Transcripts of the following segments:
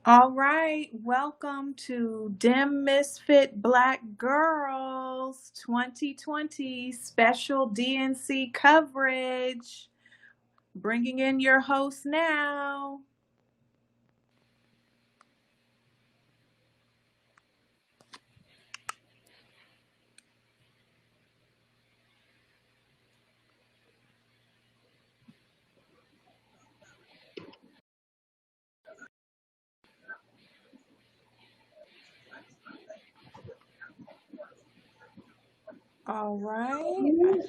All right, welcome to DEM Misfit Black Girls 2020 special DNC coverage. Bringing in your host now. All right.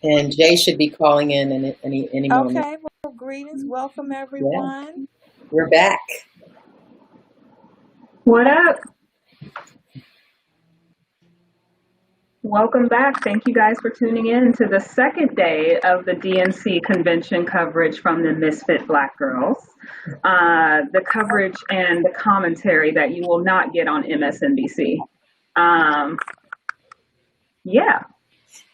And Jay should be calling in any moment. Okay, well, greetings. Welcome, Yeah, everyone. we're back. What up? Welcome back. Thank you guys for tuning in to the second day of the DNC convention coverage from the Misfit Black Girls. The coverage and the commentary that you will not get on MSNBC. Yeah.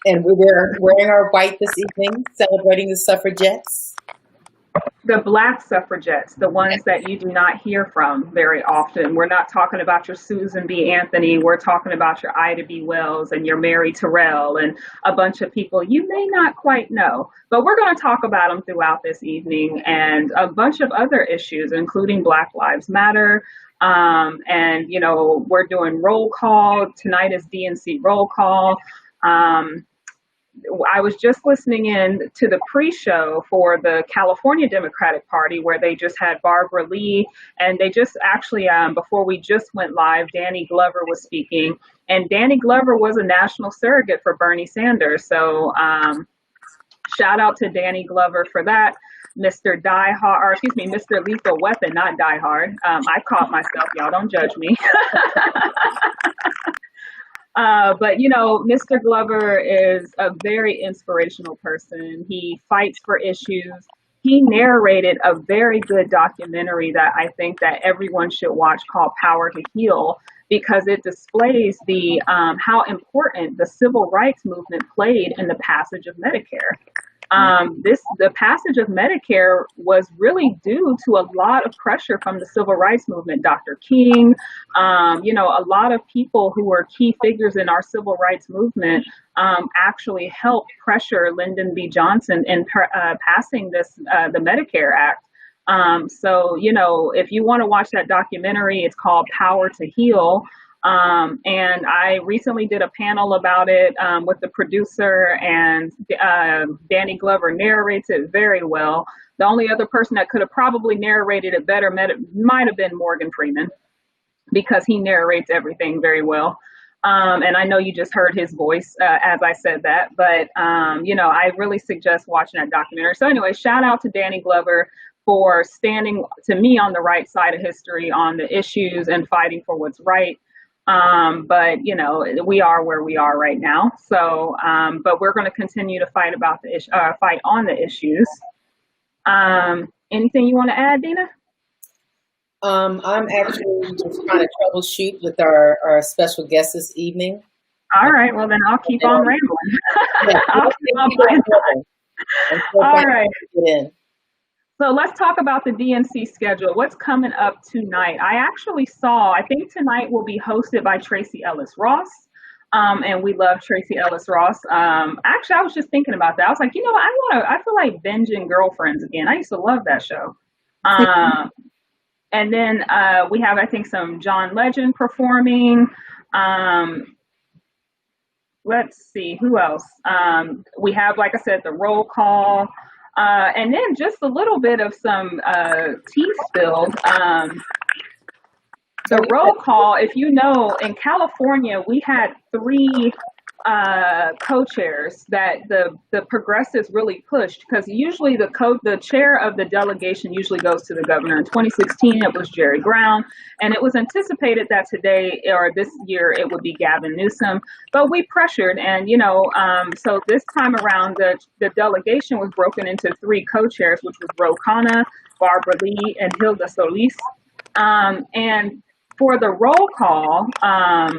And we're wearing our white this evening, celebrating the suffragettes. The Black suffragettes, the ones that you do not hear from very often. We're not talking about your Susan B. Anthony. We're talking about your Ida B. Wells and your Mary Terrell and a bunch of people you may not quite know. But we're going to talk about them throughout this evening and a bunch of other issues, including Black Lives Matter. And, you know, we're doing roll call. Tonight is DNC roll call. I was just listening in to the pre-show for the California Democratic Party where they just had Barbara Lee, and they just actually, before we just went live, Danny Glover was speaking, and Danny Glover was a national surrogate for Bernie Sanders. So shout out to Danny Glover for that. Mr. Mr. Lethal Weapon, not Die Hard. I caught myself, y'all don't judge me. But, you know, Mr. Glover is a very inspirational person. He fights for issues. He narrated a very good documentary that I think that everyone should watch called Power to Heal, because it displays the how important the civil rights movement played in the passage of Medicare. The passage of Medicare was really due to a lot of pressure from the civil rights movement. Dr. King, you know, a lot of people who were key figures in our civil rights movement actually helped pressure Lyndon B. Johnson in passing the Medicare Act. So, you know, if you want to watch that documentary, it's called Power to Heal. And I recently did a panel about it with the producer, and Danny Glover narrates it very well. The only other person that could have probably narrated it better might have been Morgan Freeman, because he narrates everything very well. And I know you just heard his voice as I said that, but, you know, I really suggest watching that documentary. So anyway, shout out to Danny Glover for standing, to me, on the right side of history on the issues and fighting for what's right. But you know, we are where we are right now. So, but we're going to continue to fight about fight on the issues. Anything you want to add, Dina? I'm actually just trying to troubleshoot with our special guest this evening. All right. Well, then I'll keep on rambling. Yeah, I'll keep on rambling. All right. So let's talk about the DNC schedule. What's coming up tonight? I think tonight will be hosted by Tracy Ellis Ross. And we love Tracy Ellis Ross. Actually, I was just thinking about that. I was like, you know, I feel like binging Girlfriends again. I used to love that show. And then we have, I think, some John Legend performing. Let's see, who else? We have, like I said, the roll call. And then just a little bit of some tea spilled. The roll call, if you know, in California, we had three co-chairs that the progressives really pushed, because usually the chair of the delegation usually goes to the governor. In 2016, it was Jerry Brown, and it was anticipated that today or this year it would be Gavin Newsom, but we pressured, and you know, so this time around the delegation was broken into three co-chairs, which was Ro Khanna, Barbara Lee, and Hilda Solis, and For the roll call, I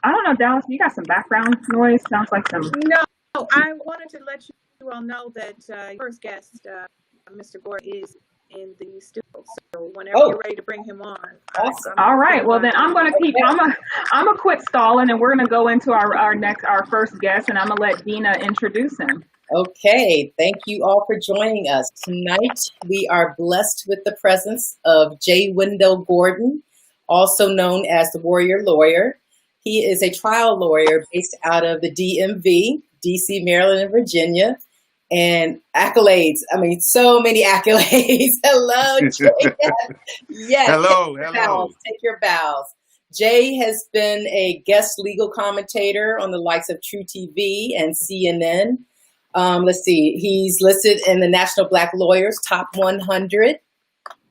don't know, Dallas, you got some background noise? Sounds like some. No, I wanted to let you all know that your first guest, Mr. Gordon, is in the studio. So whenever you're ready to bring him on. Awesome. All right. Well, then I'm gonna quit stalling, and we're gonna go into our first guest, and I'm gonna let Dina introduce him. Okay, thank you all for joining us. Tonight, we are blessed with the presence of J. Wendell Gordon, also known as the Warrior Lawyer. He is a trial lawyer based out of the DMV, DC, Maryland, and Virginia. And accolades, I mean, so many accolades. Hello, Jay. Yes. Hello. Take your bows. Jay has been a guest legal commentator on the likes of True TV and CNN. Let's see, he's listed in the National Black Lawyers Top 100.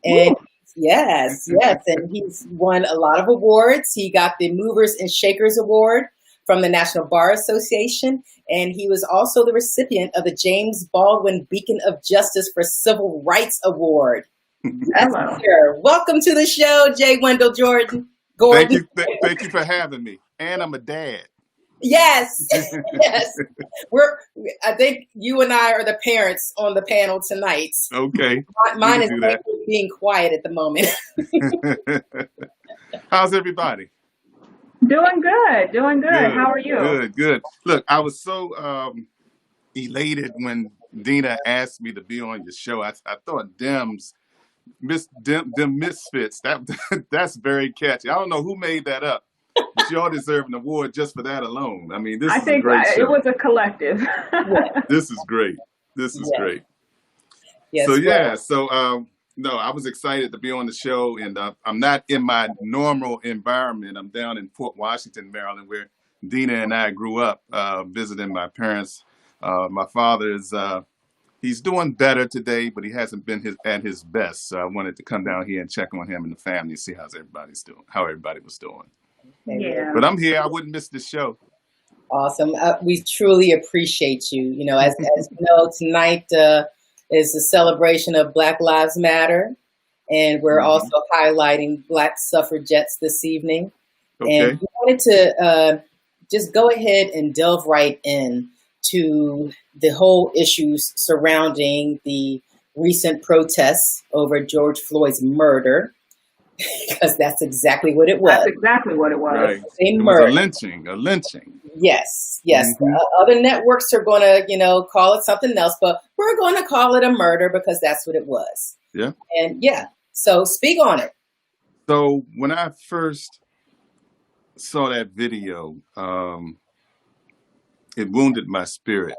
And yes, and he's won a lot of awards. He got the Movers and Shakers Award from the National Bar Association, and he was also the recipient of the James Baldwin Beacon of Justice for Civil Rights Award. Welcome to the show, J. Wendell Gordon. Thank you for having me. And I'm a dad. Yes, yes. I think you and I are the parents on the panel tonight. Okay. Mine is being quiet at the moment. How's everybody? Doing good. How are you? Good. Look, I was so elated when Dina asked me to be on your show. I thought DEM Misfits, that's very catchy. I don't know who made that up, but y'all deserve an award just for that alone. I mean, I think a great show. It was a collective. This is great. Great. Yes, No, I was excited to be on the show, and I'm not in my normal environment. I'm down in Fort Washington, Maryland, where Dina and I grew up, visiting my parents. My father is, he's doing better today, but he hasn't been at his best. So I wanted to come down here and check on him and the family, see how everybody was doing. Yeah. But I'm here. I wouldn't miss this show. Awesome. We truly appreciate you. You know, as you know, tonight is a celebration of Black Lives Matter, and we're also highlighting Black suffragettes this evening. Okay. And we wanted to just go ahead and delve right in to the whole issues surrounding the recent protests over George Floyd's murder, because that's exactly what it was. That's exactly what it was. Right. It was a lynching. Yes. Other networks are going to, call it something else, but we're going to call it a murder because that's what it was. Yeah. And so speak on it. So when I first saw that video, it wounded my spirit.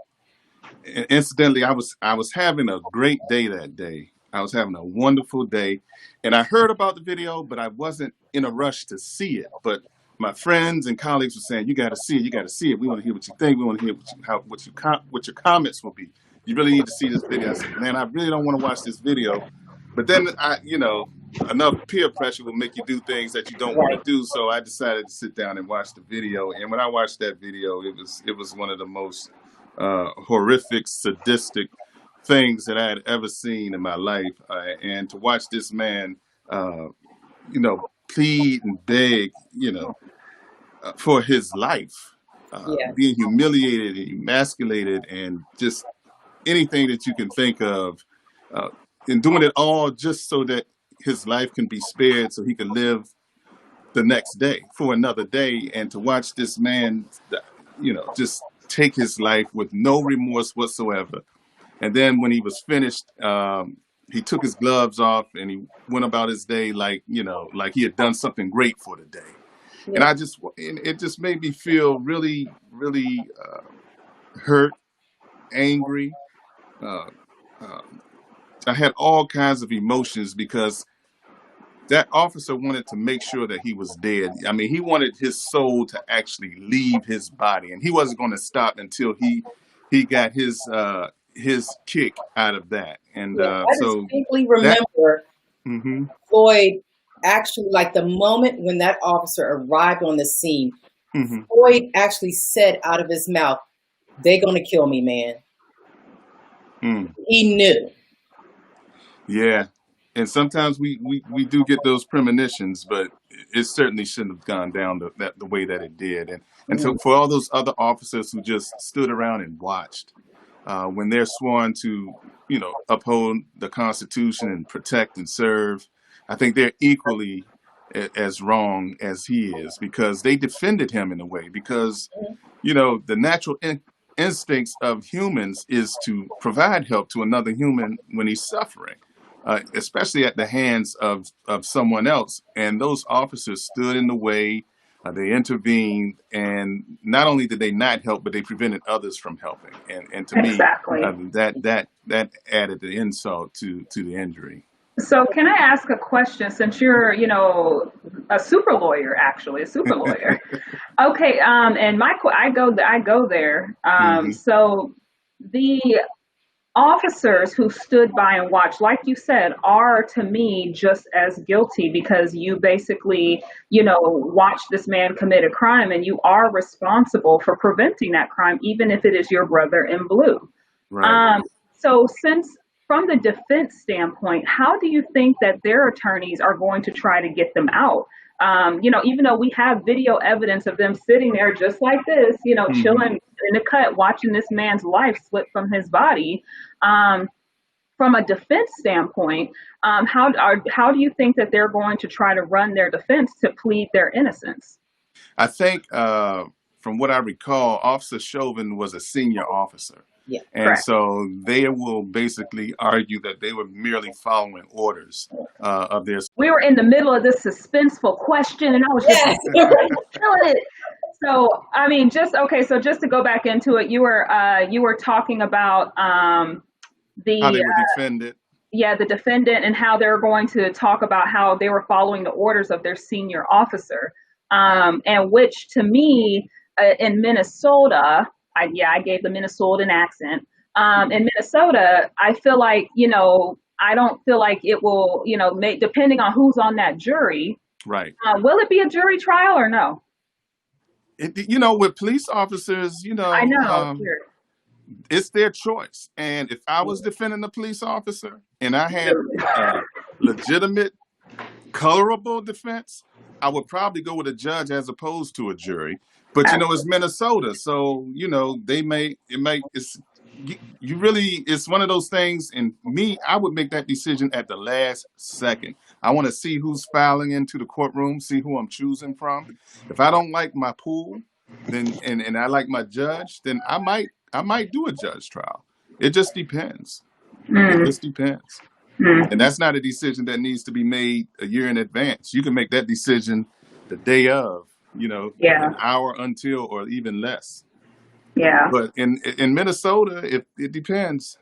And incidentally, I was having a great day that day. I was having a wonderful day, and I heard about the video, but I wasn't in a rush to see it. But my friends and colleagues were saying, "You got to see it. You got to see it. We want to hear what you think. We want to hear what your comments will be. You really need to see this video." I said, "Man, I really don't want to watch this video." But then enough peer pressure will make you do things that you don't want to do. So I decided to sit down and watch the video. And when I watched that video, it was one of the most horrific, sadistic things that I had ever seen in my life. And to watch this man, plead and beg, for his life, being humiliated and emasculated and just anything that you can think of, and doing it all just so that his life can be spared so he can live the next day for another day. And to watch this man, just take his life with no remorse whatsoever. And then when he was finished, he took his gloves off and he went about his day like he had done something great for the day. Yeah. And it just made me feel really, really hurt, angry. I had all kinds of emotions because that officer wanted to make sure that he was dead. I mean, he wanted his soul to actually leave his body, and he wasn't going to stop until he got his kick out of that. And I distinctly remember Floyd actually, like the moment when that officer arrived on the scene, Floyd actually said out of his mouth, "They're going to kill me, man." He knew. Yeah. And sometimes we do get those premonitions, but it certainly shouldn't have gone down the way that it did. And so for all those other officers who just stood around and watched, when they're sworn to, uphold the Constitution and protect and serve, I think they're equally as wrong as he is, because they defended him in a way, because, the natural instincts of humans is to provide help to another human when he's suffering, especially at the hands of someone else. And those officers stood in the way. They intervened, and not only did they not help, but they prevented others from helping. And to me, that added the insult to the injury. So can I ask a question, since you're, a super lawyer, actually, a super lawyer? Okay, and I go there. So the officers who stood by and watched, like you said, are to me just as guilty, because you basically, watched this man commit a crime, and you are responsible for preventing that crime, even if it is your brother in blue. Right. So from the defense standpoint, how do you think that their attorneys are going to try to get them out? Even though we have video evidence of them sitting there just like this, chilling in the cut, watching this man's life slip from his body. From a defense standpoint, how do you think that they're going to try to run their defense to plead their innocence? I think, from what I recall, Officer Chauvin was a senior officer. Yeah, and correct. So they will basically argue that they were merely following orders of their. We were in the middle of this suspenseful question, and I was just killing it. So, I mean, just to go back into it, you were talking about how they were defended. Yeah, the defendant, and how they're going to talk about how they were following the orders of their senior officer, and which to me, in Minnesota. I gave the Minnesotan accent. In Minnesota, I feel like, I don't feel like it will, depending on who's on that jury. Right. Will it be a jury trial or no? With police officers, I know. It's their choice. And if I was defending a police officer and I had a legitimate, colorable defense, I would probably go with a judge as opposed to a jury. But, it's Minnesota. So, it's one of those things. And I would make that decision at the last second. I want to see who's filing into the courtroom, see who I'm choosing from. If I don't like my pool, then and I like my judge, then I might do a judge trial. It just depends. It just depends. And that's not a decision that needs to be made a year in advance. You can make that decision the day of. An hour until, or even less. Yeah. But in Minnesota, it depends.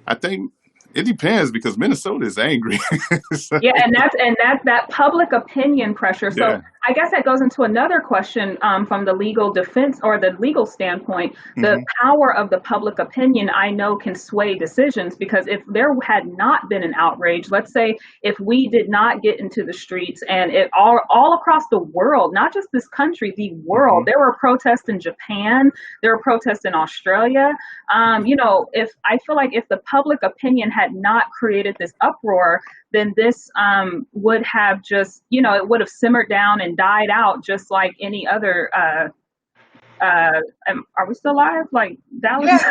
I think it depends, because Minnesota is angry. So, yeah, and that's that public opinion pressure. So I guess that goes into another question from the legal defense or the legal standpoint. The power of the public opinion, I know, can sway decisions, because if there had not been an outrage, let's say if we did not get into the streets, and it all across the world, not just this country, the world, there were protests in Japan, there were protests in Australia. If I feel like if the public opinion had not created this uproar, then this would have just, it would have simmered down and died out just like any other. Are we still live? Like Dallas?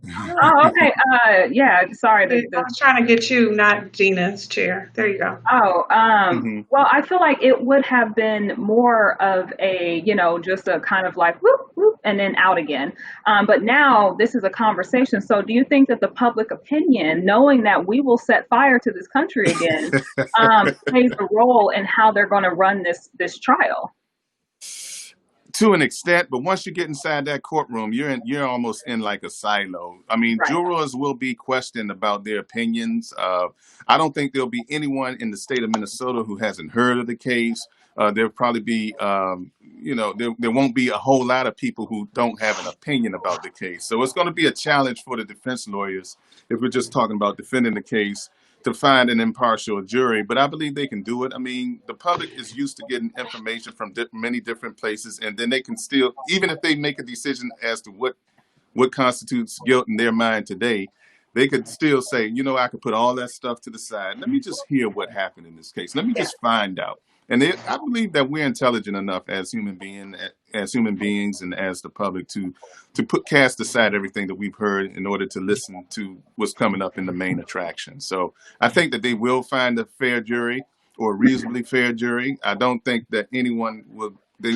Yeah. Oh, okay. Sorry. I was trying to get you, not Gina's chair. There you go. Oh, well, I feel like it would have been more of a, just a kind of like whoop, whoop, and then out again. But now this is a conversation. So do you think that the public opinion, knowing that we will set fire to this country again, plays a role in how they're going to run this trial? To an extent, but once you get inside that courtroom, you're almost in like a silo. I mean, jurors will be questioned about their opinions. I don't think there'll be anyone in the state of Minnesota who hasn't heard of the case. There'll probably be, there won't be a whole lot of people who don't have an opinion about the case. So it's going to be a challenge for the defense lawyers, if we're just talking about defending the case, to find an impartial jury. But I believe they can do it. I mean, the public is used to getting information from many different places, and then they can still, even if they make a decision as to what constitutes guilt in their mind today, they could still say, I could put all that stuff to the side. Let me just hear what happened in this case. Let me just find out. And I believe that we're intelligent enough as human beings, and as the public to cast aside everything that we've heard in order to listen to what's coming up in the main attraction. So I think that they will find a fair jury, or a reasonably fair jury. I don't think that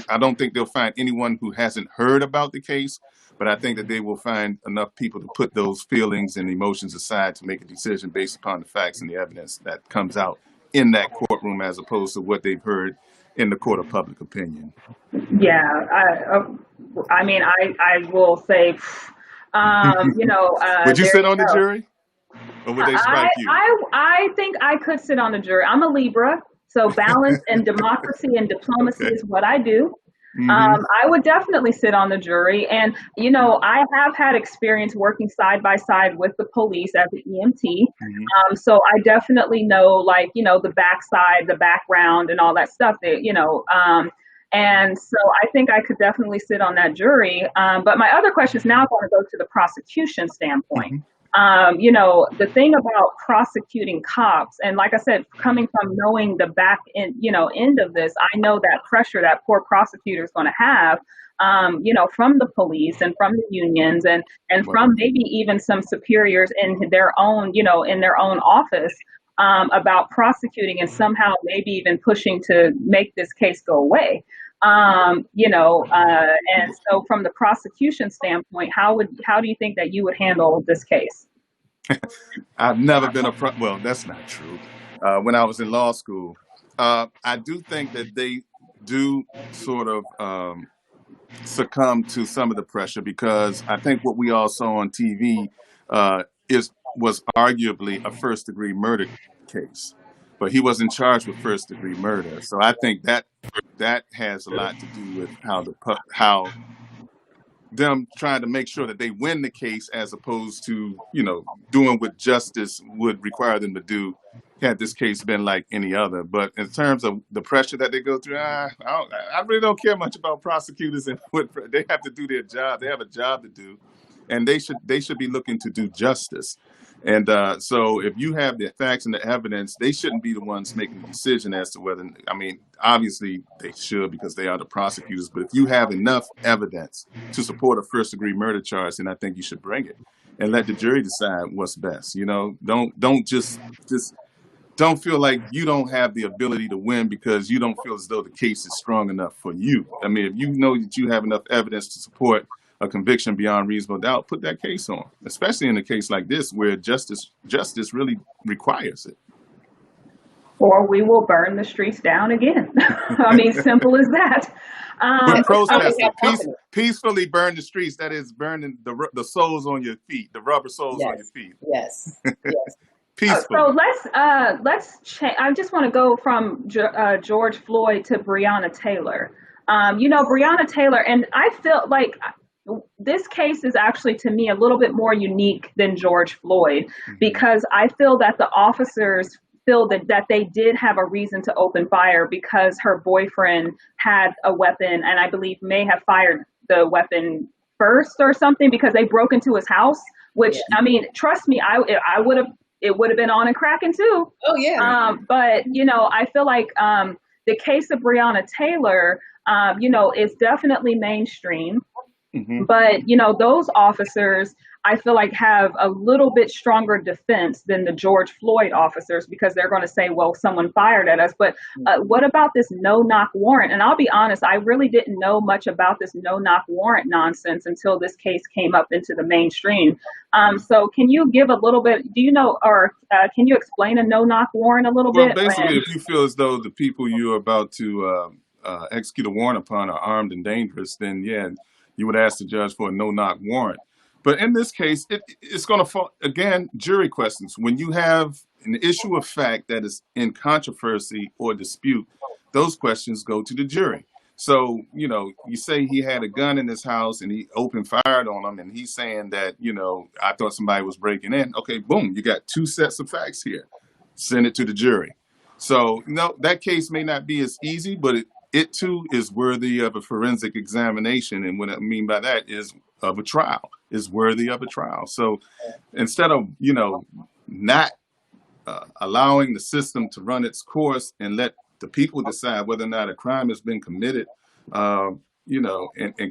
I don't think they'll find anyone who hasn't heard about the case, but I think that they will find enough people to put those feelings and emotions aside to make a decision based upon the facts and the evidence that comes out in that courtroom, as opposed to what they've heard in the court of public opinion. Yeah, I mean, I will say, Would you sit on the jury, or would they strike you? I think I could sit on the jury. I'm a Libra, so balance and democracy and diplomacy is what I do. I would definitely sit on the jury. And, I have had experience working side by side with the police as an EMT. So I definitely know, the backside, the background and all that stuff that, and so I think I could definitely sit on that jury. But my other question is now going to go to the prosecution standpoint. The thing about prosecuting cops, and like I said, coming from knowing the back end, end of this, I know that pressure that poor prosecutor is going to have, from the police and from the unions and from maybe even some superiors in their own, in their own office, about prosecuting and somehow maybe even pushing to make this case go away. And so from the prosecution standpoint, how do you think that you would handle this case? I've never been well, that's not true. When I was in law school, I do think that they do sort of succumb to some of the pressure, because I think what we all saw on TV was arguably a first-degree murder case, but he wasn't charged with first-degree murder. So I think that has a lot to do with how them trying to make sure that they win the case, as opposed to doing what justice would require them to do had this case been like any other. But in terms of the pressure that they go through, I really don't care much about prosecutors and what they have to do their job. They have a job to do, and they should be looking to do justice. And so if you have the facts and the evidence, they shouldn't be the ones making the decision as to whether, obviously they should, because they are the prosecutors. But if you have enough evidence to support a first-degree murder charge, then I think you should bring it and let the jury decide what's best. Don't just don't feel like you don't have the ability to win because you don't feel as though the case is strong enough for you. If you know that you have enough evidence to support a conviction beyond reasonable doubt, put that case on, especially in a case like this where justice really requires it. Or we will burn the streets down again. Simple as that. But protesting, peacefully burn the streets, that is burning the soles on your feet, the rubber soles on your feet. Yes. Peacefully. So let's change. I just want to go from George Floyd to Breonna Taylor. Breonna Taylor, and I feel like this case is actually, to me, a little bit more unique than George Floyd, because I feel that the officers feel that they did have a reason to open fire because her boyfriend had a weapon, and I believe may have fired the weapon first or something, because they broke into his house, which, trust me, it would have been on and cracking too. Oh yeah. But I feel like the case of Breonna Taylor, is definitely mainstream. But, those officers, I feel like, have a little bit stronger defense than the George Floyd officers, because they're going to say, well, someone fired at us. But what about this no-knock warrant? And I'll be honest, I really didn't know much about this no-knock warrant nonsense until this case came up into the mainstream. So can you give a little bit, can you explain a no-knock warrant a little bit? Basically, if you feel as though the people you're about to execute a warrant upon are armed and dangerous, then you would ask the judge for a no-knock warrant. But in this case, it's going to fall, again, jury questions. When you have an issue of fact that is in controversy or dispute, those questions go to the jury. So, you say he had a gun in his house and he fired on him, and he's saying that, I thought somebody was breaking in. Okay, boom, you got two sets of facts here. Send it to the jury. So, that case may not be as easy, but it too is worthy of a forensic examination. And what I mean by that is of a trial, is worthy of a trial. So instead of, not allowing the system to run its course and let The people decide whether or not a crime has been committed, and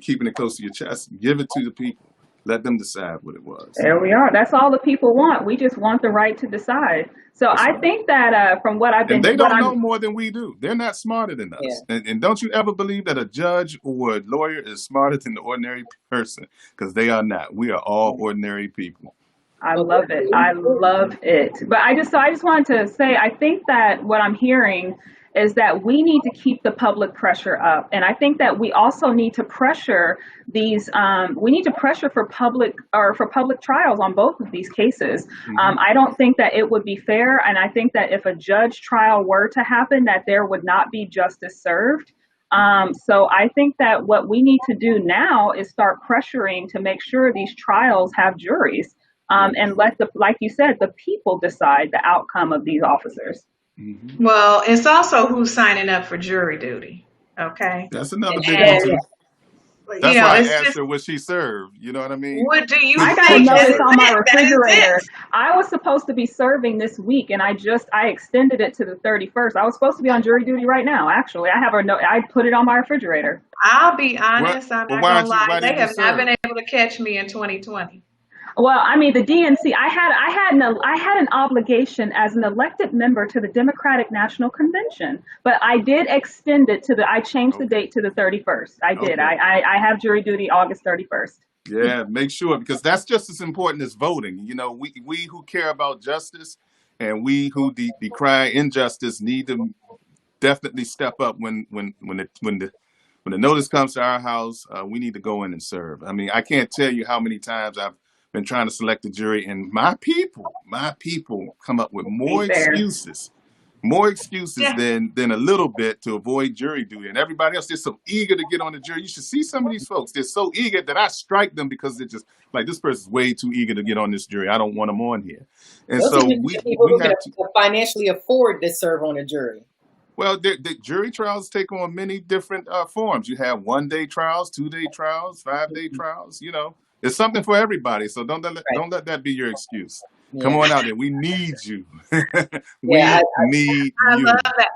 keeping it close to your chest. Give it to the people. Let them decide what it was. There we are. That's all the people want. We just want the right to decide. So That's I right. think that from what I've been... And they don't know more than we do. They're not smarter than us. Yeah. And don't you ever believe that a judge or a lawyer is smarter than the ordinary person, because they are not. We are all ordinary people. I love it. I love it. But I just wanted to say, I think that what I'm hearing is that we need to keep the public pressure up. And I think that we also need to pressure for public trials on both of these cases. Mm-hmm. I don't think that it would be fair. And I think that if a judge trial were to happen, that there would not be justice served. So I think that what we need to do now is start pressuring to make sure these trials have juries. And let like you said, the people decide the outcome of these officers. Mm-hmm. Well, it's also who's signing up for jury duty. Okay. That's another big one too. That's why I asked her what she served. You know what I mean? What do you I got a notice on my refrigerator. I was supposed to be serving this week, and I extended it to the 31st. I was supposed to be on jury duty right now. Actually, I have a note. I put it on my refrigerator. I'll be honest. I'm not gonna lie. They have not been able to catch me in 2020. Well, I mean, the DNC, I had an obligation as an elected member to the Democratic National Convention, but I did extend it I changed the date to the 31st. I did. Okay. I have jury duty August 31st. Yeah, make sure, because that's just as important as voting. You know, we who care about justice and we who decry injustice need to definitely step up when the notice comes to our house. We need to go in and serve. I mean, I can't tell you how many times I've been trying to select a jury, and my people come up with more excuses than a little bit to avoid jury duty. And everybody else, they're so eager to get on the jury. You should see some of these folks. They're so eager that I strike them because they're just like, this person's way too eager to get on this jury. I don't want them on here. And those so we have to financially afford to serve on a jury. Well, the jury trials take on many different forms. You have 1-day trials, 2-day trials, 5-day trials. You know, it's something for everybody. So don't let that be your excuse. Yeah. Come on out there. We need you. I love that.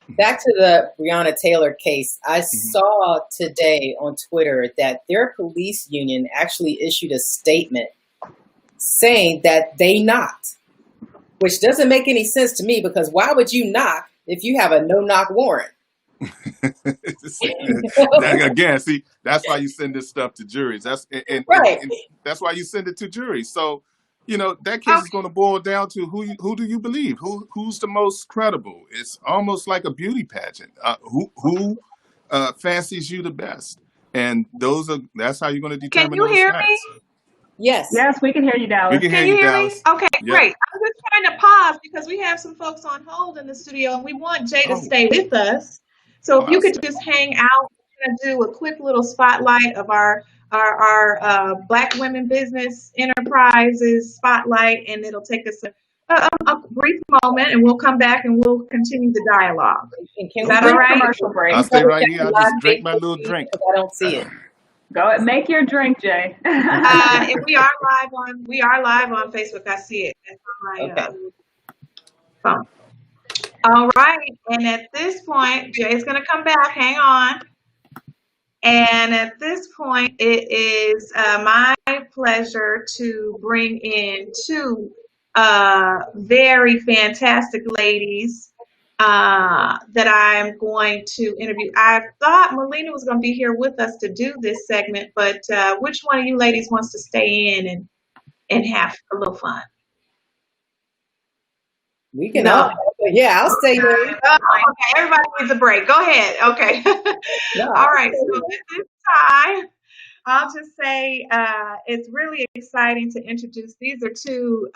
Back to the Breonna Taylor case. I saw today on Twitter that their police union actually issued a statement saying that they knocked, which doesn't make any sense to me, because why would you knock if you have a no-knock warrant? Again, see, that's why you send this stuff to juries. And that's why you send it to juries. So, you know, that case is going to boil down to who do you believe? Who's the most credible? It's almost like a beauty pageant. Who fancies you the best? And that's how you're going to determine. Can you hear me? Yes, we can hear you, Dallas. Can you hear me? Okay, great. I'm just trying to pause because we have some folks on hold in the studio, and we want Jay to stay with us. So if you could just hang out and do a quick little spotlight of our Black Women Business Enterprises spotlight, and it'll take us a brief moment, and we'll come back and we'll continue the dialogue. Is that all right? Commercial break. I'll stay right here. I'll just drink my little drink. I don't see it. Go ahead, make your drink, Jay. And we are live on Facebook. I see it. That's on my phone. All right. And at this point, Jay's going to come back. Hang on. And at this point, it is my pleasure to bring in two very fantastic ladies that I'm going to interview. I thought Melina was going to be here with us to do this segment, but which one of you ladies wants to stay in and have a little fun? We can all. Yeah, I'll stay there. Okay, everybody needs a break. Go ahead. Okay. All right. So at this time, I'll just say it's really exciting to introduce. These are two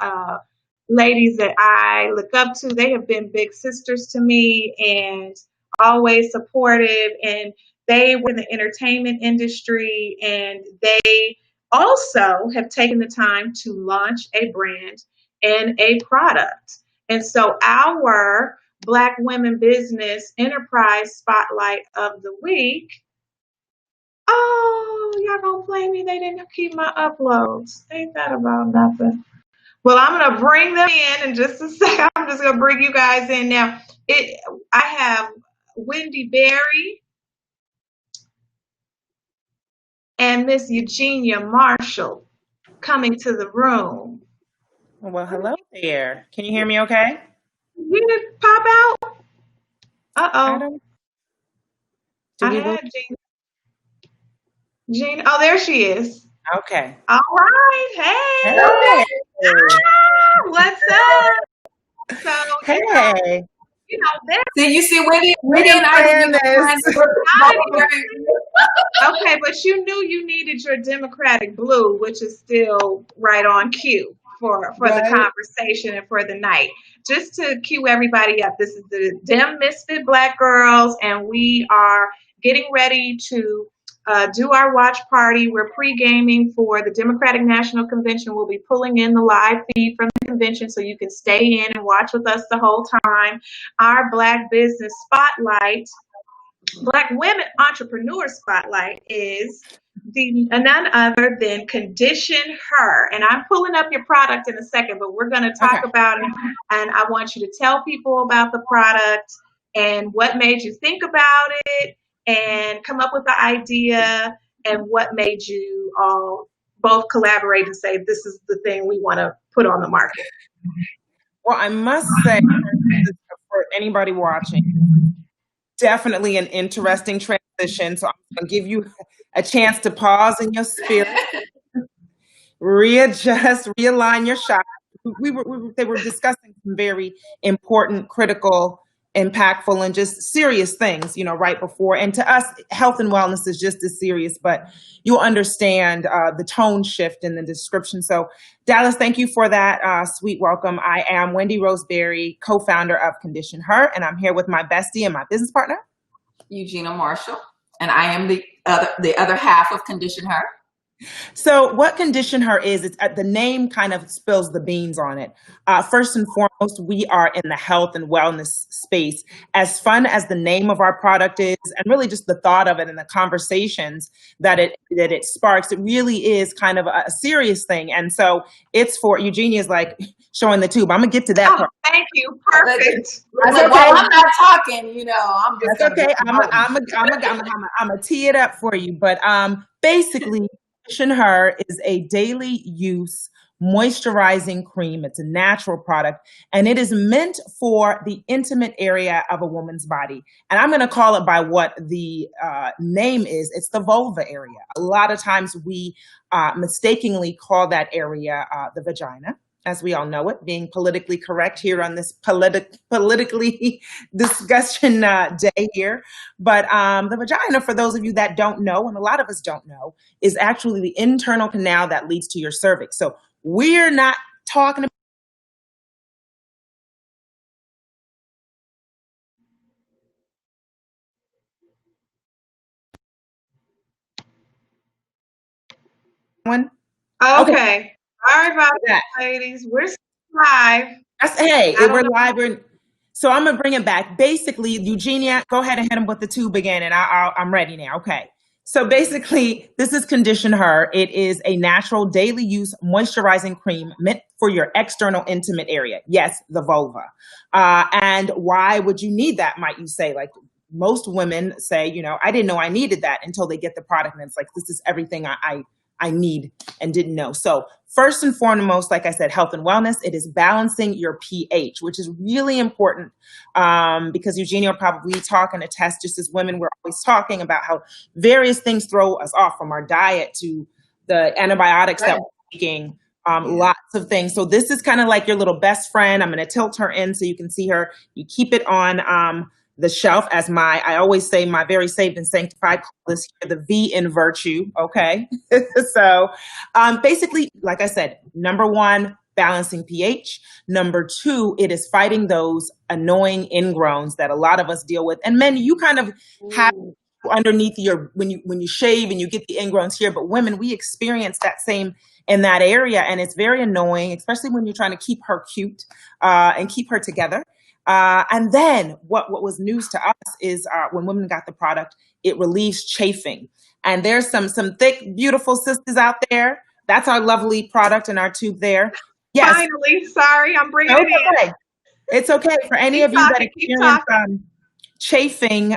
ladies that I look up to. They have been big sisters to me and always supportive. And they were in the entertainment industry, and they also have taken the time to launch a brand and a product. And so our Black Women Business Enterprise Spotlight of the Week. Oh, y'all gonna blame me? They didn't keep my uploads. Ain't that about nothing? Well, I'm going to bring them in just a second. I'm just going to bring you guys in now. I have Wendy Berry and Miss Eugenia Marshall coming to the room. Well, hello there. Can you hear me okay? You did pop out? Uh-oh. I had Gina. Oh, there she is. Okay. All right. Hey. Hey. What's up? So, hey. So you see, Wendy and I didn't even Okay, but you knew you needed your Democratic blue, which is still right on cue for the conversation and for the night. Just to cue everybody up, this is the DEM Misfit Black Girls, and we are getting ready to do our watch party. We're pre-gaming for the Democratic National Convention. We'll be pulling in the live feed from the convention so you can stay in and watch with us the whole time. Our Black Business Spotlight, Black Women Entrepreneur Spotlight is none other than Condition Her. And I'm pulling up your product in a second, but we're going to talk about it. And I want you to tell people about the product and what made you think about it and come up with the idea and what made you all both collaborate and say, this is the thing we want to put on the market. Well, I must say, for anybody watching, definitely an interesting transition. So I'm going to give you a chance to pause in your spirit, readjust, realign your shot. They were discussing some very important, critical, impactful, and just serious things, right before. And to us, health and wellness is just as serious, but you'll understand the tone shift in the description. So Dallas, thank you for that sweet welcome. I am Wendy Roseberry, co-founder of Condition Her, and I'm here with my bestie and my business partner, Eugenia Marshall, and I am the other half of Condition Her. So what Condition Her is, it's the name kind of spills the beans on it. First and foremost, we are in the health and wellness space. As fun as the name of our product is, and really just the thought of it and the conversations that it sparks, it really is kind of a serious thing. And so it's for, Eugenia's like showing the tube. I'm gonna get to that part. Thank you. Perfect. I said, well, I'm not talking, I'm just okay. I'm gonna tee it up for you. But basically, Condition Her is a daily use moisturizing cream. It's a natural product, and it is meant for the intimate area of a woman's body. And I'm going to call it by what the name is. It's the vulva area. A lot of times we mistakenly call that area the vagina, as we all know it, being politically correct here on this politically discussion day here. But the vagina, for those of you that don't know, and a lot of us don't know, is actually the internal canal that leads to your cervix. So we're not talking about Okay. Sorry about that, ladies. We're live. We're live. So I'm going to bring it back. Basically, Eugenia, go ahead and hit them with the tube again, and I'm ready now. Okay. So basically, this is Condition Her. It is a natural daily use moisturizing cream meant for your external intimate area. Yes, the vulva. And why would you need that, might you say? Like most women say, I didn't know I needed that until they get the product. And it's like, this is everything I need and didn't know. So first and foremost, like I said, health and wellness, it is balancing your pH, which is really important because Eugenia will probably talk and attest, just as women, we're always talking about how various things throw us off, from our diet to the antibiotics that we're taking, lots of things. So this is kind of like your little best friend. I'm going to tilt her in so you can see her. You keep it on the shelf, as I always say, my very saved and sanctified call this here the V in virtue. Okay. So basically, like I said, number one, balancing pH. Number two, it is fighting those annoying ingrowns that a lot of us deal with. And men, you kind of have underneath when you shave and you get the ingrowns here, but women, we experience that same in that area. And it's very annoying, especially when you're trying to keep her cute and keep her together. And then what was news to us is when women got the product, it relieves chafing. And there's some thick, beautiful sisters out there. That's our lovely product in our tube there. Yes. Finally, sorry, I'm bringing it in. It's okay for any of you that experience chafing.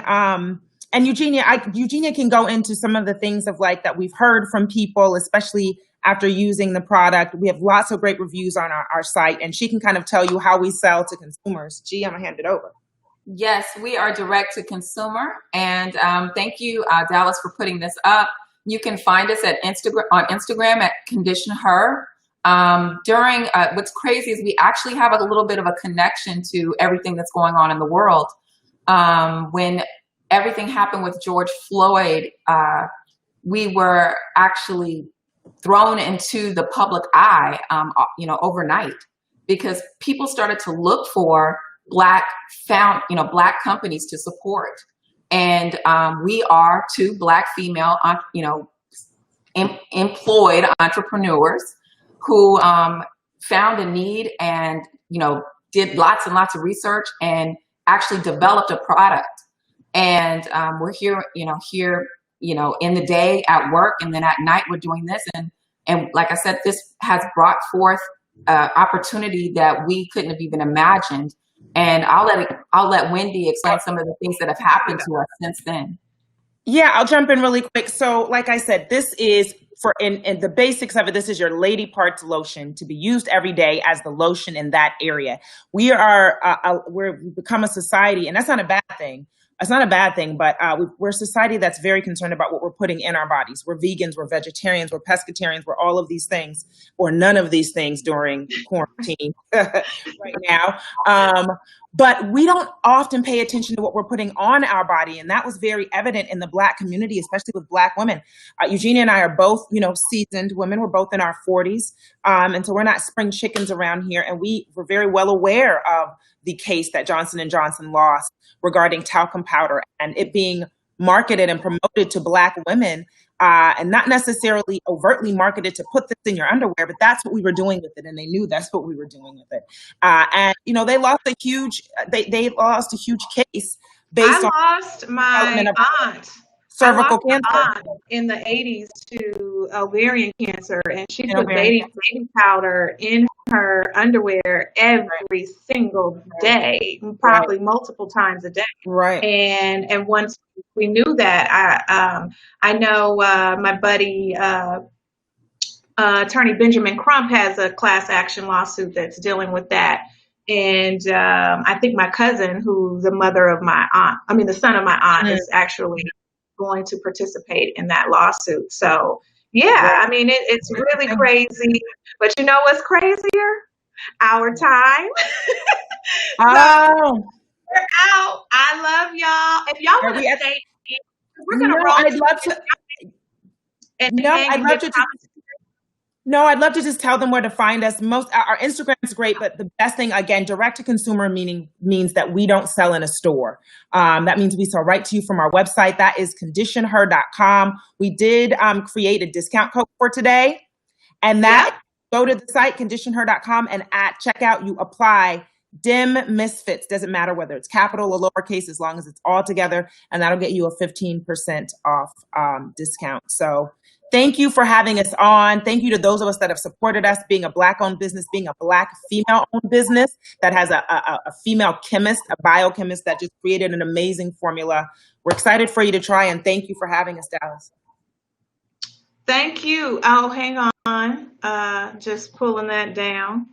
And Eugenia can go into some of the things of like that we've heard from people, especially after using the product. We have lots of great reviews on our site, and she can kind of tell you how we sell to consumers. G, I'm gonna hand it over. Yes, we are direct to consumer, and thank you, Dallas, for putting this up. You can find us at Instagram at Condition Her. During what's crazy is we actually have a little bit of a connection to everything that's going on in the world. When everything happened with George Floyd, we were actually thrown into the public eye, overnight, because people started to look for Black companies to support. And we are two Black female, employed entrepreneurs who found a need and, did lots and lots of research and actually developed a product. And we're here in the day at work, and then at night we're doing this. And like I said, this has brought forth opportunity that we couldn't have even imagined. And I'll let Wendy explain some of the things that have happened to us since then. Yeah, I'll jump in really quick. So like I said, this is in the basics of it, this is your lady parts lotion to be used every day as the lotion in that area. We've become a society, and that's not a bad thing. It's not a bad thing, but we're a society that's very concerned about what we're putting in our bodies. We're vegans, we're vegetarians, we're pescatarians, we're all of these things, or none of these things during quarantine right now. But we don't often pay attention to what we're putting on our body. And that was very evident in the Black community, especially with Black women. Eugenia and I are both, seasoned women. We're both in our 40s. And so we're not spring chickens around here. And we were very well aware of the case that Johnson & Johnson lost regarding talcum powder and it being marketed and promoted to Black women, and not necessarily overtly marketed to put this in your underwear, but that's what we were doing with it. And they knew that's what we were doing with it. And, they lost a huge case based on. I lost my aunt. Cervical cancer. Aunt in the 80s to ovarian cancer, and she put baby powder in her underwear every single day, probably multiple times a day. Right. And once we knew that, I know my buddy attorney Benjamin Crump has a class action lawsuit that's dealing with that. And I think my cousin, who's the the son of my aunt, is actually going to participate in that lawsuit. So yeah, it's really crazy. But you know what's crazier? Our time. Oh, we're out. I love y'all. If y'all want to stay, we're gonna roll. I'd love to just tell them where to find us. Our Instagram is great, but the best thing, again, direct to consumer means that we don't sell in a store. That means we sell right to you from our website. That is conditionher.com. We did create a discount code for today, and that go to the site conditionher.com, and at checkout you apply DEM Misfits. Doesn't matter whether it's capital or lowercase, as long as it's all together, and that'll get you a 15% off discount. So thank you for having us on. Thank you to those of us that have supported us, being a Black-owned business, being a Black female-owned business that has a female chemist, a biochemist that just created an amazing formula. We're excited for you to try, and thank you for having us, Dallas. Thank you. Oh, hang on. Just pulling that down.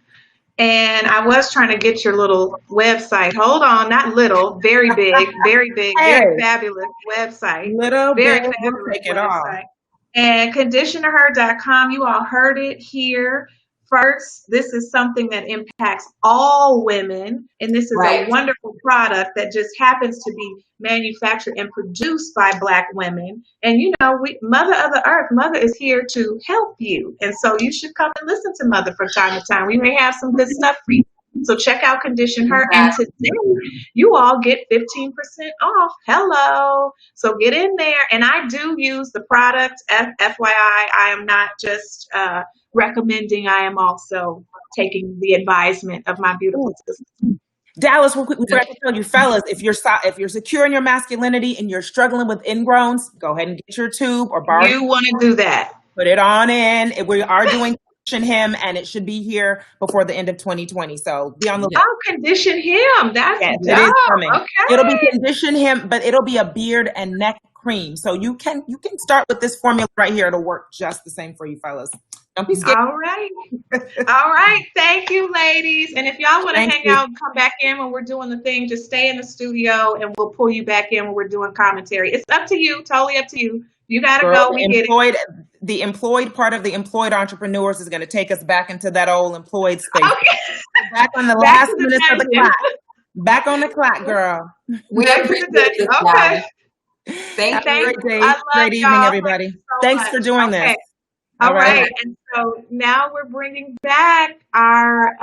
And I was trying to get your little website. Hold on, not little, very big, very fabulous website. Very fabulous website. And conditionher.com, you all heard it here first. This is something that impacts all women, and this is a wonderful product that just happens to be manufactured and produced by Black women. And Mother of the Earth, Mother is here to help you, and so you should come and listen to Mother from time to time. We may have some good stuff for you. So check out Condition Her, and today you all get 15% off. Hello. So get in there. And I do use the product. FYI, I am not just recommending. I am also taking the advisement of my beautiful sister. Dallas, we forgot to tell you fellas, if you're secure in your masculinity and you're struggling with ingrowns, go ahead and get your tube or borrow. You want to do that. Put it on in. We are doing him, and it should be here before the end of 2020. So be on the lookout. Oh, condition him. That's yes, dope. it is coming. Okay. It'll be condition him, but it'll be a beard and neck cream. So you can start with this formula right here. It'll work just the same for you fellas. Don't be scared. All right. All right. Thank you, ladies. And if y'all want to hang out and come back in when we're doing the thing, just stay in the studio and we'll pull you back in when we're doing commentary. It's up to you. Totally up to you. You got to go. We get it. The employed part of the employed entrepreneurs is going to take us back into that old employed space. Okay. Back on the last minutes of the clock. Back on the clock, girl. We appreciate this. Okay. Thank you. Great evening, everybody. Thanks for doing this. All right. And so now we're bringing back our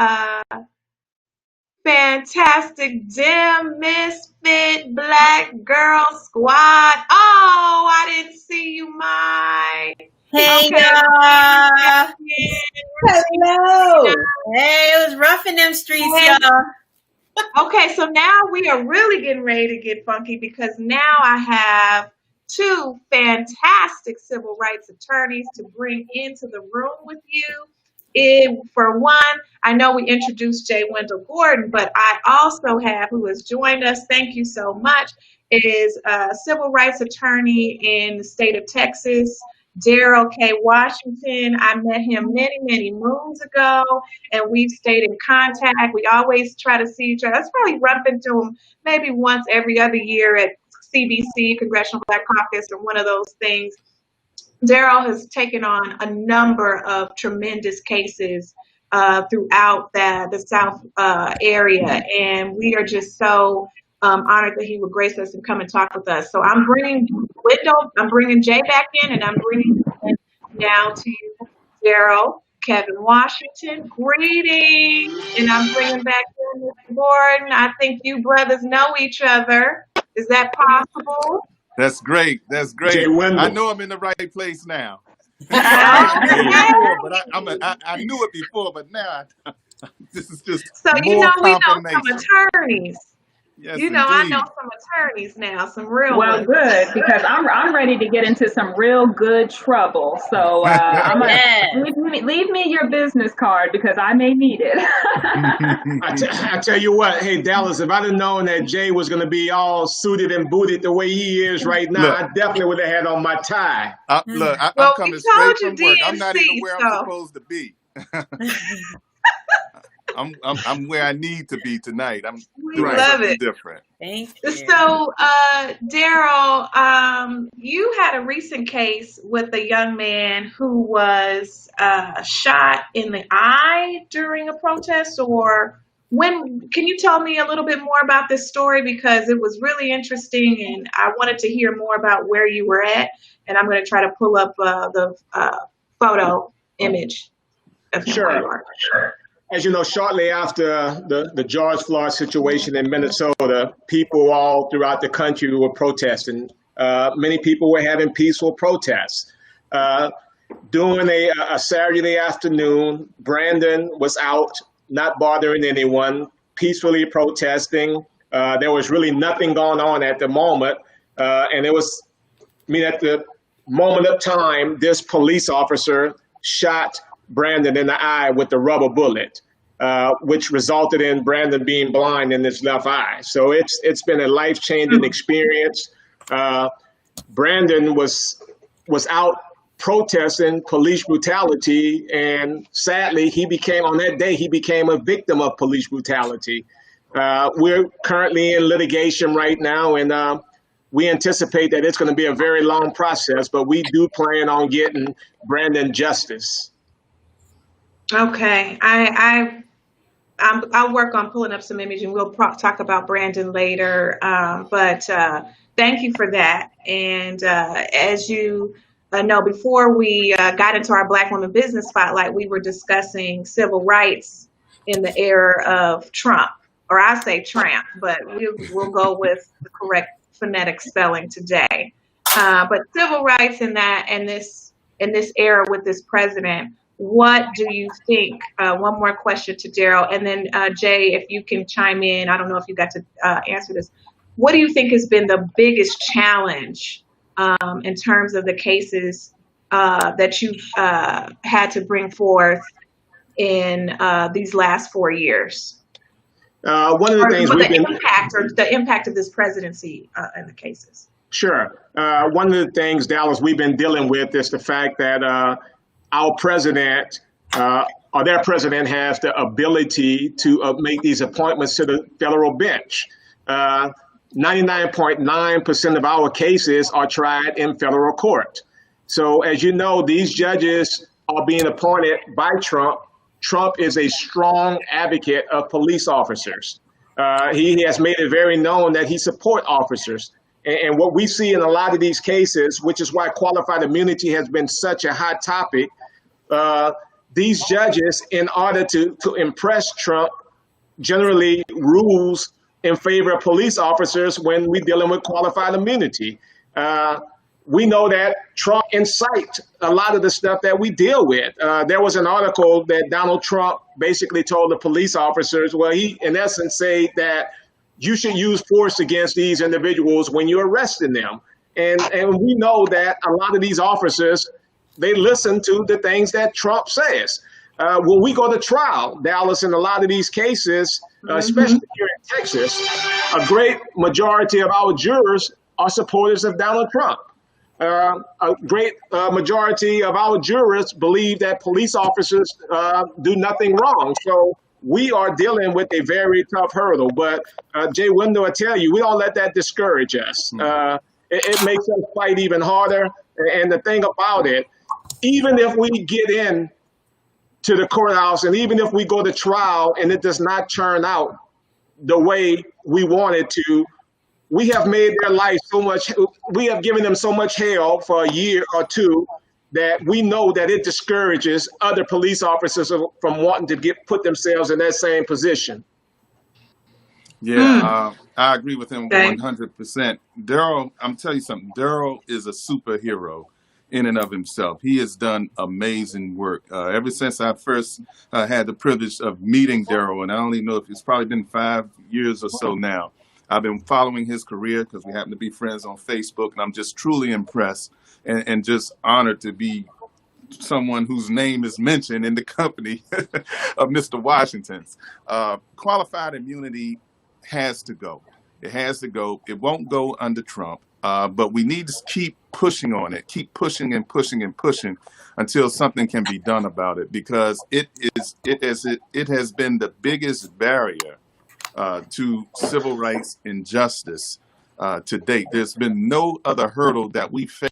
fantastic DEM Misfit Black Girl Squad. Oh, I didn't see you, Mike. Hey, y'all. Hello. Hey, it was rough in them streets, y'all. Okay, so now we are really getting ready to get funky because now I have two fantastic civil rights attorneys to bring into the room with you. For one, I know we introduced Jay Wendell Gordon, but I also have, who has joined us, thank you so much, is a civil rights attorney in the state of Texas, Daryl K. Washington. I met him many, many moons ago, and we've stayed in contact. We always try to see each other. Let's probably bump into him maybe once every other year at CBC, Congressional Black Caucus, or one of those things. Daryl has taken on a number of tremendous cases throughout the South area, and we are just so honored that he would grace us and come and talk with us. So I'm bringing Jay back in, and I'm bringing now to you, Daryl, Kevin Washington. Greetings, and I'm bringing back in Mr. Gordon. I think you brothers know each other. Is that possible? That's great. That's great. I know I'm in the right place now. I knew it before, but now this is just so. We know some attorneys. Yes, I know some attorneys now, some real ones. Good, because I'm ready to get into some real good trouble. So leave me your business card because I may need it. I tell you what, hey Dallas, if I'd have known that Jay was going to be all suited and booted the way he is right now, I definitely would have had on my tie. I'm coming straight from work. I'm not even where I'm supposed to be. I'm where I need to be tonight. I'm doing something different. Thank you. So, Daryl, you had a recent case with a young man who was shot in the eye during a protest, or when? Can you tell me a little bit more about this story, because it was really interesting, and I wanted to hear more about where you were at. And I'm going to try to pull up the photo image of him where you are. As you know, shortly after the George Floyd situation in Minnesota, people all throughout the country were protesting. Many people were having peaceful protests. During a Saturday afternoon, Brandon was out, not bothering anyone, peacefully protesting. There was really nothing going on at the moment. And at the moment of time, this police officer shot Brandon in the eye with a rubber bullet, which resulted in Brandon being blind in his left eye. So it's been a life-changing experience. Brandon was out protesting police brutality, and sadly, he became a victim of police brutality. We're currently in litigation right now, and we anticipate that it's going to be a very long process, but we do plan on getting Brandon justice. Okay, I'll work on pulling up some images, and we'll talk about Brandon later. But thank you for that. And as you know, before we got into our Black Women Business Spotlight, we were discussing civil rights in the era of Trump, or I say Tramp, but we'll go with the correct phonetic spelling today. But civil rights in this era with this president. What do you think? One more question to Daryl, and then Jay, if you can chime in. I don't know if you got to answer this. What do you think has been the biggest challenge in terms of the cases that you've had to bring forth in these last 4 years? One of the things the impact of this presidency in the cases. Sure. One of the things, Dallas, we've been dealing with is the fact that our president or their president has the ability to make these appointments to the federal bench. 99.9% of our cases are tried in federal court. So as you know, these judges are being appointed by Trump. Trump is a strong advocate of police officers. He has made it very known that he supports officers. And what we see in a lot of these cases, which is why qualified immunity has been such a hot topic, these judges, in order to impress Trump, generally rules in favor of police officers when we're dealing with qualified immunity. We know that Trump incites a lot of the stuff that we deal with. There was an article that Donald Trump basically told the police officers, well, he in essence said that you should use force against these individuals when you're arresting them. And we know that a lot of these officers, they listen to the things that Trump says. When we go to trial, Dallas, in a lot of these cases, especially here in Texas, a great majority of our jurors are supporters of Donald Trump. A great majority of our jurors believe that police officers do nothing wrong. So we are dealing with a very tough hurdle. But Jay Wendell, I tell you, we don't let that discourage us. It makes us fight even harder. And the thing about it, even if we get in to the courthouse and even if we go to trial and it does not turn out the way we want it to, we have made their life so much, we have given them so much hell for a year or two that we know that it discourages other police officers from wanting to put themselves in that same position. Yeah, I agree with him 100%. Daryl, I'm telling you something, Daryl is a superhero in and of himself. He has done amazing work. Ever since I first had the privilege of meeting Daryl, and I only know if it's probably been 5 years or so now, I've been following his career because we happen to be friends on Facebook, and I'm just truly impressed and just honored to be someone whose name is mentioned in the company of Mr. Washington's. Qualified immunity has to go. It has to go. It won't go under Trump, but we need to keep pushing on it, keep pushing and pushing and pushing until something can be done about it, because it has been the biggest barrier to civil rights and justice to date. There's been no other hurdle that we faced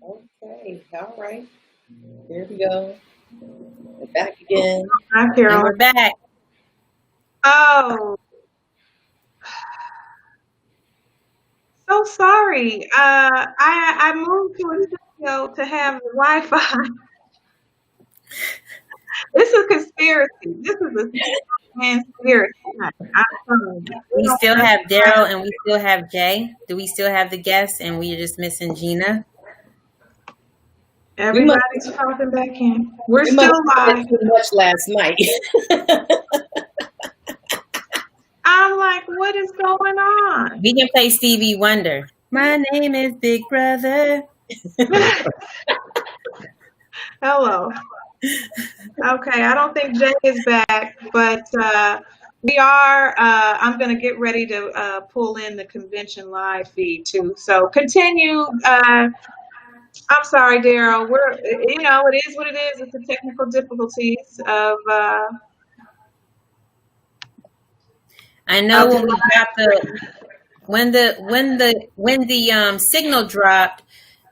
Okay, all right. Here we go. We're back again. Hi, Carol. And we're back. Oh, so sorry. I moved to a studio to have Wi-Fi. This is conspiracy. This is a conspiracy. We still have Daryl and we still have Jay. Do we still have the guests and we're just missing Gina? Everybody's popping back in. We're still live. Too much last night. I'm like, what is going on? We can play Stevie Wonder. My name is Big Brother. Hello. Okay, I don't think Jay is back, but we are. I'm going to get ready to pull in the convention live feed too. So continue. I'm sorry, Daryl. It is what it is. It's the technical difficulties of. I know when the signal dropped,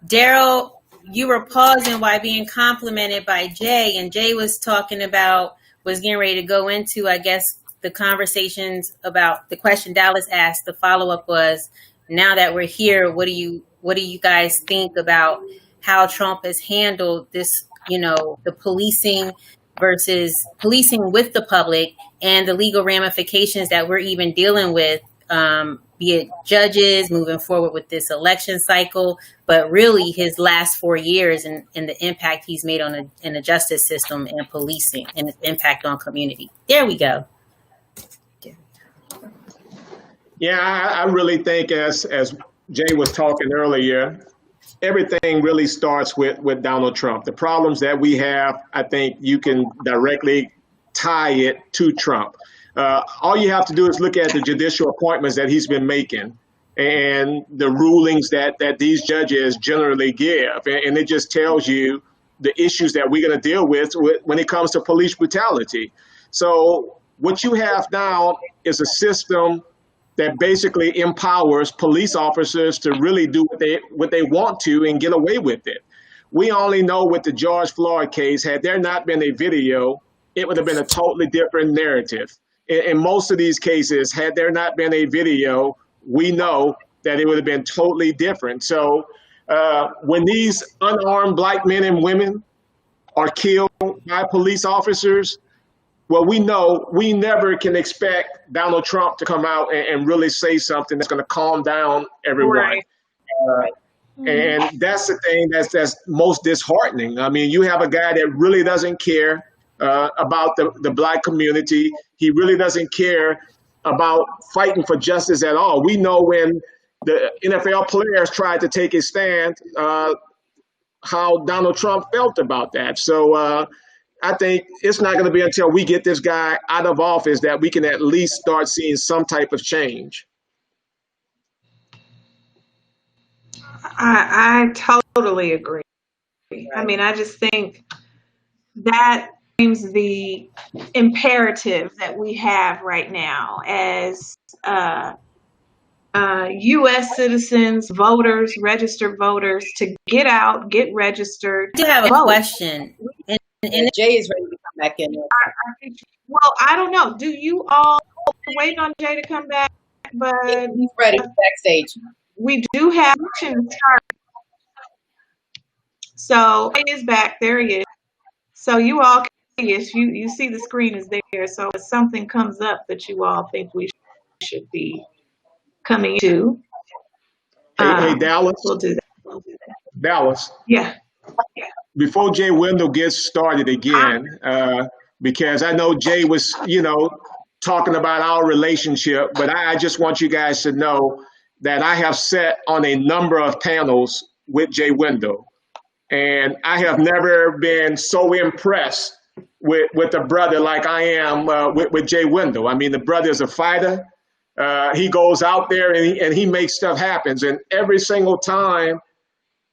Daryl, you were pausing while being complimented by Jay, and Jay was getting ready to go into, I guess, the conversations about the question Dallas asked. The follow-up was, now that we're here, what do you guys think about how Trump has handled this, the policing versus policing with the public and the legal ramifications that we're even dealing with, be it judges moving forward with this election cycle, but really his last 4 years and the impact he's made in the justice system and policing and its impact on community. There we go. Yeah, I really think as Jay was talking earlier, everything really starts with Donald Trump. The problems that we have, I think you can directly tie it to Trump. All you have to do is look at the judicial appointments that he's been making and the rulings that these judges generally give. And it just tells you the issues that we're going to deal with when it comes to police brutality. So what you have now is a system that basically empowers police officers to really do what they want to and get away with it. We only know with the George Floyd case, had there not been a video, it would have been a totally different narrative. In most of these cases, had there not been a video, we know that it would have been totally different. So when these unarmed Black men and women are killed by police officers, well, we know we never can expect Donald Trump to come out and really say something that's going to calm down everyone. Right. And that's the thing that's most disheartening. I mean, you have a guy that really doesn't care about the Black community. He really doesn't care about fighting for justice at all. We know when the NFL players tried to take a stand, how Donald Trump felt about that. So I think it's not going to be until we get this guy out of office that we can at least start seeing some type of change. I totally agree. I mean, I just think that seems the imperative that we have right now as U.S. citizens, voters, registered voters, to get out, get registered. I do have a question. And Jay is ready to come back in. Well, I don't know. Do you all wait on Jay to come back? But he's ready backstage. We do have to start. So he is back. There he is. So you all can see it. You see the screen is there. So if something comes up that you all think we should be coming to, hey, Dallas. We'll do that. Dallas. Yeah. Before Jay Wendell gets started again, because I know Jay was, talking about our relationship, but I just want you guys to know that I have sat on a number of panels with Jay Wendell, and I have never been so impressed with a brother like I am with Jay Wendell. I mean, the brother is a fighter. He goes out there and he makes stuff happen. And every single time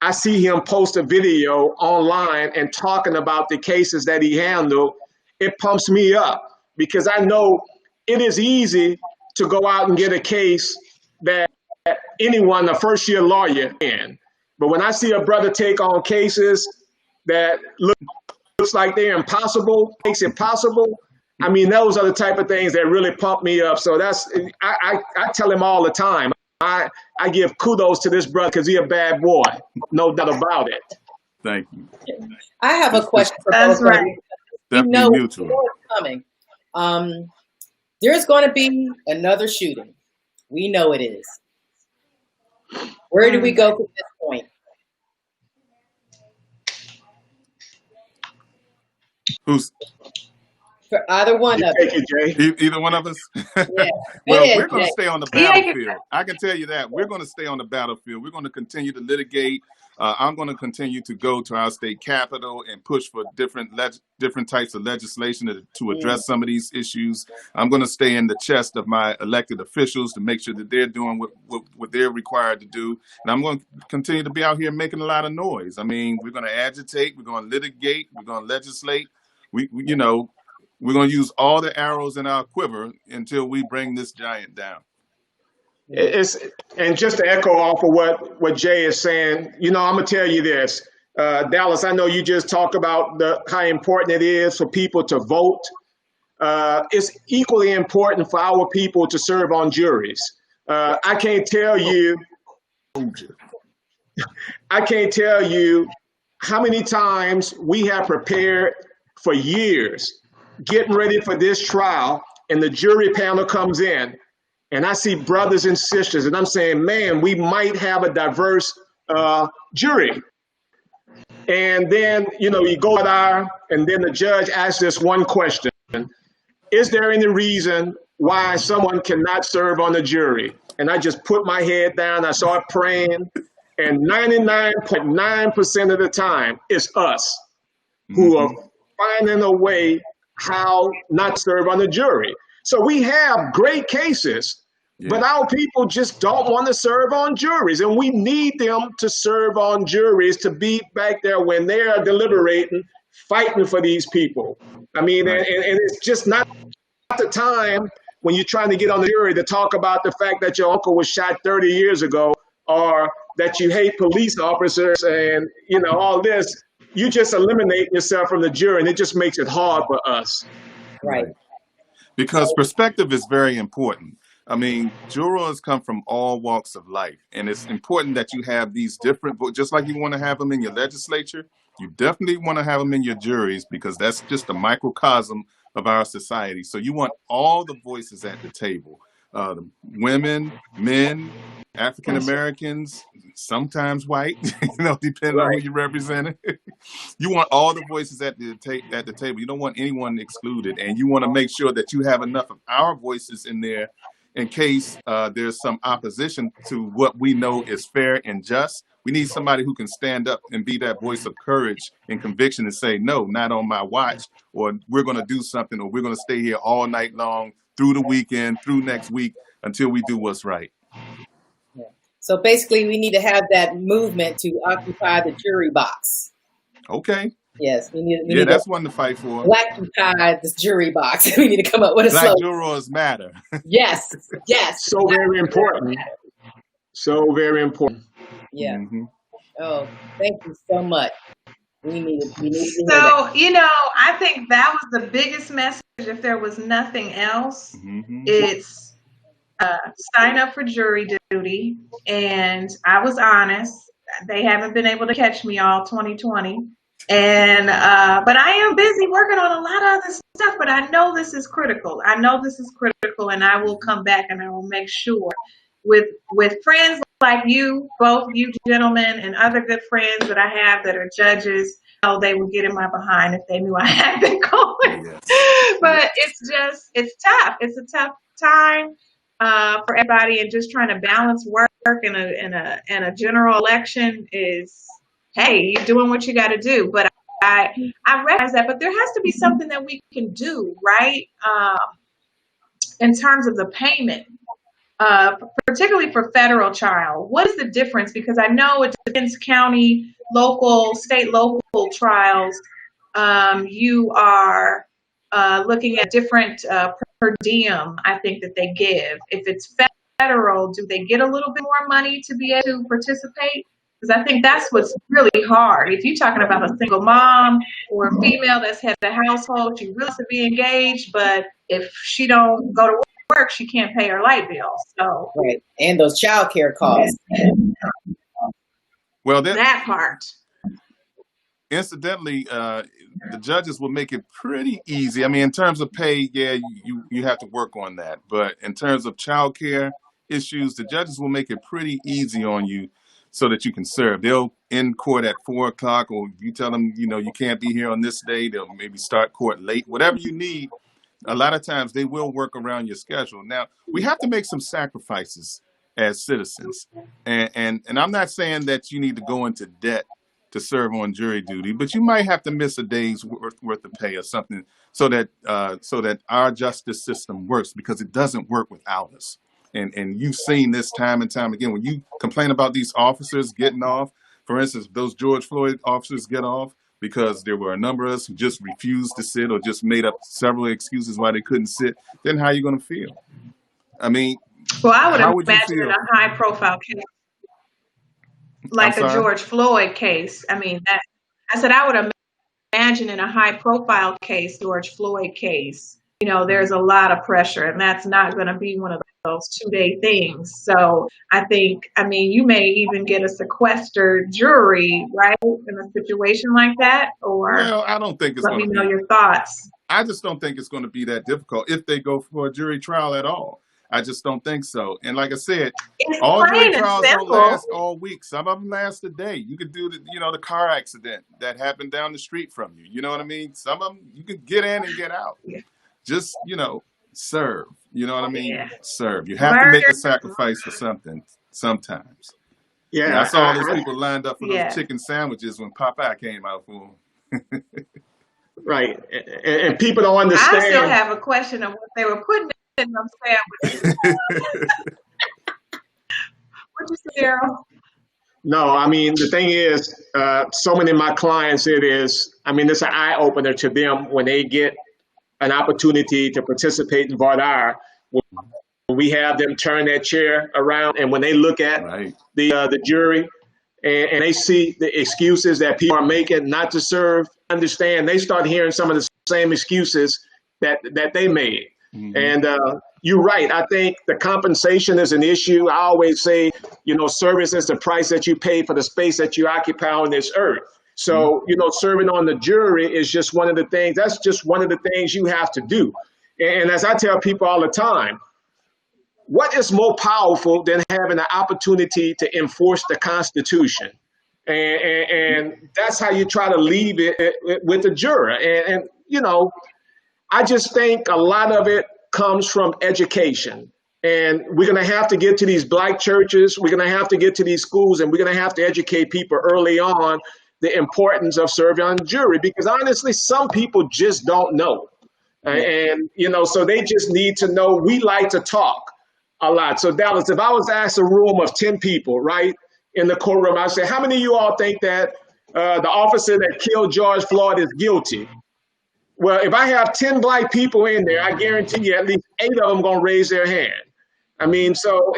I see him post a video online and talking about the cases that he handled, it pumps me up because I know it is easy to go out and get a case that anyone, a first-year lawyer, can. But when I see a brother take on cases that looks like they're impossible, makes it possible, I mean, those are the type of things that really pump me up. So I tell him all the time, I give kudos to this brother because he's a bad boy, no doubt about it. Thank you. I have a question for That's both right. of you. Definitely mutual. It's coming. There's going to be another shooting. We know it is. Where do we go from this point? Who's For either one of Take it, Jay. either one of us? Yeah. Well, ahead, we're going to Jay. stay on the battlefield. I can tell you that. We're going to stay on the battlefield. We're going to continue to litigate. I'm going to continue to go to our state capitol and push for different types of legislation to address some of these issues. I'm going to stay in the chest of my elected officials to make sure that they're doing what they're required to do. And I'm going to continue to be out here making a lot of noise. I mean, we're going to agitate. We're going to litigate. We're going to legislate. We're going to use all the arrows in our quiver until we bring this giant down. And just to echo off of what Jay is saying, I'm gonna tell you this, Dallas. I know you just talked about how important it is for people to vote. It's equally important for our people to serve on juries. I can't tell you how many times we have prepared for years, getting ready for this trial, and the jury panel comes in. And I see brothers and sisters, and I'm saying, man, we might have a diverse jury. And then, you go there, and then the judge asks this one question: is there any reason why someone cannot serve on the jury? And I just put my head down, I start praying, and 99.9% of the time, it's us who are finding a way how not to serve on the jury. So we have great cases, but our people just don't want to serve on juries. And we need them to serve on juries to be back there when they are deliberating, fighting for these people. I mean, and it's just not the time when you're trying to get on the jury to talk about the fact that your uncle was shot 30 years ago, or that you hate police officers and, all this. You just eliminate yourself from the jury, and it just makes it hard for us. Right. Because perspective is very important. I mean, jurors come from all walks of life, and it's important that you have these different, just like you want to have them in your legislature, you definitely want to have them in your juries, because that's just a microcosm of our society. So you want all the voices at the table, women, men, African Americans, sometimes white, depending on who you represent. You want all the voices at the table. You don't want anyone excluded, and you want to make sure that you have enough of our voices in there in case there's some opposition to what we know is fair and just. We need somebody who can stand up and be that voice of courage and conviction and say, no, not on my watch, or we're going to do something, or we're going to stay here all night long, through the weekend, through next week, until we do what's right. Yeah. So basically, we need to have that movement to occupy the jury box. Okay. Yes, we need that's one to fight for. Blackify this jury box. We need to come up with a Black slogan. jurors matter. Yes. So very important. So very important. Yeah. Mm-hmm. Oh, thank you so much. We need to So, I think that was the biggest message. If there was nothing else, it's sign up for jury duty. And I was honest. They haven't been able to catch me all 2020. And but I am busy working on a lot of other stuff. But I know this is critical. And I will come back and I will make sure with friends like you, both you gentlemen, and other good friends that I have that are judges. They would get in my behind if they knew I had been going. Yes. But it's tough. It's a tough time for everybody, and just trying to balance work and a general election is, hey, you're doing what you got to do. But I recognize that, but there has to be something that we can do, right? In terms of the payment, particularly for federal trial. What is the difference? Because I know it depends county, local, state, local trials. You are looking at different per diem, I think, that they give. If it's federal, do they get a little bit more money to be able to participate? Because I think that's what's really hard. If you're talking about a single mom or a female that's had a household, she really wants to be engaged, but if she don't go to work, she can't pay her light bill. So right, and those child care costs. Well, that part. Incidentally, the judges will make it pretty easy. I mean, in terms of pay, yeah, you have to work on that. But in terms of child care issues, the judges will make it pretty easy on you so that you can serve. They'll end court at 4 o'clock, or you tell them, you can't be here on this day. They'll maybe start court late, whatever you need. A lot of times they will work around your schedule. Now, we have to make some sacrifices as citizens. And I'm not saying that you need to go into debt to serve on jury duty, but you might have to miss a day's worth of pay or something so that our justice system works, because it doesn't work without us. And you've seen this time and time again. When you complain about these officers getting off, for instance, those George Floyd officers get off because there were a number of us who just refused to sit or just made up several excuses why they couldn't sit, then how are you going to feel? I mean, well, I would imagine in a high-profile case, like a George Floyd case. I mean, I said I would imagine in a high-profile case, George Floyd case, there's a lot of pressure, and that's not going to be one of those 2-day things. So I mean, you may even get a sequestered jury, right, in a situation like that. Or well, I don't think it's let me know your thoughts. I just don't think it's going to be that difficult if they go for a jury trial at all. I just don't think so. And like I said, all jury trials don't last all week. Some of them last a day. You could do the car accident that happened down the street from you. You know what I mean? Some of them you can get in and get out. Yeah. Just, serve. You know what I mean? Yeah. Serve. You have to make a sacrifice for something sometimes. Yeah. And I saw all those people lined up for those chicken sandwiches when Popeye came out for them. Right. And people don't understand. I still have a question of what they were putting in them sandwiches. What you say, Daryl? No, I mean, the thing is, so many of my clients, it's an eye opener to them when they get an opportunity to participate in voir dire. When we have them turn that chair around, and when they look at the jury and they see the excuses that people are making not to serve, understand, they start hearing some of the same excuses that they made. Mm-hmm. And you're right. I think the compensation is an issue. I always say, service is the price that you pay for the space that you occupy on this earth. So, serving on the jury is just one of the things. That's just one of the things you have to do. And as I tell people all the time, what is more powerful than having the opportunity to enforce the Constitution? And that's how you try to leave it with the juror. And I just think a lot of it comes from education. And we're going to have to get to these Black churches. We're going to have to get to these schools, and we're going to have to educate people early on the importance of serving on the jury, because honestly, some people just don't know. And, so they just need to know. We like to talk a lot. So Dallas, if I was asked a room of 10 people, right, in the courtroom, I'd say, how many of you all think that the officer that killed George Floyd is guilty? Well, if I have 10 Black people in there, I guarantee you at least 8 of them going to raise their hand. I mean, so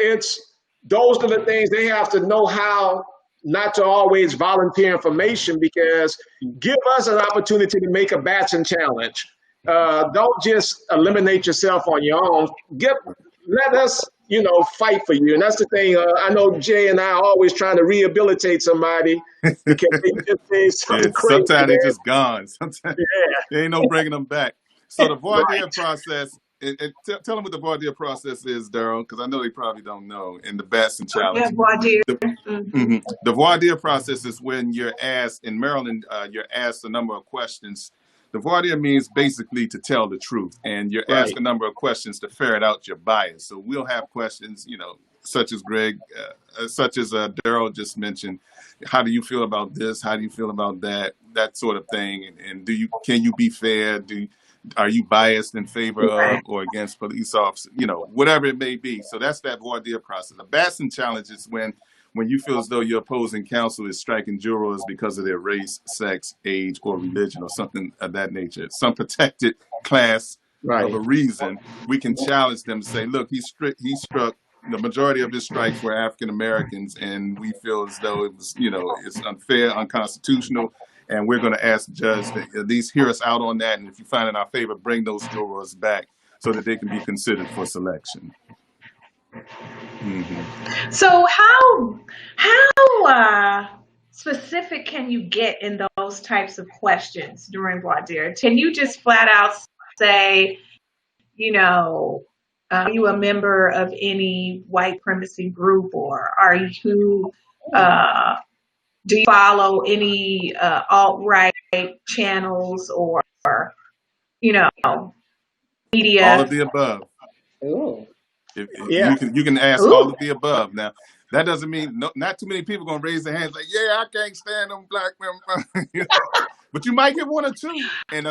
those are the things they have to know, how not to always volunteer information, because give us an opportunity to make a batson challenge. Don't just eliminate yourself on your own. Let us, fight for you. And that's the thing. I know Jay and I are always trying to rehabilitate somebody because they just say something crazy. Sometimes they're just gone. Sometimes there ain't no bringing them back. So the voir dire process, tell them what the voir dire process is, Daryl, because I know they probably don't know. And the batson challenge. The voir dire process is when you're asked, in Maryland, you're asked a number of questions. The voir dire means basically to tell the truth, and you're asked a number of questions to ferret out your bias. So we'll have questions, such as Daryl just mentioned. How do you feel about this? How do you feel about that? That sort of thing. And can you be fair? Are you biased in favor of or against police officers? Whatever it may be. So that's that voir dire process. The batson challenge is when you feel as though your opposing counsel is striking jurors because of their race, sex, age, or religion, or something of that nature, some protected class of a reason, we can challenge them to say, look, he struck the majority of his strikes were African Americans, and we feel as though it was, it's unfair, unconstitutional, and we're going to ask the judge to at least hear us out on that, and if you find in our favor, bring those jurors back so that they can be considered for selection. Mm-hmm. So how specific can you get in those types of questions during voir dire? Can you just flat out say, are you a member of any white supremacy group, or are you do you follow any alt-right channels, or media? All of the above. Ooh. You can ask all of the above. Now, that doesn't mean not too many people gonna raise their hands like, yeah, I can't stand them black men. But you might get one or two, and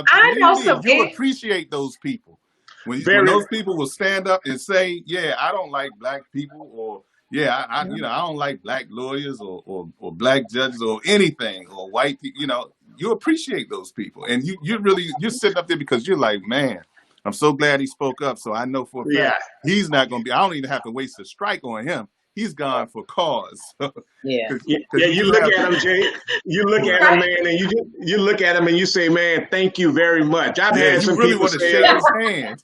you appreciate those people. When those people will stand up and say, yeah, I don't like black people, or yeah, I don't like black lawyers or black judges or anything, or white people, you appreciate those people. And you're sitting up there because you're like, man, I'm so glad he spoke up. So I know for a fact he's not going to I don't even have to waste a strike on him. He's gone for cause. You look at him, Jay. You look at him, man, and you look at him and you say, man, thank you very much. I've had some people want to shake his hand.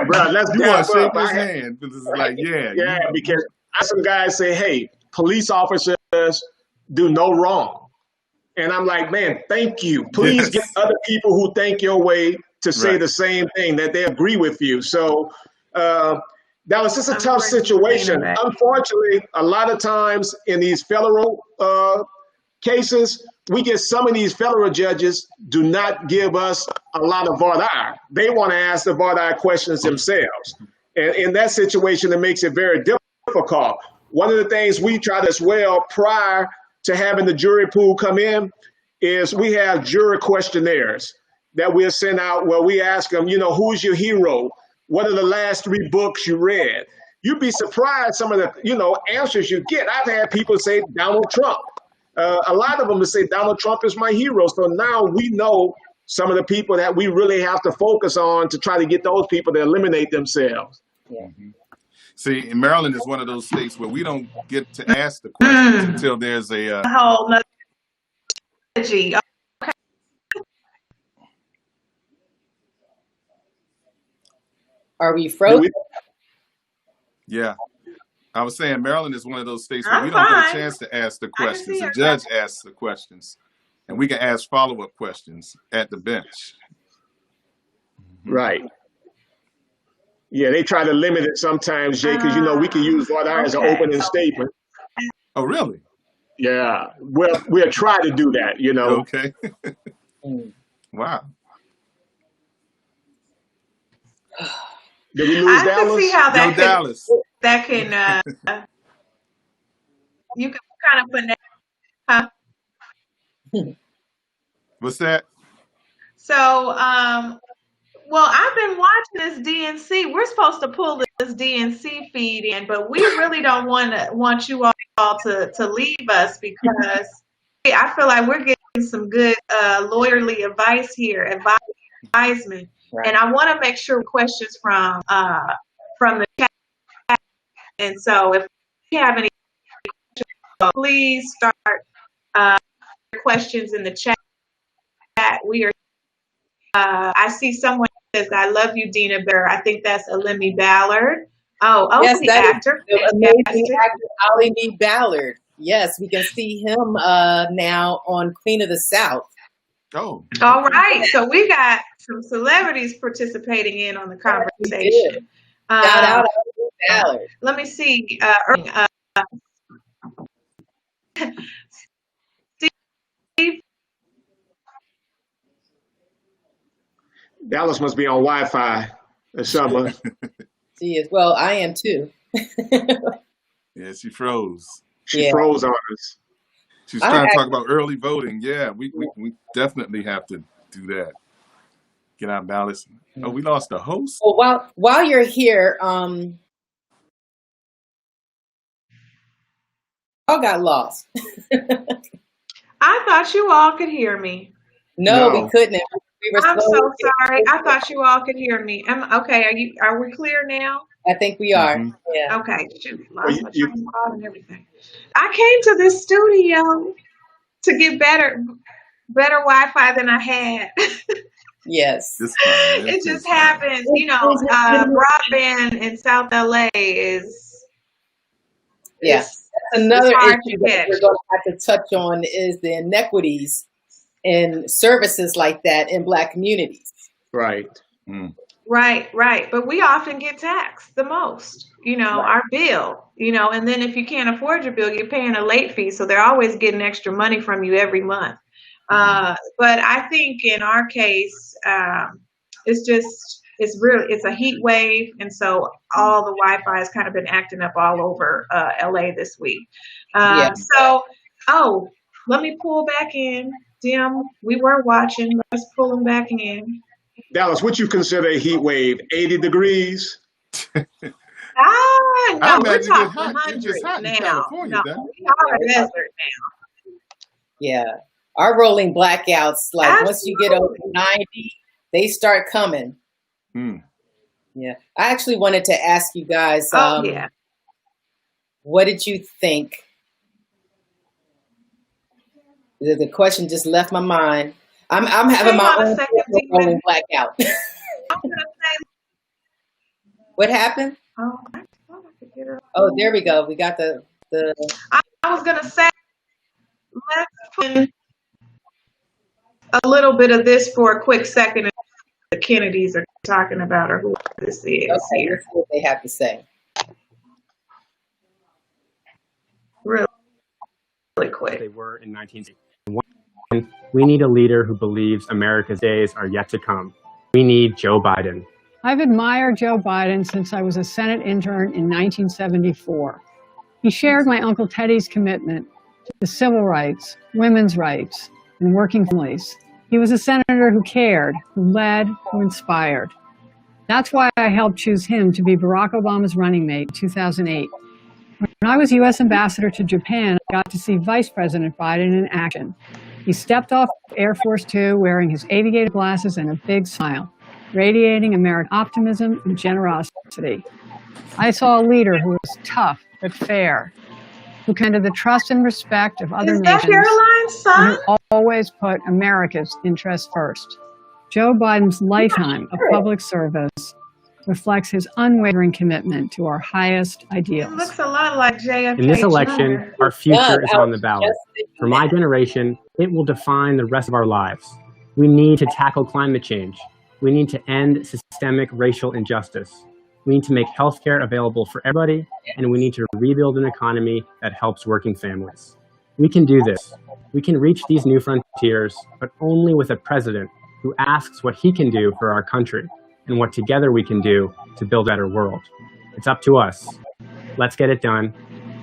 Bro, let's shake his hand because it's like, because some guys say, hey, police officers do no wrong. And I'm like, man, thank you. Please get other people who think your way to say the same thing, that they agree with you. So that was just a tough situation. Unfortunately, a lot of times in these federal cases, we get some of these federal judges do not give us a lot of voir dire. They want to ask the voir dire questions themselves. And in that situation, it makes it very difficult. One of the things we tried as well prior to having the jury pool come in is we have jury questionnaires that we'll send out where we ask them, who's your hero? What are the last 3 books you read? You'd be surprised some of the, answers you get. I've had people say Donald Trump. A lot of them will say Donald Trump is my hero. So now we know some of the people that we really have to focus on to try to get those people to eliminate themselves. Yeah. Mm-hmm. See, in Maryland is one of those states where we don't get to ask the questions until there's a whole nother strategy. Are we frozen? Yeah. I was saying Maryland is one of those states where we don't get a chance to ask the questions. The judge asks the questions, and we can ask follow-up questions at the bench. Right. Yeah, they try to limit it sometimes, Jay, because we can use voir dire as an opening statement. Oh, really? Yeah. We'll try to do that, Okay. Wow. Did we lose Dallas? I can see how Dallas. That can you can kind of finesse, huh? What's that? So well, I've been watching this DNC. We're supposed to pull this DNC feed in, but we really don't want you all to leave us, because I feel like we're getting some good lawyerly advice here, advisement. Right. And I want to make sure questions from the chat. And so if you have any questions, please start questions in the chat. We are. I see someone says, "I love you, Dina Bear." I think that's Alemi Ballard. Yes, the that actor. Is the amazing actor Alemi Ballard. Yes, we can see him now on Queen of the South. Oh. All right. So we got some celebrities participating in on the conversation. Shout out to Ballard. Let me see. Steve. Dallas must be on Wi-Fi or something. She is. Well, I am too. Yeah, she froze. She froze on us. She's trying to talk about early voting. Yeah, we definitely have to do that. Get our ballots. Oh, we lost the host? Well, while you're here, all got lost. I thought you all could hear me. No, we couldn't. I'm so sorry. I thought you all could hear me. Okay, are we clear now? I think we are. Mm-hmm. Yeah. Okay, shoot, lost my train of thought and everything. I came to this studio to get better Wi-Fi than I had. Yes. It just happens, you know. Broadband in South LA is That's another issue that we're going to have to touch on is the inequities in services like that in Black communities. Right. Mm. Right. But we often get taxed the most, you know, our bill, you know, and then if you can't afford your bill, you're paying a late fee. So they're always getting extra money from you every month. But I think in our case, it's a heat wave. And so all the Wi-Fi has kind of been acting up all over LA this week. So, let me pull back in. Dim, we were watching. Let's pull them back in. Dallas, what you consider a heat wave? 80 degrees? No, we're talking 100 now. No, we are a desert now. Yeah. Our rolling blackouts, like once you get over 90, they start coming. Yeah. I actually wanted to ask you guys, what did you think? The question just left my mind. I'm having my own rolling blackout. What happened? Oh, there we go. We got the. I was gonna say, let's put in a little bit of this for a quick second. The Kennedys are talking about, or who this is. Okay, here's what they have to say. Really quick. They were in 1960. We need a leader who believes America's days are yet to come. We need Joe Biden. I've admired Joe Biden since I was a Senate intern in 1974. He shared my Uncle Teddy's commitment to civil rights, women's rights, and working families. He was a senator who cared, who led, who inspired. That's why I helped choose him to be Barack Obama's running mate in 2008. When I was U.S. ambassador to Japan, I got to see Vice President Biden in action. He stepped off Air Force Two wearing his aviator glasses and a big smile, radiating American optimism and generosity. I saw a leader who was tough but fair, who commanded the trust and respect of other nations, and who always put America's interests first. Joe Biden's lifetime of public service reflects his unwavering commitment to our highest ideals. It looks a lot like JFK. In this election, our future is on the ballot. For my generation, it will define the rest of our lives. We need to tackle climate change. We need to end systemic racial injustice. We need to make healthcare available for everybody, and we need to rebuild an economy that helps working families. We can do this. We can reach these new frontiers, but only with a president who asks what he can do for our country and what together we can do to build a better world. It's up to us. Let's get it done.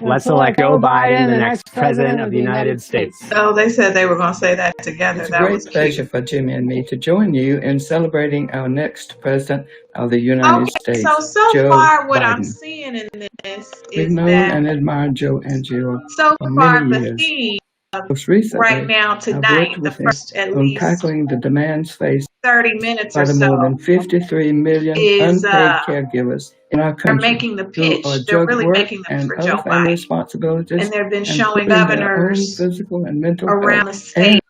Let's elect Joe Biden, the next president of the United States. Oh, they said they were going to say that together. It's a great pleasure for Jimmy and me to join you in celebrating our next president of the United States, so Joe far what Biden. I'm seeing in this We've is known that and admired Joe and Jill so for far many the years. theme Most recently, right now tonight, the first at on least tackling the demands faced 30 minutes by or the so more than 53 million is, unpaid caregivers in our country. they're making the pitch. Who are They're drug really work making them and for other Joe family Biden. responsibilities, And they've been and showing putting their own governors physical and mental around the health state,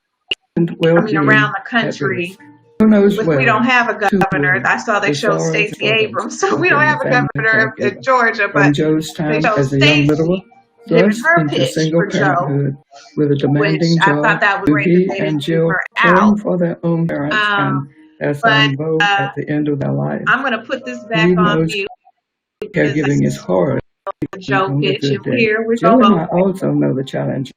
and well-being around the at country. risk. Who knows If well, we don't have a governor, I saw they the showed sorrows Stacey and Abrams, so we don't have a family governor in caregiver. Georgia, From but Joe's time they showed as a young Stacey widower, giving thrust her into pitch single for Joe, parenthood with a which demanding I job, thought that was great that he they and didn't leave Jill her caring out. for their own parents and their son Bo at the end of their lives. I'm going to put this back He on knows mute because caregiving is hard. the Joe On a pitch, good and day. here we're Jill going and to I vote. also know the challenge.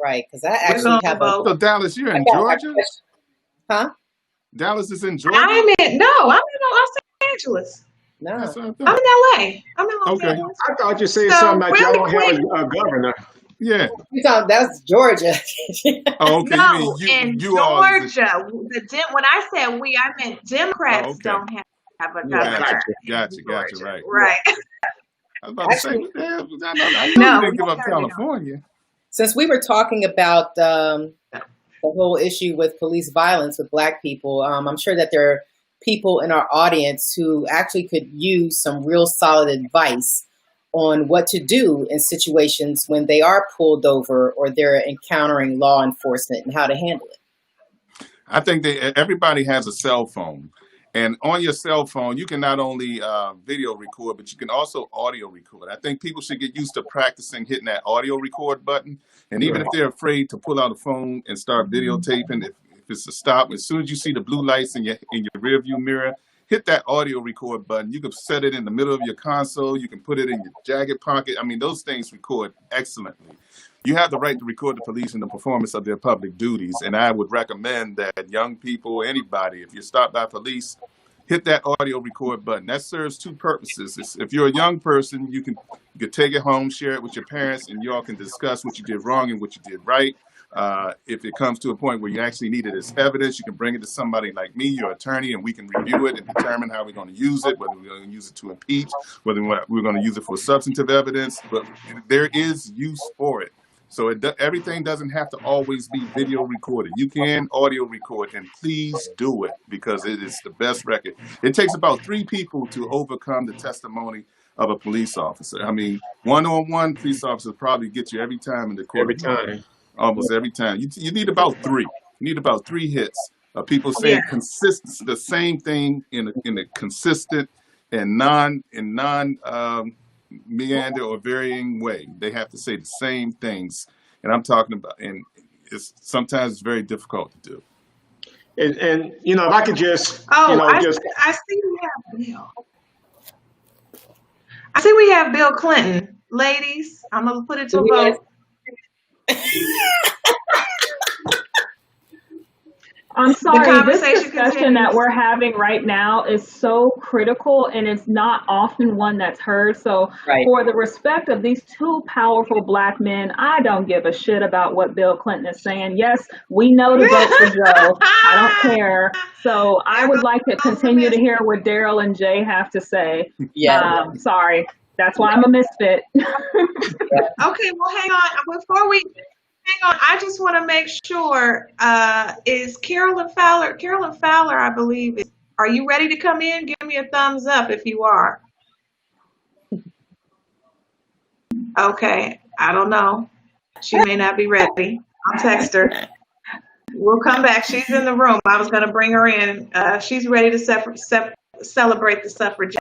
Right, because I actually have a. So Dallas, you're in Georgia? Huh? Dallas is in Georgia? I'm in Los Angeles. No. I'm in LA. I'm in Los Okay. Angeles. I thought you said So, something about y'all really don't have a governor. Yeah. You thought that's Georgia. Oh, okay. No, You mean in you all is Georgia, when I said we, I meant Democrats don't have a governor. Gotcha. Right. Right. I was about to say, what the hell? I know No, you didn't give up California. Since we were talking about the whole issue with police violence with Black people, I'm sure that there are people in our audience who actually could use some real solid advice on what to do in situations when they are pulled over or they're encountering law enforcement and how to handle it. I think that everybody has a cell phone. And on your cell phone, you can not only video record, but you can also audio record. I think people should get used to practicing hitting that audio record button. And even if they're afraid to pull out a phone and start videotaping, if it's a stop, as soon as you see the blue lights in your rear view mirror, hit that audio record button. You can set it in the middle of your console. You can put it in your jacket pocket. I mean, those things record excellently. You have the right to record the police in the performance of their public duties. And I would recommend that young people, anybody, if you're stopped by police, hit that audio record button. That serves two purposes. If you're a young person, you can take it home, share it with your parents, and you all can discuss what you did wrong and what you did right. If it comes to a point where you actually need it as evidence, you can bring it to somebody like me, your attorney, and we can review it and determine how we're going to use it, whether we're going to use it to impeach, whether we're going to use it for substantive evidence. But there is use for it. So everything doesn't have to always be video recorded. You can audio record, and please do it because it is the best record. It takes about 3 people to overcome the testimony of a police officer. I mean, one-on-one police officers probably get you every time in the court. Every time. Almost every time. You need about 3. You need about 3 hits of people saying the same thing in a consistent and non meander or varying way. They have to say the same things, and I'm talking about, and sometimes it's very difficult to do. And if I could just, I see we have Bill Clinton. Ladies, I'm gonna put it to a vote. I'm sorry, this discussion that we're having right now is so critical, and it's not often one that's heard. So for the respect of these 2 powerful Black men, I don't give a shit about what Bill Clinton is saying. Yes, we know to vote for Joe. I don't care. So I would like to continue to hear what Daryl and Jay have to say. Sorry. That's why I'm a misfit. Okay, well, hang on. I just want to make sure, is Carolyn Fowler, I believe, are you ready to come in? Give me a thumbs up if you are. Okay, I don't know. She may not be ready. I'll text her. We'll come back. She's in the room. I was going to bring her in. She's ready to celebrate the suffrage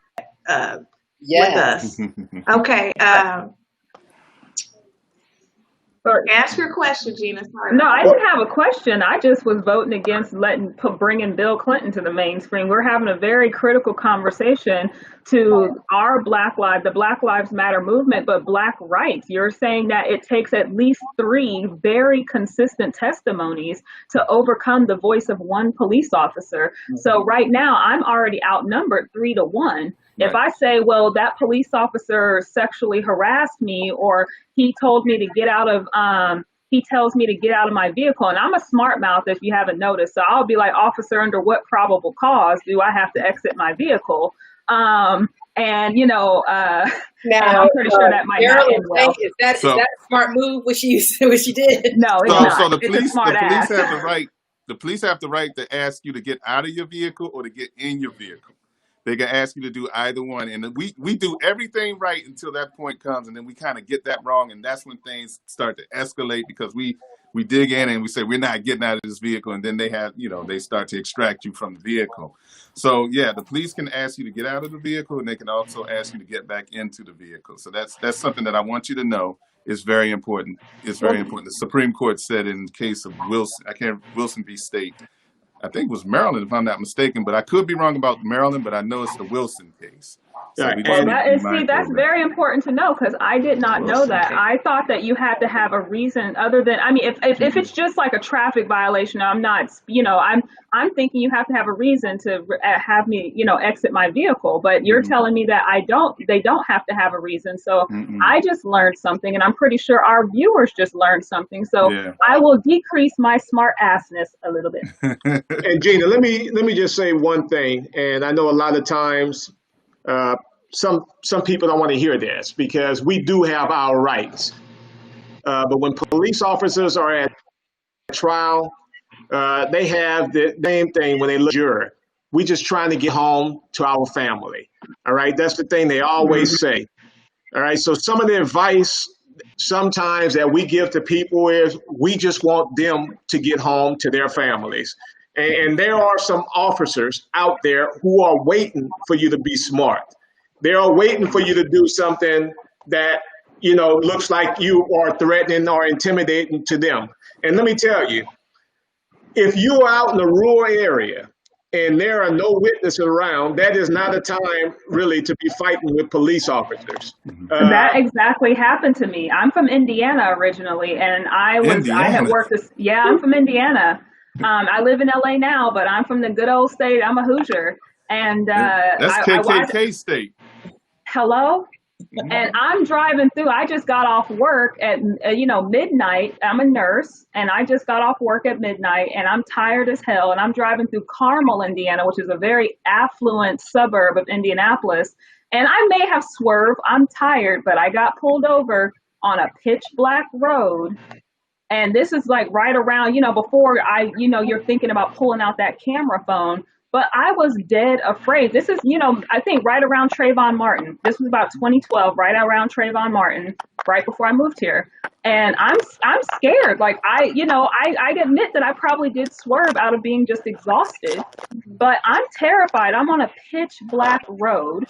with us. Okay. Ask your question, Gina. Sorry. No, I didn't have a question. I just was voting against bringing Bill Clinton to the mainstream. We're having a very critical conversation to our the Black Lives Matter movement, but Black rights. You're saying that it takes at least 3 very consistent testimonies to overcome the voice of one police officer. So right now, I'm already outnumbered 3 to 1. If I say, well, that police officer sexually harassed me, or he told me to get out of, he tells me to get out of my vehicle, and I'm a smart mouth if you haven't noticed. So I'll be like, officer, under what probable cause do I have to exit my vehicle? Now, I'm pretty sure that might not end well. Is that a smart move? What she did? No, it's not. So the it's police, a smart ass. The police have the right to ask you to get out of your vehicle or to get in your vehicle. They can ask you to do either one. And we do everything right until that point comes, and then we kind of get that wrong, and that's when things start to escalate because we dig in and we say we're not getting out of this vehicle, and then they start to extract you from the vehicle. So the police can ask you to get out of the vehicle, and they can also ask you to get back into the vehicle. So that's something that I want you to know is very important. It's very important. The Supreme Court said in the case of Wilson v. State, I think it was Maryland, if I'm not mistaken, but I could be wrong about Maryland, but I know it's the Wilson case. So that's very important to know, because I did not know that. I thought that you had to have a reason other than, if it's just like a traffic violation, I'm not, I'm thinking you have to have a reason to have me, exit my vehicle. But you're telling me that they don't have to have a reason. So I just learned something, and I'm pretty sure our viewers just learned something. So I will decrease my smart assness a little bit. And Gina, let me just say one thing. And I know a lot of times, some people don't want to hear this because we do have our rights. But when police officers are at trial, they have the same thing when they look at a juror. We just trying to get home to our family. All right. That's the thing they always say. All right. So some of the advice sometimes that we give to people is we just want them to get home to their families. And there are some officers out there who are waiting for you to be smart. They are waiting for you to do something that, you know, looks like you are threatening or intimidating to them. And let me tell you, if you're out in a rural area and there are no witnesses around, that is not a time really to be fighting with police officers. That exactly happened to me. I'm from Indiana originally, and I had worked I'm from Indiana. I live in LA now, but I'm from the good old state. I'm a Hoosier. And that's KKK state. Hello? And I'm driving through. I just got off work at midnight. I'm a nurse, and I just got off work at midnight, and I'm tired as hell. And I'm driving through Carmel, Indiana, which is a very affluent suburb of Indianapolis. And I may have swerved. I'm tired, but I got pulled over on a pitch black road. And this is like right around, before you're thinking about pulling out that camera phone. But I was dead afraid. This is, I think right around Trayvon Martin. This was about 2012, right around Trayvon Martin, right before I moved here. And I'm scared. Like I admit that I probably did swerve out of being just exhausted, but I'm terrified. I'm on a pitch black road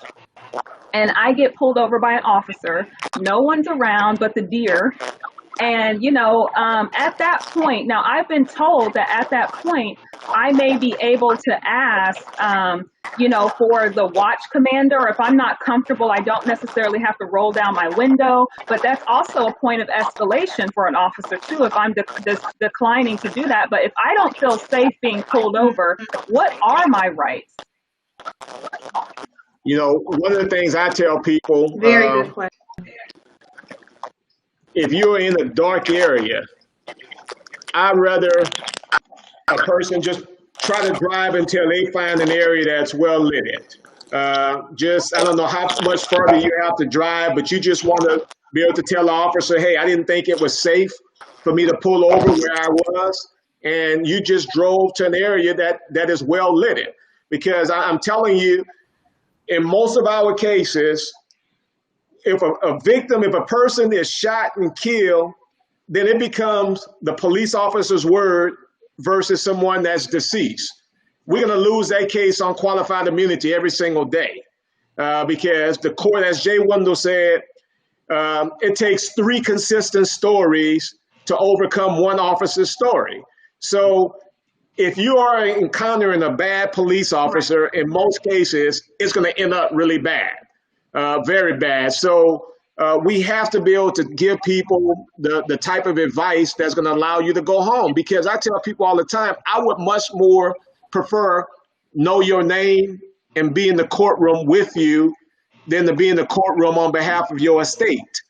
and I get pulled over by an officer. No one's around but the deer. And, at that point, now I've been told that at that point, I may be able to ask, for the watch commander. If I'm not comfortable, I don't necessarily have to roll down my window. But that's also a point of escalation for an officer, too, if I'm declining to do that. But if I don't feel safe being pulled over, what are my rights? One of the things I tell people. Very good question. If you're in a dark area, I'd rather a person just try to drive until they find an area that's well lit. I don't know how much further you have to drive, but you just want to be able to tell the officer, hey, I didn't think it was safe for me to pull over where I was. And you just drove to an area that is well lit. Because I'm telling you, in most of our cases, if a person is shot and killed, then it becomes the police officer's word versus someone that's deceased. We're going to lose that case on qualified immunity every single day because the court, as Jay Wendell said, it takes 3 consistent stories to overcome one officer's story. So if you are encountering a bad police officer, in most cases, it's going to end up really bad. Very bad. So we have to be able to give people the type of advice that's going to allow you to go home. Because I tell people all the time, I would much more prefer know your name and be in the courtroom with you than to be in the courtroom on behalf of your estate.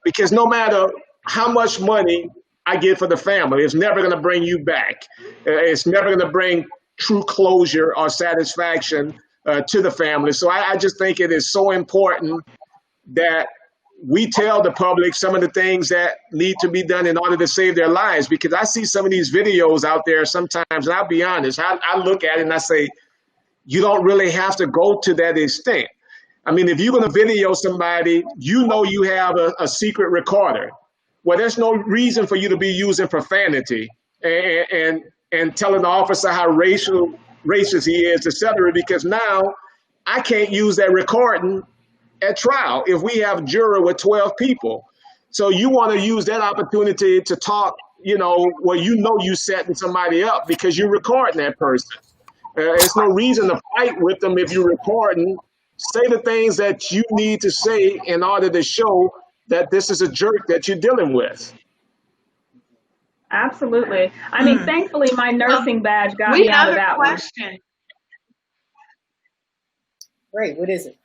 Because no matter how much money I get for the family, it's never going to bring you back. It's never going to bring true closure or satisfaction to the family. So I just think it is so important that we tell the public some of the things that need to be done in order to save their lives. Because I see some of these videos out there sometimes, and I'll be honest, I look at it and I say, you don't really have to go to that extent. I mean, if you're going to video somebody, you have a secret recorder. Well, there's no reason for you to be using profanity and telling the officer how racist he is, etc. Because now I can't use that recording at trial if we have a jury with 12 people. So you want to use that opportunity to talk, you setting somebody up because you're recording that person. There's no reason to fight with them if you're recording. Say the things that you need to say in order to show that this is a jerk that you're dealing with. Absolutely. I mean, thankfully, my nursing badge got me out of that question. one. Great. What is it?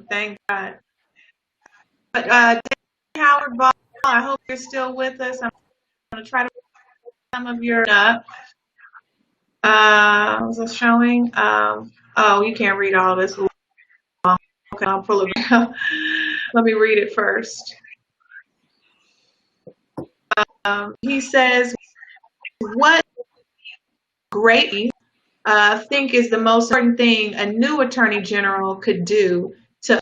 Thank God. But Howard Ball, I hope you're still with us. I'm going to try to put some of your up. Was it showing? You can't read all this. Okay, I'll pull it back. Let me read it first. He says, what greatly think is the most important thing a new Attorney General could do to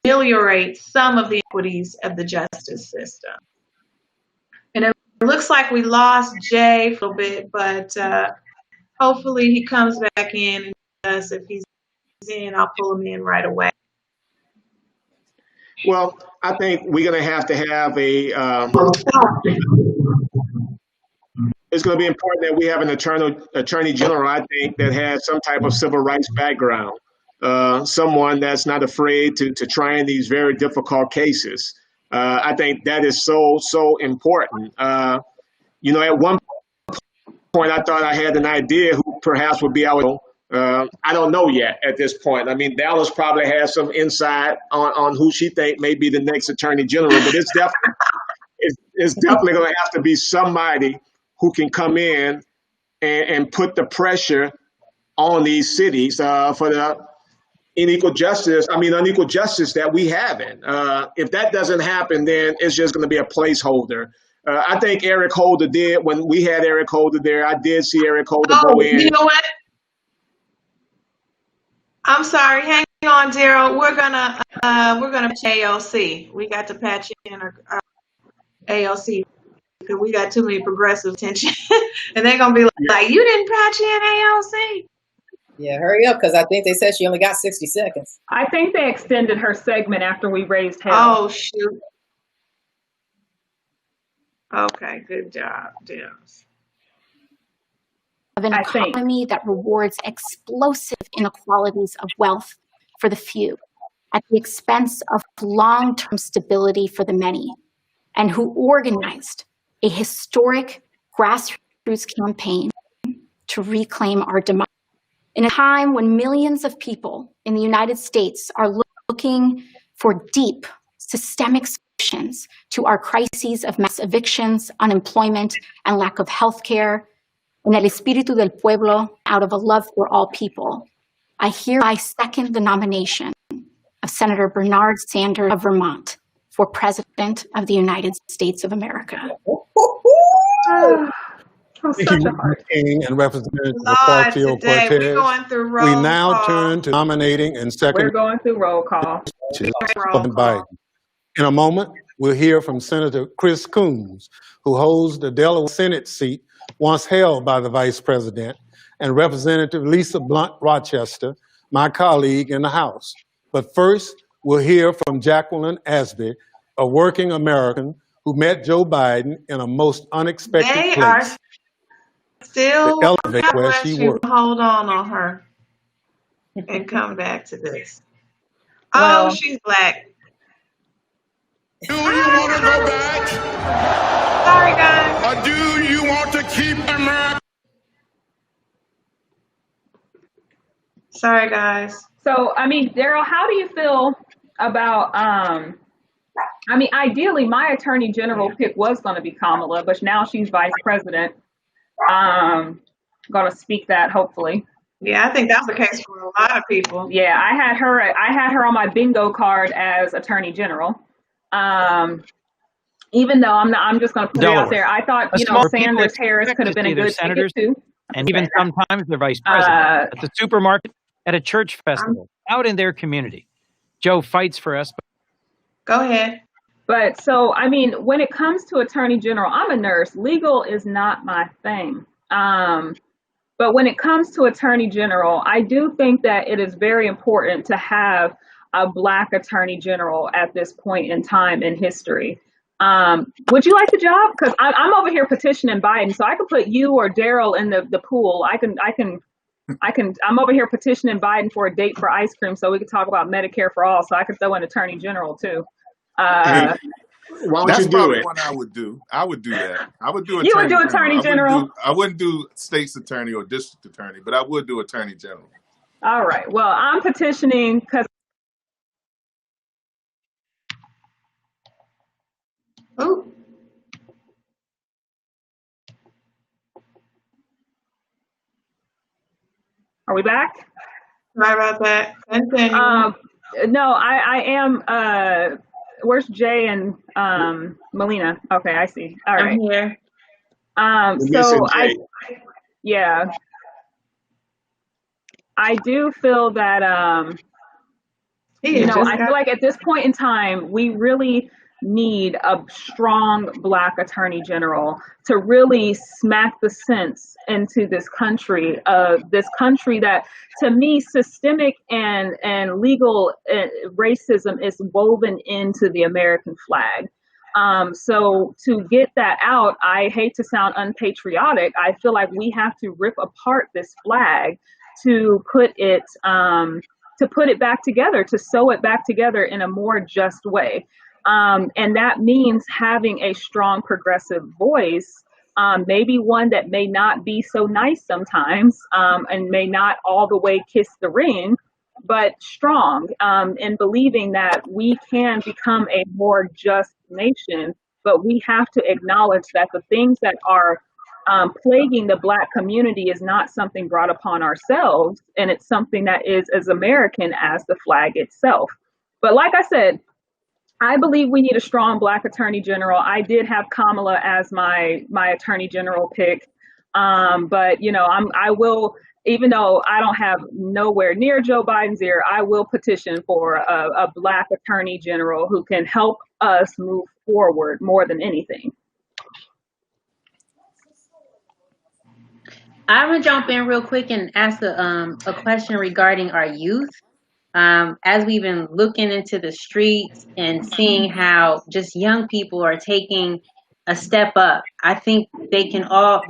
ameliorate some of the inequities of the justice system. And it looks like we lost Jay for a little bit, but hopefully he comes back in and does. If he's in, I'll pull him in right away. Well, I think we're going to have a it's going to be important that we have an attorney general, I think, that has some type of civil rights background, someone that's not afraid to try in these very difficult cases. I think that is so important. At one point, I thought I had an idea who perhaps would be our. I don't know yet at this point. I mean, Dallas probably has some insight on who she think may be the next attorney general, but it's definitely going to have to be somebody who can come in and put the pressure on these cities for the unequal justice that we have in. If that doesn't happen, then it's just going to be a placeholder. I think Eric Holder did, when we had Eric Holder there, I did see Eric Holder go in. You know what? I'm sorry. Hang on, Daryl. We're gonna AOC. We got to patch in AOC because we got too many progressive attention, and they're gonna be like, "You didn't patch in AOC." Yeah, hurry up, because I think they said she only got 60 seconds. I think they extended her segment after we raised hell. Oh shoot. Okay, good job, James. Of an economy that rewards explosive inequalities of wealth for the few at the expense of long-term stability for the many, and who organized a historic grassroots campaign to reclaim our democracy. In a time when millions of people in the United States are looking for deep, systemic solutions to our crises of mass evictions, unemployment, and lack of health care, in el espíritu del pueblo, out of a love for all people, I hereby second the nomination of Senator Bernard Sanders of Vermont for President of the United States of America. Thank you, King and Representative Cortez. We now turn to nominating and seconding. We're going through roll call. Biden. In a moment, we'll hear from Senator Chris Coons, who holds the Delaware Senate seat once held by the Vice President, and Representative Lisa Blunt Rochester, my colleague in the House. But first, we'll hear from Jacqueline Asby, a working American who met Joe Biden in a most unexpected place. Still the elevator where she worked. Hold on her and come back to this. Oh, she's black. Do you want to go back? Sorry, guys. Or do you want to keep America? Sorry, guys. So, I mean, Daryl, how do you feel about, ideally, my attorney general pick was going to be Kamala, but now she's vice president. Going to speak that, hopefully. Yeah, I think that's the case for a lot of people. Yeah, I had her on my bingo card as attorney general. Even though I'm just going to put it out there. I thought, Sanders Harris could have been a good senators too. And even sometimes they're vice president at the supermarket, at a church festival, out in their community. Joe fights for us. Go ahead. But so, I mean, when it comes to attorney general, I'm a nurse. Legal is not my thing. But when it comes to attorney general, I do think that it is very important to have a Black attorney general at this point in time in history. Would you like the job? Because I'm over here petitioning Biden, so I could put you or Daryl in the pool. I'm over here petitioning Biden for a date for ice cream so we could talk about Medicare for all. So I could throw in attorney general too. Why don't you do it? What I would do. I would do that. I would do. You would do attorney general. I wouldn't do state's attorney or district attorney, but I would do attorney general. All right. Well, I'm petitioning because. Oh. Are we back? Sorry about that. No, I am. Where's Jay and Melina? Okay, I see. All right. I'm here. So yeah. I do feel that, I feel like at this point in time, we really need a strong Black attorney general to really smack the sense into this country that, to me, systemic and legal racism is woven into the American flag. So to get that out, I hate to sound unpatriotic. I feel like we have to rip apart this flag to put it back together, to sew it back together in a more just way. And that means having a strong progressive voice, maybe one that may not be so nice sometimes, and may not all the way kiss the ring, but strong, in believing that we can become a more just nation. But we have to acknowledge that the things that are plaguing the Black community is not something brought upon ourselves, and it's something that is as American as the flag itself. But like I said, I believe we need a strong Black attorney general. I did have Kamala as my attorney general pick, but I will, even though I don't have nowhere near Joe Biden's ear, I will petition for a Black attorney general who can help us move forward more than anything. I'm gonna jump in real quick and ask a question regarding our youth. As we've been looking into the streets and seeing how just young people are taking a step up, I think they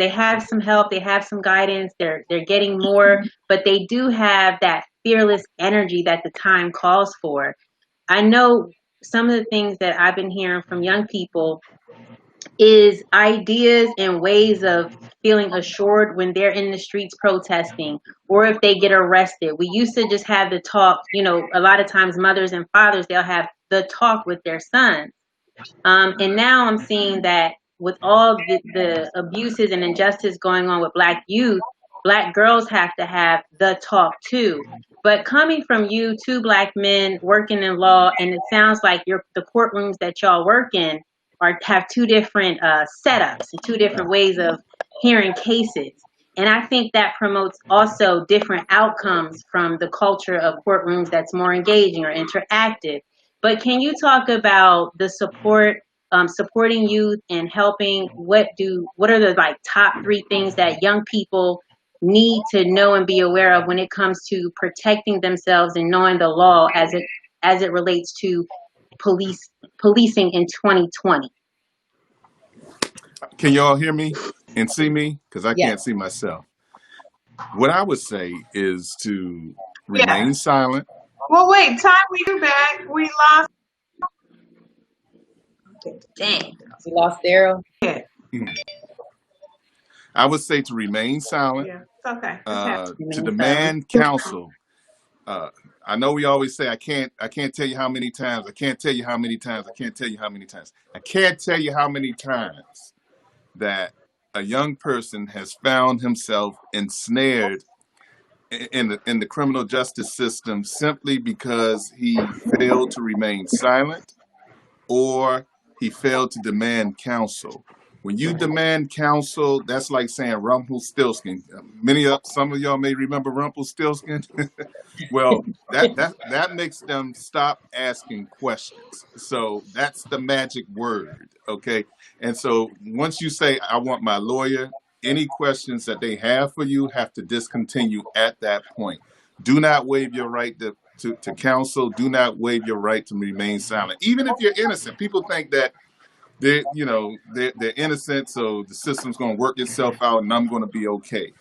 have some help, they have some guidance, they're getting more, but they do have that fearless energy that the time calls for. I know some of the things that I've been hearing from young people is ideas and ways of feeling assured when they're in the streets protesting, or if they get arrested. We used to just have the talk, a lot of times mothers and fathers, they'll have the talk with their sons. And now I'm seeing that with all the abuses and injustice going on with Black youth, Black girls have to have the talk too. But coming from you, two Black men working in law, and it sounds like the courtrooms that y'all work in have two different setups and two different ways of hearing cases. And I think that promotes also different outcomes from the culture of courtrooms that's more engaging or interactive. But can you talk about the support, supporting youth and helping? What are the top 3 things that young people need to know and be aware of when it comes to protecting themselves and knowing the law as it relates to policing in 2020? Can y'all hear me and see me? Because I can't see myself. What I would say is to remain silent. Well, wait, Ty, we're back. We lost. Dang, we lost Daryl. Yeah. I would say to remain silent. Yeah, it's okay. To demand counsel. I know we always say I can't tell you how many times. I can't tell you how many times. I can't tell you how many times. I can't tell you how many times that a young person has found himself ensnared in the criminal justice system simply because he failed to remain silent or he failed to demand counsel. When you demand counsel, that's like saying Rumpelstiltskin. Some of y'all may remember Rumpelstiltskin. Well, that makes them stop asking questions. So that's the magic word, okay? And so once you say, I want my lawyer, any questions that they have for you have to discontinue at that point. Do not waive your right to counsel. Do not waive your right to remain silent. Even if you're innocent, people think that they're innocent, so the system's going to work itself out and I'm going to be okay.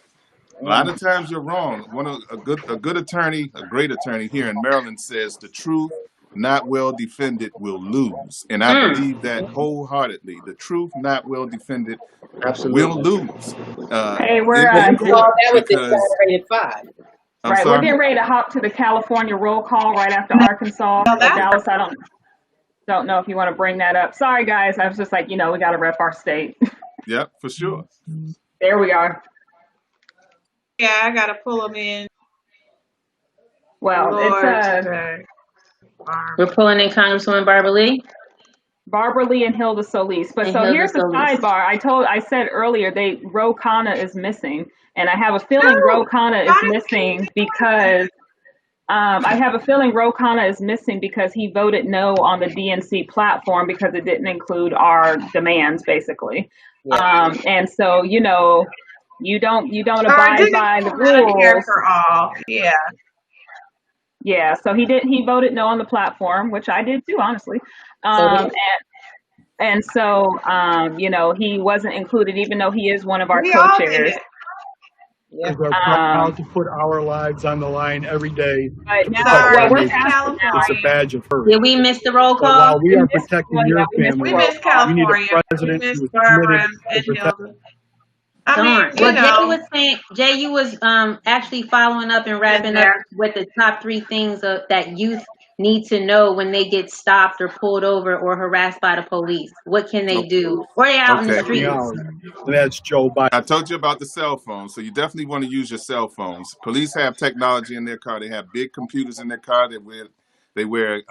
A lot of times you're wrong. A good attorney, a great attorney here in Maryland says the truth not well defended will lose. And I believe that wholeheartedly. The truth not well defended will lose. Hey, we're rated 5. Right, we're getting ready to hop to the California roll call right after Arkansas. Dallas, I don't know if you want to bring that up. Sorry, guys. I was just like, we got to rep our state. Yep, for sure. There we are. Yeah, I got to pull them in. Well, we're pulling in Congresswoman Barbara Lee. Barbara Lee and Hilda Solis. But so here's the sidebar. I said earlier, Ro Khanna is missing, and I have a feeling Ro Khanna is missing because he voted no on the DNC platform because it didn't include our demands, basically. Yeah. And so you don't abide by the rules. For all. Yeah. Yeah, so he voted no on the platform, which I did too, honestly. And so he wasn't included, even though he is one of our co-chairs. Yeah. We're proud to put our lives on the line every day. But now we're past it's a badge of hurt. Did we miss the roll call? While we are protecting your family, we missed California. We need a president who is committed to protect. Well, Jay was saying, Jay, you was actually following up and wrapping up with the top 3 things that youth need to know when they get stopped or pulled over or harassed by the police. What can they do? Or they're out in the streets. That's Joe Biden. I told you about the cell phone, so you definitely want to use your cell phones. Police have technology in their car. They have big computers in their car. They wear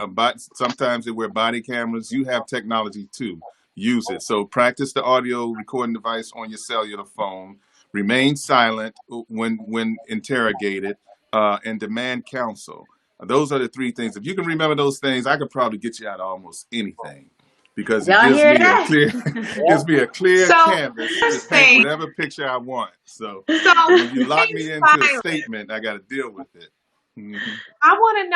sometimes they wear body cameras. You have technology too. Use it. So practice the audio recording device on your cellular phone. Remain silent when interrogated, and demand counsel. Those are the 3 things. If you can remember those things, I could probably get you out of almost anything because it gives me a clear canvas to paint whatever picture I want. So when you lock me into a statement, I got to deal with it. Mm-hmm. I want to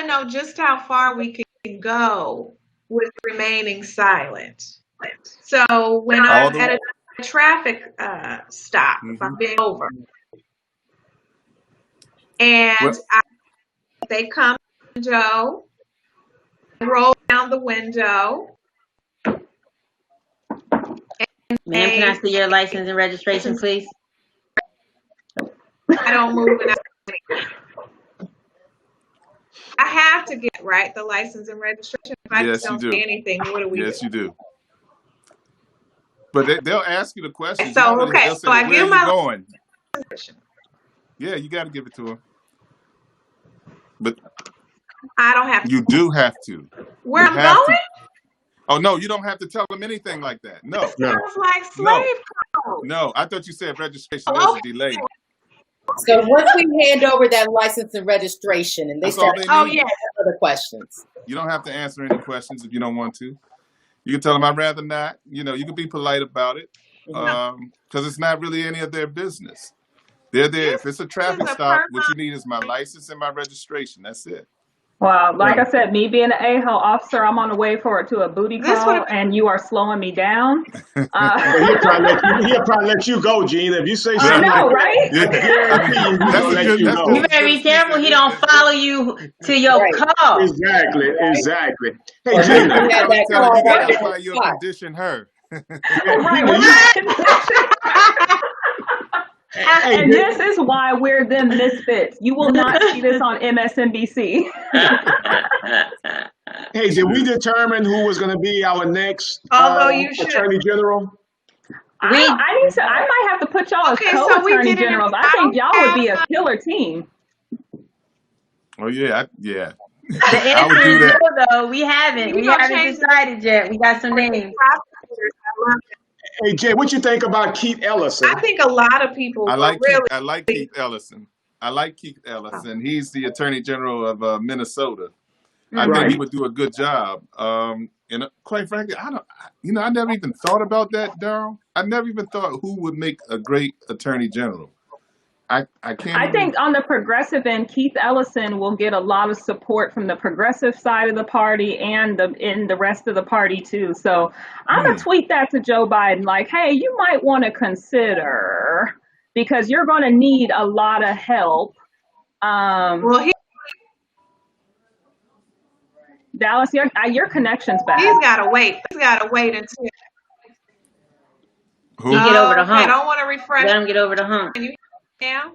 know just how far we can go with remaining silent. So when I'm at a traffic stop, if I'm being over, and they come, Joe, roll down the window. Ma'am, can I see your license and registration, please? I don't move it. I have to get the license and registration. If I just don't say anything, what do we do? Yes, you do. But they'll ask you the question. So I give my going. Yeah, you got to give it to them. But I don't have to. You do have to. Where I'm going? Oh no, you don't have to tell them anything like that. No. It sounds like slave code. No, I thought you said registration was delayed. So once we hand over that license and registration, and they start other questions. You don't have to answer any questions if you don't want to. You can tell them I'd rather not. You can be polite about it, because it's not really any of their business. They're there. If it's a traffic stop, what you need is my license and my registration. That's it. Well, like I said, me being an AHO officer, I'm on the way forward to a booty call, and you are slowing me down. He'll probably let you go, Gene. If you say something, I know, right? You better be careful he don't follow you to your call. Exactly. Hey, Gene, you gotta apply your condition her. And this is why we're DEM Misfits. You will not see this on MSNBC. Hey, did we determine who was going to be our next Attorney General? I might have to put y'all as co-attorney generals. I think y'all would be a killer team. Oh yeah. The answer is no, though. We haven't decided yet. We got some names. Hey Jay, what you think about Keith Ellison? I think a lot of people. I like Keith Ellison. He's the Attorney General of Minnesota. I think he would do a good job. And quite frankly, I never even thought about that, Daryl. I never even thought who would make a great Attorney General. I think on the progressive end, Keith Ellison will get a lot of support from the progressive side of the party and in the rest of the party too. So I'm gonna tweet that to Joe Biden, like, hey, you might want to consider, because you're going to need a lot of help. Dallas, your connection's bad. He's got to wait. Until he get over the hump. I don't want to refresh. Let him get over the hump. Yeah.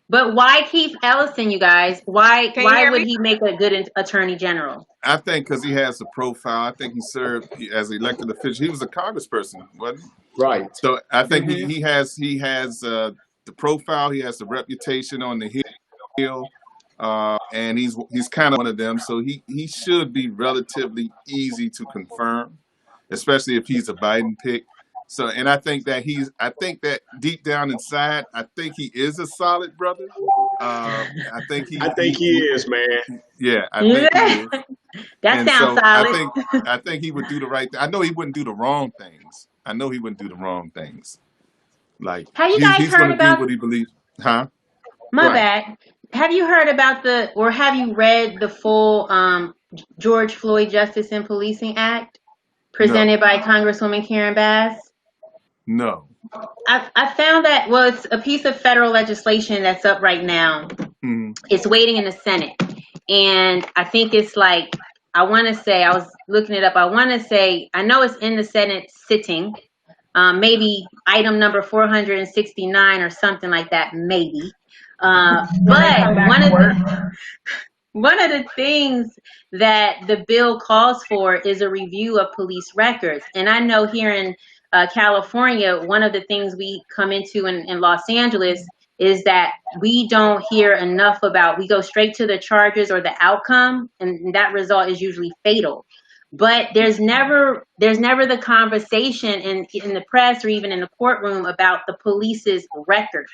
But why Keith Ellison, you guys? Why would he make a good Attorney General? I think because he has a profile. I think he served as an elected official. He was a congressperson, wasn't he? Right. So I think he has the profile. He has the reputation on the hill. and he's kind of one of them. So he should be relatively easy to confirm, especially if he's a Biden pick. So, and I think that deep down inside, I think he is a solid brother. I think he is, man. Yeah, I think he is. That sounds solid. I think he would do the right thing. I know he wouldn't do the wrong things. Like, have you guys he's heard going to about do what he believes? Huh? My bad. Have you heard about or have you read the full George Floyd Justice and Policing Act presented by Congresswoman Karen Bass? No. I found that, well, it's a piece of federal legislation that's up right now. Mm-hmm. It's waiting in the Senate. And I think it's like, I want to say, I was looking it up. I want to say, I know it's in the Senate sitting, maybe item number 469 or something like that, maybe. But one of the things that the bill calls for is a review of police records. And I know here in California, one of the things we come into in Los Angeles is that we don't hear enough about, we go straight to the charges or the outcome, and that result is usually fatal. But there's never the conversation in the press or even in the courtroom about the police's record,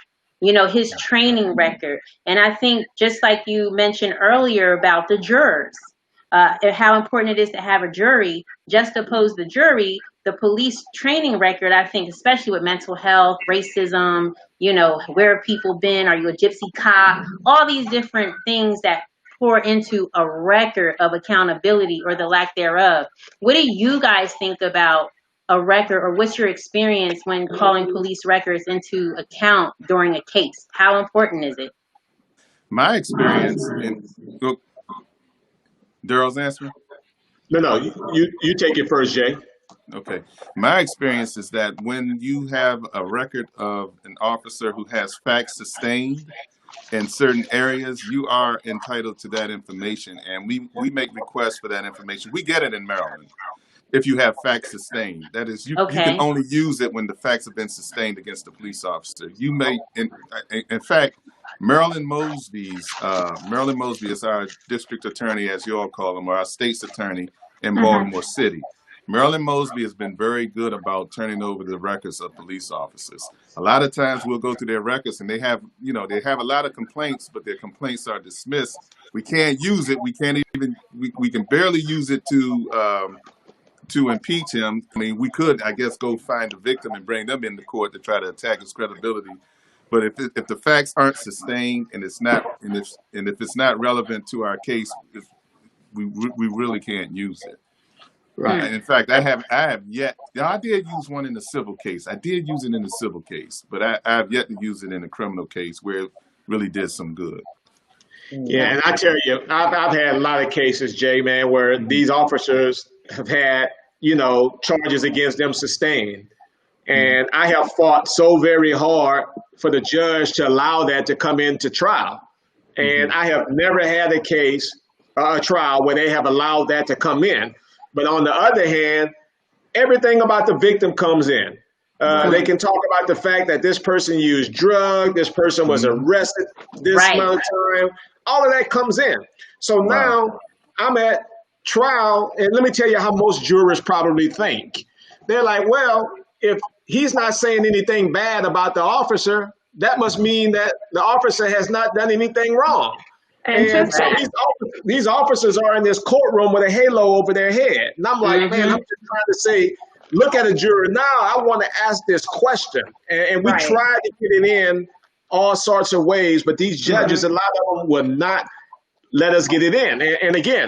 his training record. And I think, just like you mentioned earlier about the jurors, how important it is to have a jury, juxtapose the jury, the police training record, I think, especially with mental health, racism, where have people been? Are you a gypsy cop? All these different things that pour into a record of accountability or the lack thereof. What do you guys think about a record, or what's your experience when calling police records into account during a case? How important is it? My experience, Daryl's answer? No, you take it first, Jay. Okay. My experience is that when you have a record of an officer who has facts sustained in certain areas, you are entitled to that information. And we make requests for that information. We get it in Maryland if you have facts sustained. That is, you can only use it when the facts have been sustained against the police officer. You may, in fact, Marilyn Mosby is our district attorney, as you all call him, or our state's attorney in Baltimore City. Marilyn Mosby has been very good about turning over the records of police officers. A lot of times we'll go through their records and they have a lot of complaints, but their complaints are dismissed. We can't use it. We can't even, we can barely use it to impeach him. I mean, we could, I guess, go find the victim and bring them into court to try to attack his credibility. But if the facts aren't sustained and if it's not relevant to our case, we really can't use it. Right. In fact, I did use one in a civil case. I did use it in a civil case, but I have yet to use it in a criminal case where it really did some good. Yeah, and I tell you, I've had a lot of cases, Jay, man, where these officers have had, charges against them sustained. And I have fought so very hard for the judge to allow that to come into trial. And I have never had a trial where they have allowed that to come in. But on the other hand, everything about the victim comes in. They can talk about the fact that this person used drugs, this person was arrested this amount of time. All of that comes in. So now I'm at trial, and let me tell you how most jurors probably think. They're like, well, if he's not saying anything bad about the officer, that must mean that the officer has not done anything wrong. And so these officers are in this courtroom with a halo over their head. And I'm like, man, I'm just trying to say, look at a juror. Now I want to ask this question. And we tried to get it in all sorts of ways, but these judges, a lot of them will not let us get it in. And again,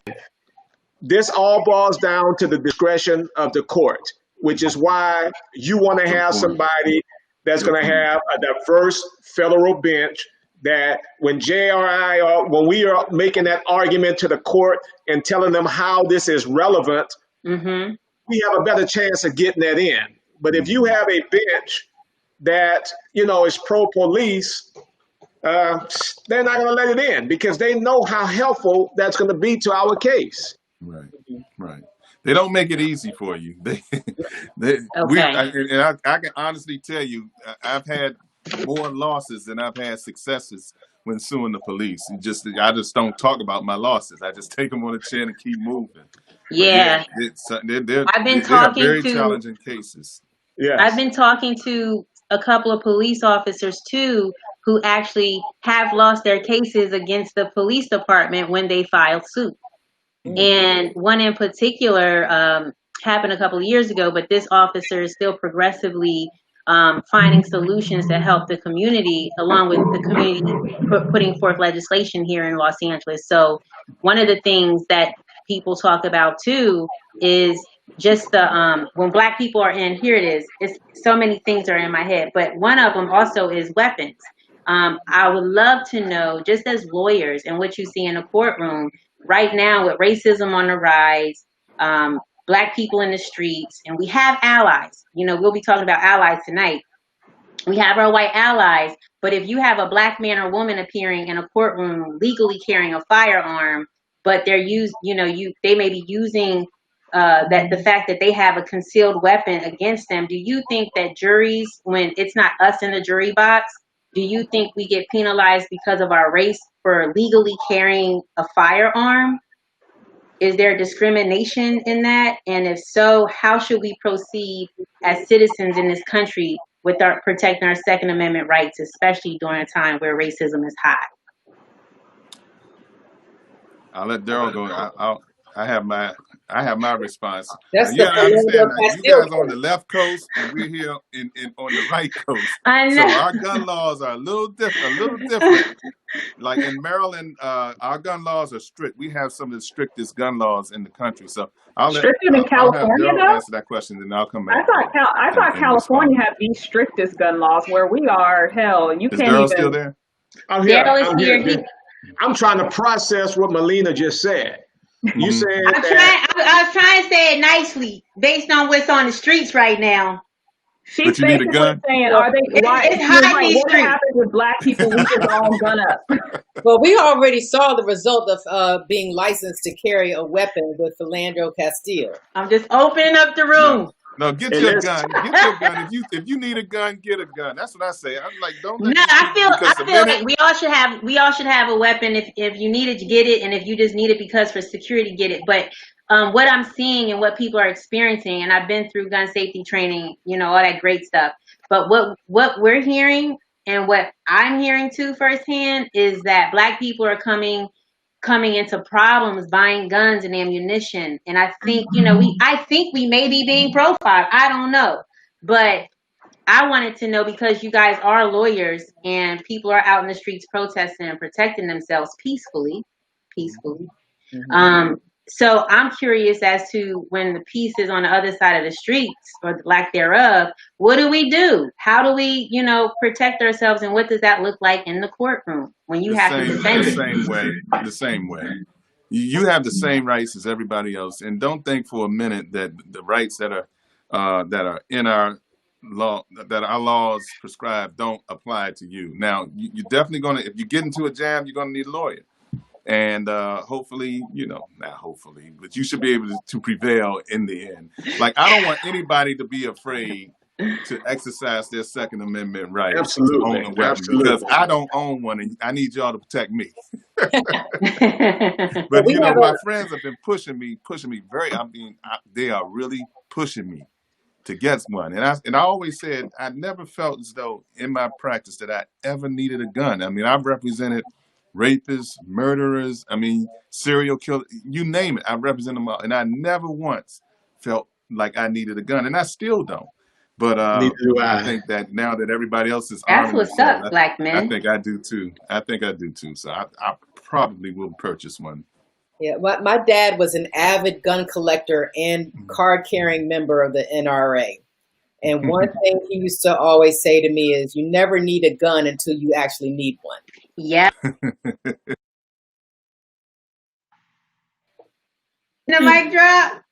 this all boils down to the discretion of the court, which is why you want to have somebody that's going to have a diverse federal bench, that when when we are making that argument to the court and telling them how this is relevant, we have a better chance of getting that in. But if you have a bench that, is pro-police, they're not going to let it in because they know how helpful that's going to be to our case. Right. They don't make it easy for you. I can honestly tell you, I've had more losses than I've had successes when suing the police. I just don't talk about my losses. I just take them on the chin and keep moving. Yeah. I've been talking very challenging cases. Yes. I've been talking to a couple of police officers too, who actually have lost their cases against the police department when they filed suit. And one in particular happened a couple of years ago, but this officer is still progressively finding solutions to help the community, along with the community putting forth legislation here in Los Angeles. So one of the things that people talk about too is just the when Black people are in, here it is, it's so many things are in my head, but one of them also is weapons. I would love to know, just as lawyers and what you see in a courtroom right now with racism on the rise, Black people in the streets, and we have allies. You know, we'll be talking about allies tonight. We have our white allies, but if you have a Black man or woman appearing in a courtroom legally carrying a firearm, but they're they may be using the fact that they have a concealed weapon against them. Do you think that juries, when it's not us in the jury box, do you think we get penalized because of our race for legally carrying a firearm? Is there discrimination in that? And if so, how should we proceed as citizens in this country with protecting our Second Amendment rights, especially during a time where racism is high? I'll let Daryl go. I have my response. That's you gotta understand that you guys are on the left coast and we're here on the right coast. I know. So our gun laws are a little different. Like in Maryland, our gun laws are strict. We have some of the strictest gun laws in the country. So stricter than California, though? Answer that question, then I'll come back. I thought California had the strictest gun laws. Where we are, hell, you can't even. Still there? I'm here. I'm trying to process what Melina just said. You said I was trying to say it nicely based on what's on the streets right now. She's basically saying, are they? What happens with Black people? We just all gun up. Well, we already saw the result of being licensed to carry a weapon with Philando Castile. I'm just opening up the room. No, get your gun. Get your gun. If you need a gun, get a gun. That's what I say. I'm like, don't. No, I feel like we all should have a weapon. If you need it, get it, and if you just need it because for security, get it. But what I'm seeing and what people are experiencing, and I've been through gun safety training, all that great stuff. But what we're hearing and what I'm hearing too firsthand is that Black people are coming into problems buying guns and ammunition. And I think, I think we may be being profiled. I don't know. But I wanted to know, because you guys are lawyers and people are out in the streets protesting and protecting themselves peacefully. Mm-hmm. So I'm curious as to, when the peace is on the other side of the streets, or the lack thereof, what do we do? How do we, protect ourselves, and what does that look like in the courtroom when you have to defend it? The same way. You have the same rights as everybody else, and don't think for a minute that the rights that are in our law, that our laws prescribe, don't apply to you. Now, you're definitely gonna, if you get into a jam, you're gonna need a lawyer. And hopefully, not hopefully, but you should be able to prevail in the end. Like, I don't want anybody to be afraid to exercise their Second Amendment right. Absolutely. To own a weapon, because I don't own one, and I need y'all to protect me. But my friends have been pushing me very. They are really pushing me to get one. And I always said I never felt as though in my practice that I ever needed a gun. I mean, I've represented rapists, murderers, serial killers, you name it. I represent them all. And I never once felt like I needed a gun. And I still don't. But I think that now that everybody else is armed, that's what's up, Black men. I think I do too. So I probably will purchase one. Yeah, my dad was an avid gun collector and card-carrying member of the NRA. And one thing he used to always say to me is, you never need a gun until you actually need one. Yeah. The mic drop.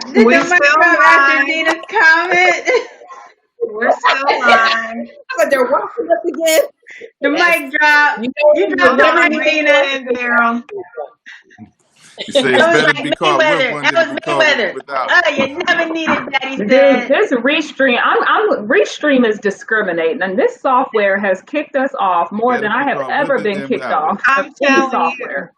Did the mic drop after Dina's comment? We're still live. But they're watching us again. The mic drop. You dropped the mic, Daryl. You say it's better to be caught with one than to be caught without. Oh, you never needed Daddy Dude, said. this Restream, Restream is discriminating, and this software has kicked us off more than I have ever been kicked off. I'm telling software.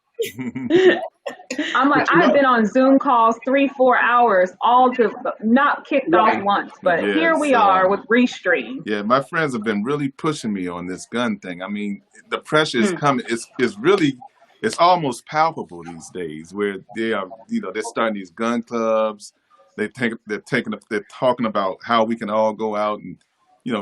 I'm like, I've been on Zoom calls 3-4 hours, all to not kicked off once, but here we are with Restream. Yeah, my friends have been really pushing me on this gun thing. I mean, the pressure is coming. It's really, it's almost palpable these days, where they are, they're starting these gun clubs. They're talking about how we can all go out and,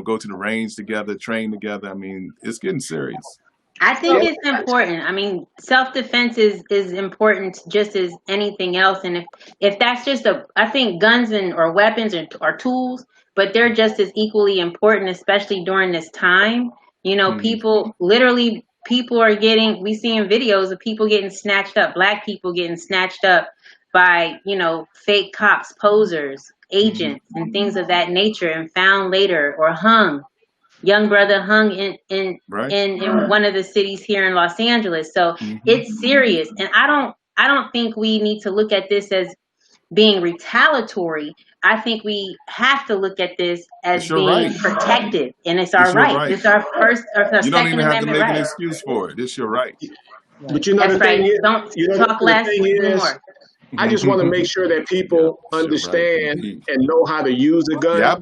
go to the range together, train together. I mean, it's getting serious. I think it's important. I mean, self-defense is important just as anything else. And if that's just I think guns or weapons are tools, but they're just as equally important, especially during this time. People are getting, we seeing videos of people getting snatched up, Black people getting snatched up by, fake cops, posers, agents, and things of that nature, and found later or hung. Young brother hung in one of the cities here in Los Angeles. So it's serious. And I don't think we need to look at this as being retaliatory. I think we have to look at this as being protective, and it's our right. It's our first or you don't even have to make an excuse for it. It's your right. But the thing is, don't talk less, do more. I just want to make sure that people understand and know how to use a gun. Yeah, I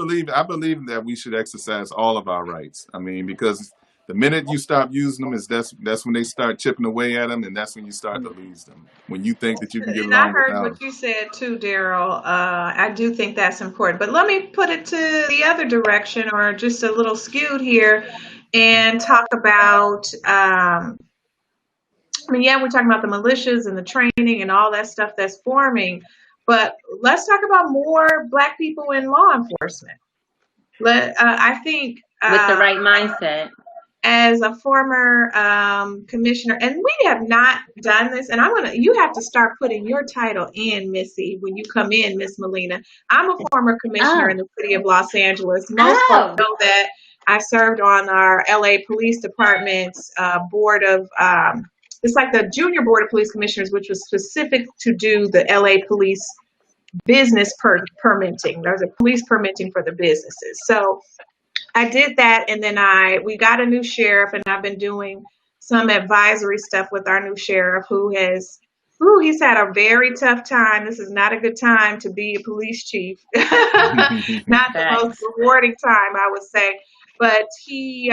believe that we should exercise all of our rights. I mean, because the minute you stop using them, that's when they start chipping away at them, and that's when you start to lose them. When you think that you can get along I heard without what you said too, Daryl. I do think that's important. But let me put it to the other direction, or just a little skewed here, and talk about. We're talking about the militias and the training and all that stuff that's forming, but let's talk about more Black people in law enforcement. I think with the right mindset. As a former commissioner, and we have not done this, and you have to start putting your title in, Missy, when you come in, Miss Melina. I'm a former commissioner in the city of Los Angeles. Most folks know that I served on our LA Police Department's board of. It's like the Junior Board of Police Commissioners, which was specific to do the LA Police business permitting. There's a police permitting for the businesses. So I did that, and then we got a new sheriff, and I've been doing some advisory stuff with our new sheriff he's had a very tough time. This is not a good time to be a police chief. Not the most rewarding time, I would say. But he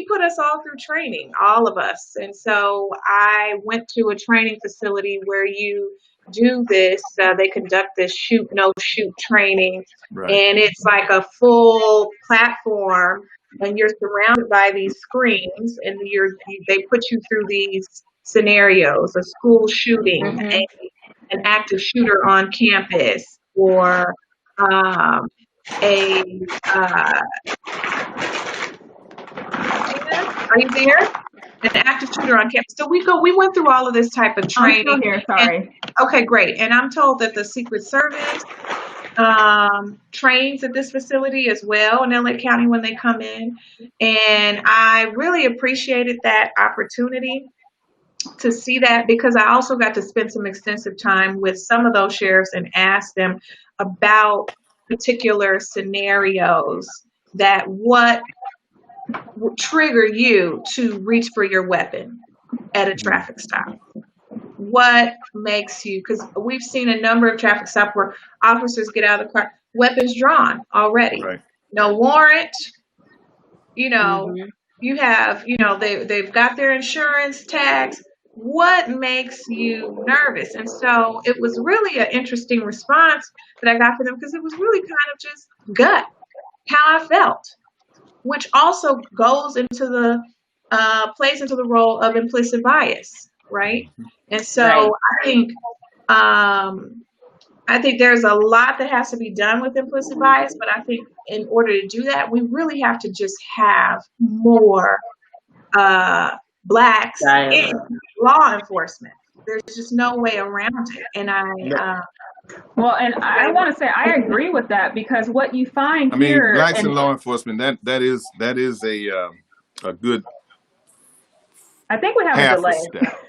put us all through training, all of us. And so I went to a training facility where you do this. They conduct this shoot, no shoot training. And it's like a full platform, and you're surrounded by these screens, and they put you through these scenarios: a school shooting, an active shooter on campus, or are you there? An active shooter on campus. So we went through all of this type of training. I'm still here, sorry. Okay, great. And I'm told that the Secret Service trains at this facility as well in LA County when they come in. And I really appreciated that opportunity to see that, because I also got to spend some extensive time with some of those sheriffs and ask them about particular scenarios that what would trigger you to reach for your weapon at a traffic stop. What makes you, because we've seen a number of traffic stops where officers get out of the car, weapons drawn already. No warrant, you have, they've got their insurance tags. What makes you nervous? And so it was really an interesting response that I got for them, because it was really kind of just gut, how I felt, which also goes into plays into the role of implicit bias, right? And so I think there's a lot that has to be done with implicit bias, but I think in order to do that, we really have to just have more Blacks in law enforcement. There's just no way around it. And I want to say I agree with that, because what you find Blacks in law enforcement, that is a good I think we have half a delay. step.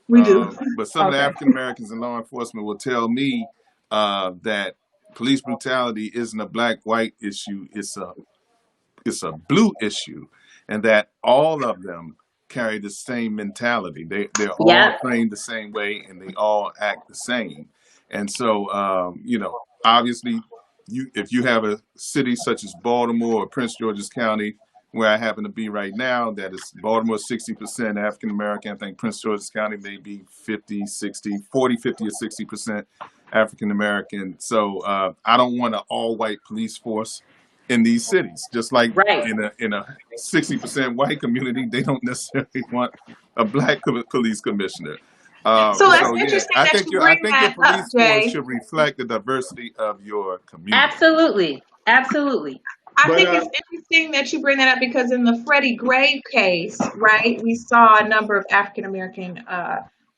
We do. But some of the African Americans in law enforcement will tell me that police brutality isn't a black-white issue. It's a blue issue, and that all of them carry the same mentality. They're all trained the same way, and they all act the same. And so, you know, obviously, if you have a city such as Baltimore or Prince George's County, where I happen to be right now, that is Baltimore 60% African American. I think Prince George's County may be 50, 60, 40, 50 or 60% African American. So I don't want an all-white police force in these cities. Just like in a 60% white community, they don't necessarily want a black police commissioner. So that's interesting. I think your police force should reflect the diversity of your community. Absolutely, absolutely. I think it's interesting that you bring that up, because in the Freddie Gray case, right, we saw a number of African American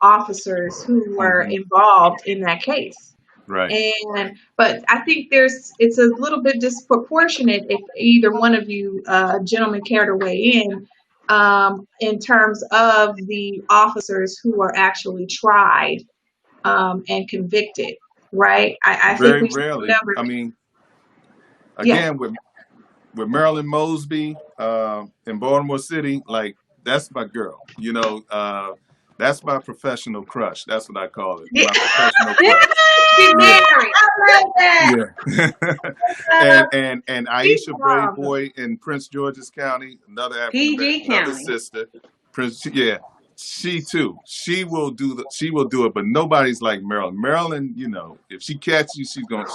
officers who were involved in that case. Right. But I think it's a little bit disproportionate if either one of you gentlemen care to weigh in terms of the officers who are actually tried and convicted, right? I Very think we rarely. remember. I mean, again, with Marilyn Mosby in Baltimore City, like, that's my girl. You know, that's my professional crush. That's what I call it. My professional crush. And Aisha Brayboy in Prince George's County, another African another sister. She too. She will do it, but nobody's like Marilyn. Marilyn, you know, if she catches you, she's gonna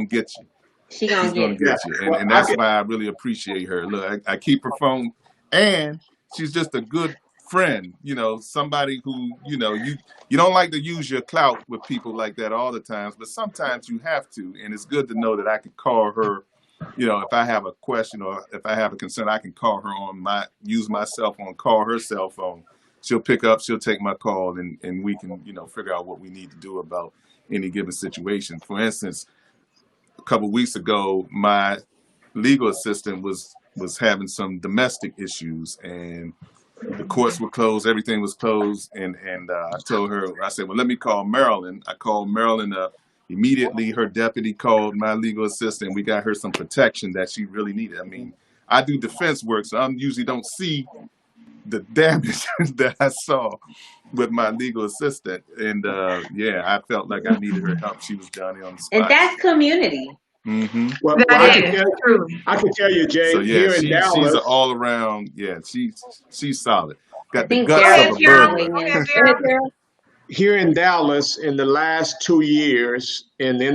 get you. She's gonna get you. And that's why I really appreciate her. Look, I keep her phone, and she's just a good friend, you know, somebody who, you know, you don't like to use your clout with people like that all the times, but sometimes you have to. And it's good to know that I can call her, you know, if I have a question or if I have a concern, I can call her use my cell phone, call her cell phone. She'll pick up, she'll take my call, and we can, you know, figure out what we need to do about any given situation. For instance, a couple of weeks ago, my legal assistant was having some domestic issues, and the courts were closed, everything was closed, and I told her, I said, well, let me call Marilyn. I called Marilyn up. Immediately, her deputy called my legal assistant. We got her some protection that she really needed. I mean, I do defense work, so I usually don't see the damage that I saw with my legal assistant. And I felt like I needed her help. She was down there on the spot. And that's community. Mm-hmm. Well, I can tell you, Jay, so, here in Dallas, she's an all around. Yeah, she's solid. Got the guts of a burglar. Here in Dallas, in the last 2 years, in the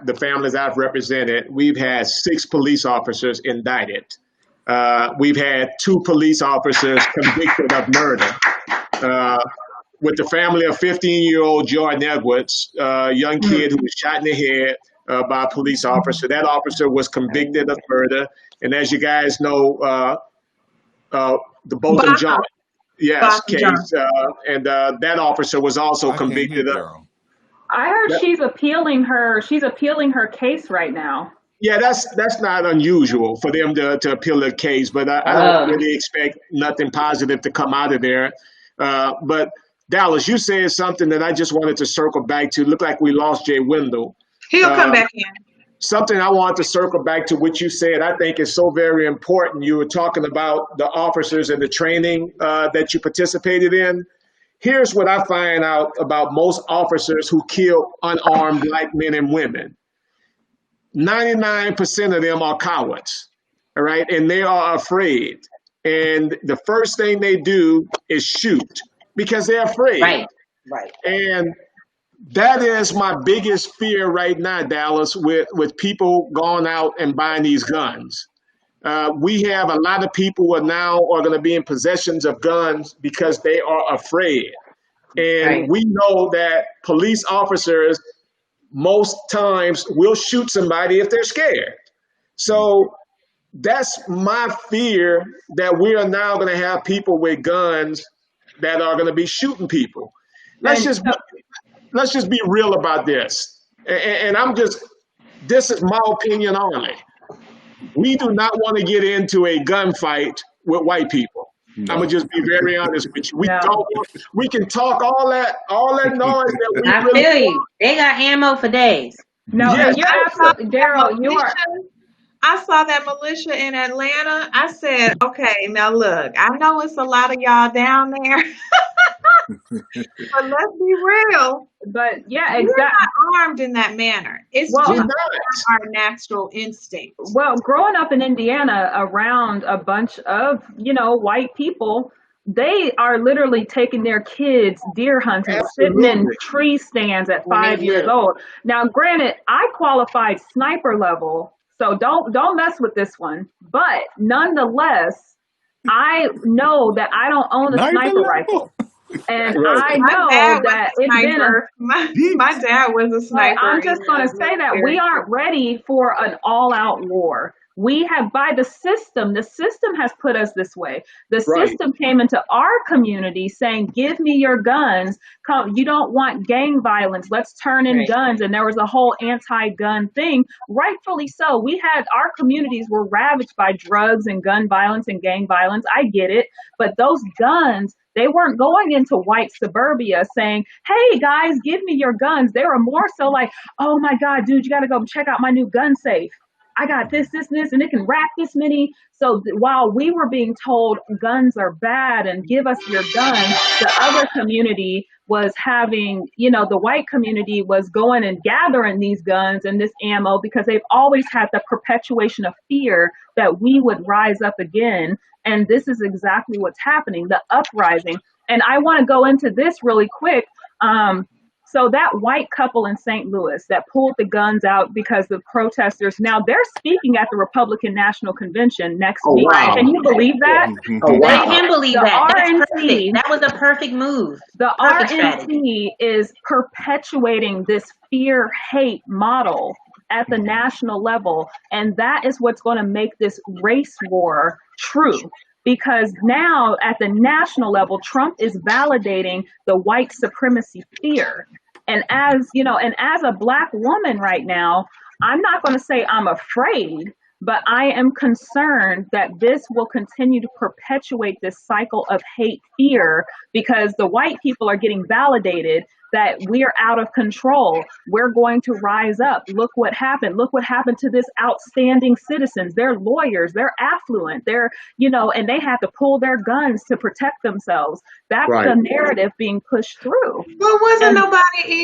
the families I've represented, we've had 6 police officers indicted. We've had 2 police officers convicted of murder. With the family of 15-year-old Jordan Edwards, a young kid who was shot in the head by a police officer. That officer was convicted of murder. And as you guys know, the Bolton John case, and that officer was also convicted of. I heard she's appealing her case right now. Yeah, that's not unusual for them to appeal the case, but I don't really expect nothing positive to come out of there. But Dallas, you said something that I just wanted to circle back to. Looked like we lost Jay Wendell. He'll come back in. Something I want to circle back to what you said, I think is so very important. You were talking about the officers and the training that you participated in. Here's what I find out about most officers who kill unarmed black men and women. 99% of them are cowards, all right? And they are afraid. And the first thing they do is shoot because they're afraid. Right. And that is my biggest fear right now, Dallas, with people going out and buying these guns. We have a lot of people who are going to be in possession of guns because they are afraid. And we know that police officers most times will shoot somebody if they're scared. So that's my fear, that we are now going to have people with guns that are going to be shooting people. Let's just be real about this. And this is my opinion only. We do not want to get into a gunfight with white people. No. I'm gonna just be very honest with you. We can talk all that noise that we I really feel you. They got ammo for days. No, Yes. and you're absolutely, Daryl, you are. I saw that militia in Atlanta. I said, okay, now look, I know it's a lot of y'all down there, but let's be real. But yeah, We're exactly. not armed in that manner. It's just our natural instinct. Well, growing up in Indiana around a bunch of, white people, they are literally taking their kids deer hunting, sitting in tree stands at 5 years old. Now, granted, I qualified sniper level, so don't mess with this one. But nonetheless, I know that I don't own a sniper rifle. And I know that it's been my dad was a sniper. I'm just going to say that we aren't ready for an all-out war. We have, by the system has put us this way. The system came into our community saying, give me your guns. You don't want gang violence. Let's turn in guns. And there was a whole anti-gun thing. Rightfully so. Our communities were ravaged by drugs and gun violence and gang violence. I get it. But those guns, they weren't going into white suburbia saying, hey guys, give me your guns. They were more so like, oh my God, dude, you got to go check out my new gun safe. I got this, and it can rack this many. So while we were being told guns are bad and give us your guns, the other community was having, the white community was going and gathering these guns and this ammo because they've always had the perpetuation of fear that we would rise up again. And this is exactly what's happening, the uprising. And I want to go into this really quick. So that white couple in St. Louis that pulled the guns out because the protesters, now they're speaking at the Republican National Convention next week. Wow. Can you believe that? I can believe that. RNC, That's perfect. That was a perfect move. The RNC is perpetuating this fear-hate model at the national level, and that is what's going to make this race war true. Because now at the national level, Trump is validating the white supremacy fear. And as a Black woman right now, I'm not going to say I'm afraid, but I am concerned that this will continue to perpetuate this cycle of hate fear because the white people are getting validated that we're out of control. We're going to rise up. Look what happened. Look what happened to this outstanding citizens. They're lawyers. They're affluent. They're, and they have to pull their guns to protect themselves. That's the narrative being pushed through. Well, wasn't nobody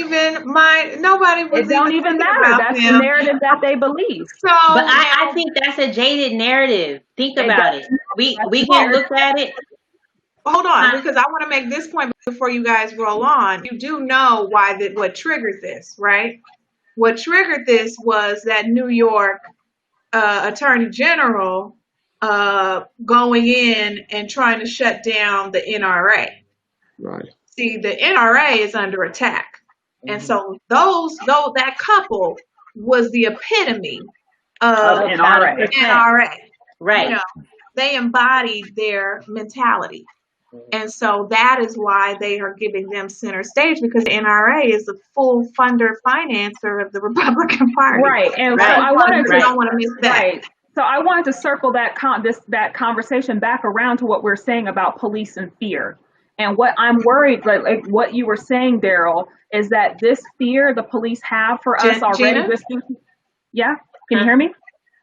was. It don't even matter. That's the narrative that they believe. So, but I think that's a jaded narrative. Think about it. We can look at it. Hold on, because I want to make this point before you guys roll on. You do know what triggered this, right? What triggered this was that New York Attorney General going in and trying to shut down the NRA. Right. See, the NRA is under attack. And so that couple was the epitome of NRA. Right. They embodied their mentality. And so that is why they are giving them center stage, because the NRA is the full funder financer of the Republican Party. Right. And so I wanted to, don't want to miss that. Right. So I wanted to circle that conversation back around to what we're saying about police and fear. And what I'm worried, like what you were saying, Daryl, is that this fear the police have for us already. Yeah. Can you hear me?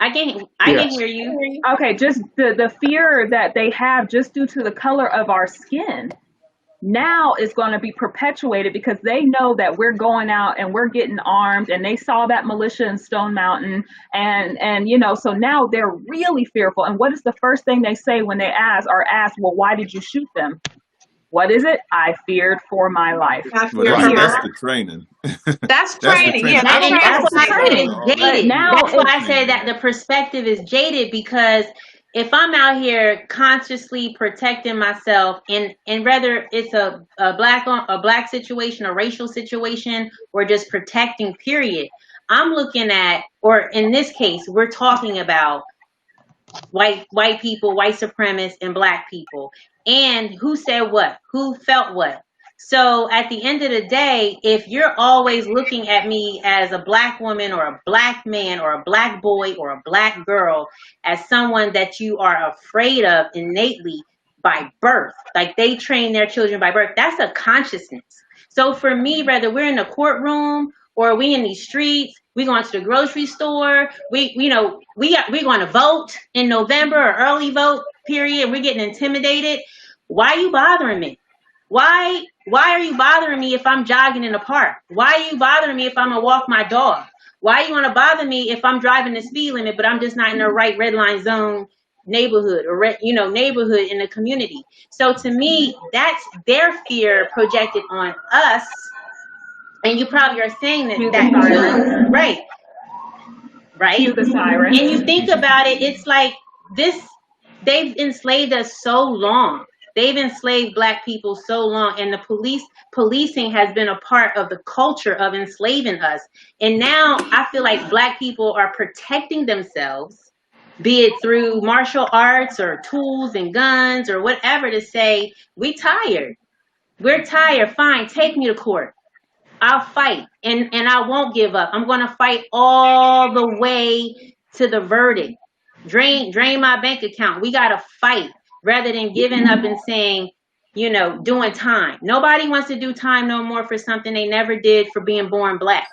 I can hear you. Okay, just the fear that they have just due to the color of our skin now is going to be perpetuated because they know that we're going out and we're getting armed, and they saw that militia in Stone Mountain, and so now they're really fearful. And what is the first thing they say when they ask, well, why did you shoot them? What is it? I feared for my life. That's the training. That's training. Yeah, that's why I said it's jaded. That's why I said that the perspective is jaded, because if I'm out here consciously protecting myself, and whether it's a black situation, a racial situation, or just protecting, period, I'm looking at, or in this case, we're talking about white people, white supremacists, and Black people. And who said what? Who felt what? So at the end of the day, if you're always looking at me as a black woman or a black man or a black boy or a black girl as someone that you are afraid of innately by birth, like they train their children by birth, that's a consciousness. So for me, whether we're in the courtroom or we in these streets, we going to the grocery store, we going to vote in November or early vote period, we're getting intimidated. Why are you bothering me? Why are you bothering me if I'm jogging in the park? Why are you bothering me if I'm gonna walk my dog? Why are you gonna bother me if I'm driving the speed limit, but I'm just not in the right red line zone neighborhood or neighborhood in the community? So to me, that's their fear projected on us. And you probably are saying that too, right? Right. And you think about it, it's like this. They've enslaved us so long. They've enslaved black people so long, and the policing has been a part of the culture of enslaving us. And now I feel like black people are protecting themselves, be it through martial arts or tools and guns or whatever, to say, we're tired. Fine, take me to court. I'll fight, and I won't give up. I'm going to fight all the way to the verdict. Drain my bank account. We got to fight rather than giving up and saying, doing time. Nobody wants to do time no more for something they never did for being born black.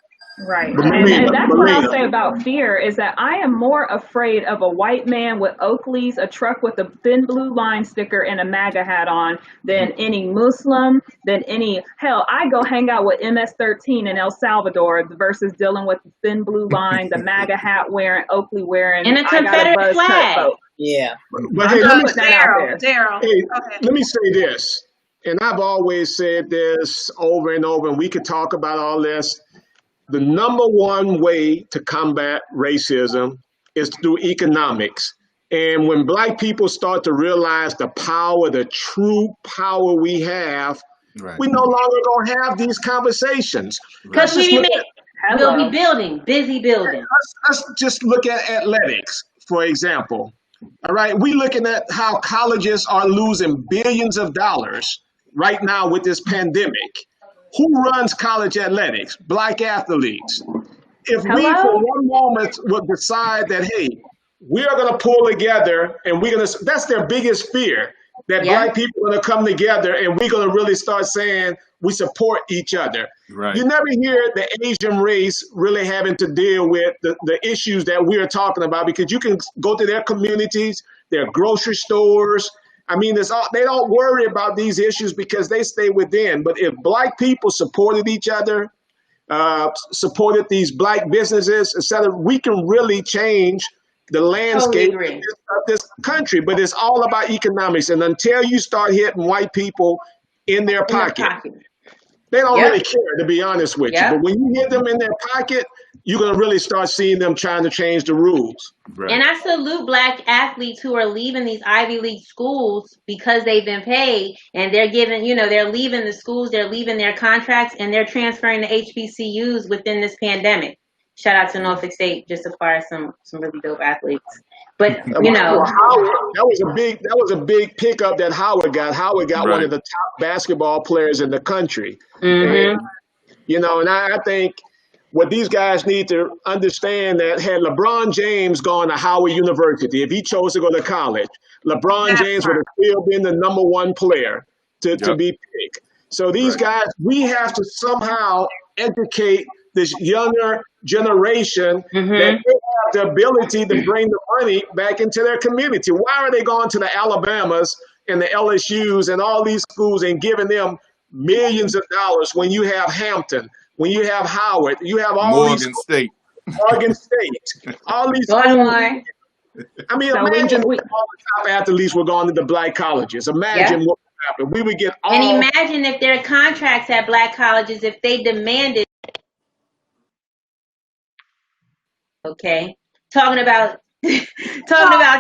Right. And that's what I'll say about fear, is that I am more afraid of a white man with Oakley's, a truck with a thin blue line sticker and a MAGA hat on, than any Muslim, than any, hell, I go hang out with MS-13 in El Salvador versus dealing with the thin blue line, the MAGA hat wearing, Oakley wearing, and a Confederate flag. Yeah. But hey, let me say this, and I've always said this over and over, and we could talk about all this. The number one way to combat racism is through economics. And when black people start to realize the power, the true power we have, we no longer going to have these conversations. Because we'll be busy building. Let's just look at athletics, for example. All right, we looking at how colleges are losing billions of dollars right now with this pandemic. Who runs college athletics? Black athletes. If we for one moment would decide that, hey, we are going to pull together and we're going to, that's their biggest fear, that black people are going to come together and we're going to really start saying we support each other. Right. You never hear the Asian race really having to deal with the issues that we're talking about, because you can go to their communities, their grocery stores. I mean, they don't worry about these issues because they stay within. But if black people supported each other, supported these black businesses, etc., we can really change the landscape of this country. But it's all about economics. And until you start hitting white people in their pocket, they don't really care, to be honest with you. But when you hit them in their pocket, you're going to really start seeing them trying to change the rules. Right. And I salute black athletes who are leaving these Ivy League schools because they've been paid, and they're giving, they're leaving the schools, they're leaving their contracts, and they're transferring to HBCUs within this pandemic. Shout out to Norfolk State, just acquired some really dope athletes. But Howard, that was a big pickup that Howard got. Howard got one of the top basketball players in the country. And, and I think what these guys need to understand, that had LeBron James gone to Howard University, if he chose to go to college, LeBron James would have still been the number one player to be picked. So these guys, we have to somehow educate this younger generation that they have the ability to bring the money back into their community. Why are they going to the Alabamas and the LSUs and all these schools and giving them millions of dollars when you have Hampton, when you have Howard, you have all Morgan State, all these schools. I mean, imagine all the top athletes were going to the black colleges. Imagine what would happen. We would get all. And imagine if their contracts at black colleges, if they demanded. Okay, talking about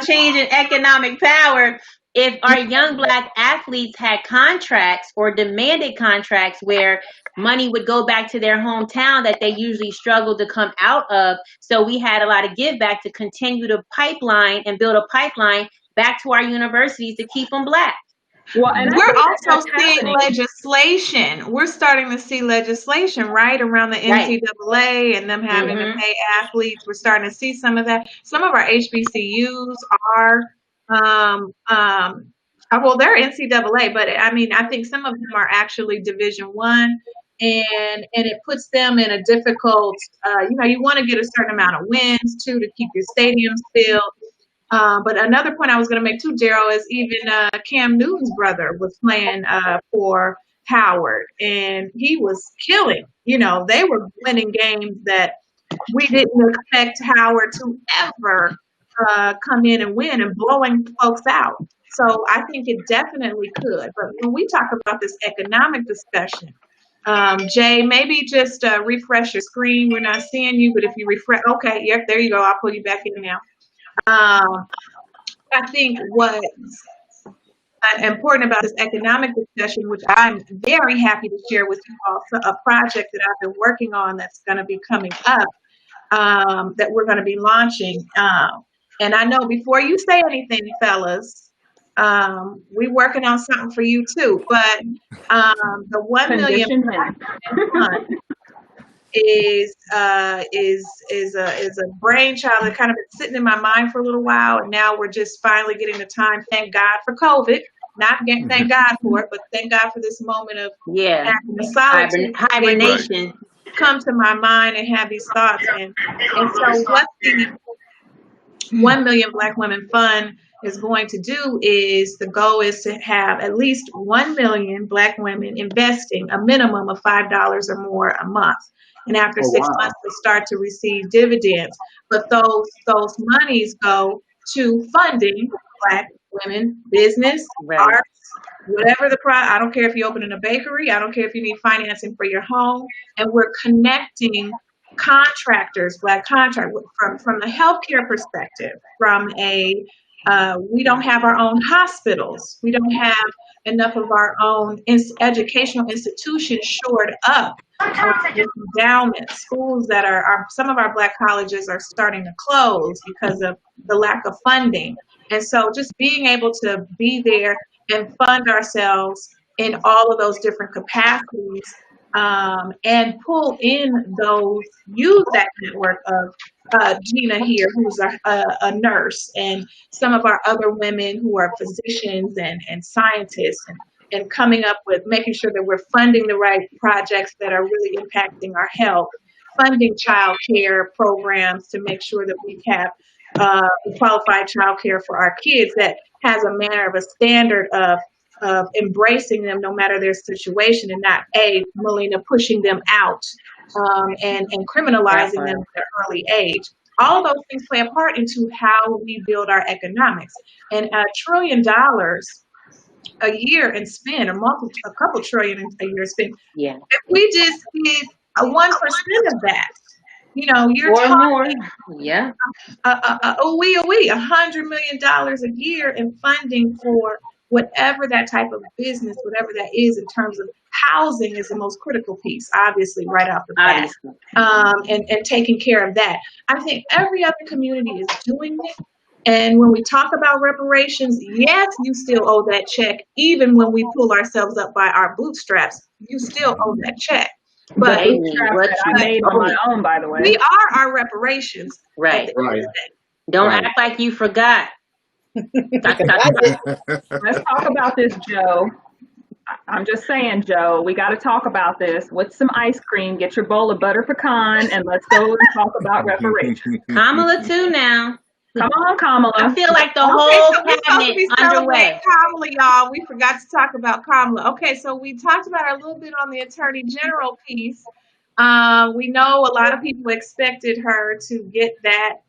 changing economic power. If our young black athletes had contracts or demanded contracts where money would go back to their hometown that they usually struggle to come out of, so we had a lot of give back to continue to pipeline and build a pipeline back to our universities to keep them black. Well, and we're also seeing legislation. We're starting to see legislation, right, around the NCAA and them having to pay athletes. We're starting to see some of that. Some of our HBCUs are, well, they're NCAA, but I mean, I think some of them are actually Division I, and it puts them in a difficult. You want to get a certain amount of wins too to keep your stadiums filled. But another point I was going to make too, Daryl, is even Cam Newton's brother was playing for Howard, and he was killing. They were winning games that we didn't expect Howard to ever come in and win, and blowing folks out. So I think it definitely could. But when we talk about this economic discussion, Jay, maybe just refresh your screen. We're not seeing you, but if you refresh, okay, yep, there you go. I'll pull you back in now. I think what's important about this economic discussion, which I'm very happy to share with you all, a project that I've been working on that's going to be coming up, that we're going to be launching. And I know before you say anything, fellas, we're working on something for you too. But the 1 million is a brainchild that kind of been sitting in my mind for a little while, and now we're just finally getting the time. Thank God for COVID. Not thank God for it, but thank God for this moment of having the solitude, hibernation come to my mind and have these thoughts. And so what the 1 Million Black Women Fund is going to do is, the goal is to have at least 1 million Black women investing a minimum of $5 or more a month. And after 6 months, they'll start to receive dividends. But those monies go to funding Black women business, arts, whatever the I don't care if you're opening a bakery. I don't care if you need financing for your home. And we're connecting contractors, Black contractors, from the healthcare perspective, from we don't have our own hospitals. We don't have enough of our own educational institutions shored up. Endowments, schools that are some of our Black colleges are starting to close because of the lack of funding. And so just being able to be there and fund ourselves in all of those different capacities, and pull in use that network of Gina here, who's a nurse, and some of our other women who are physicians and scientists, and coming up with making sure that we're funding the right projects that are really impacting our health, funding child care programs to make sure that we have qualified child care for our kids that has a manner of a standard of embracing them no matter their situation, and not Melina, pushing them out and criminalizing them at an early age. All of those things play a part into how we build our economics. And $1 trillion a year and spend, a couple trillion a year spend. Yeah. If we just did 1% of that, you're talking $100 million a year in funding for whatever that type of business, whatever that is, in terms of housing is the most critical piece, obviously, right off the bat, and taking care of that. I think every other community is doing it. And when we talk about reparations, yes, you still owe that check. Even when we pull ourselves up by our bootstraps, you still owe that check. But I made on my own, by the way. We are our reparations. Right. Don't act like you forgot. Let's talk about this, Joe. I'm just saying, Joe, we got to talk about this with some ice cream. Get your bowl of butter pecan, and let's go and talk about reparations. Kamala too now. Come on, Kamala. I feel like the whole cabinet underway. Kamala, y'all. We forgot to talk about Kamala. Okay, so we talked about her a little bit on the Attorney General piece. We know a lot of people expected her to get that,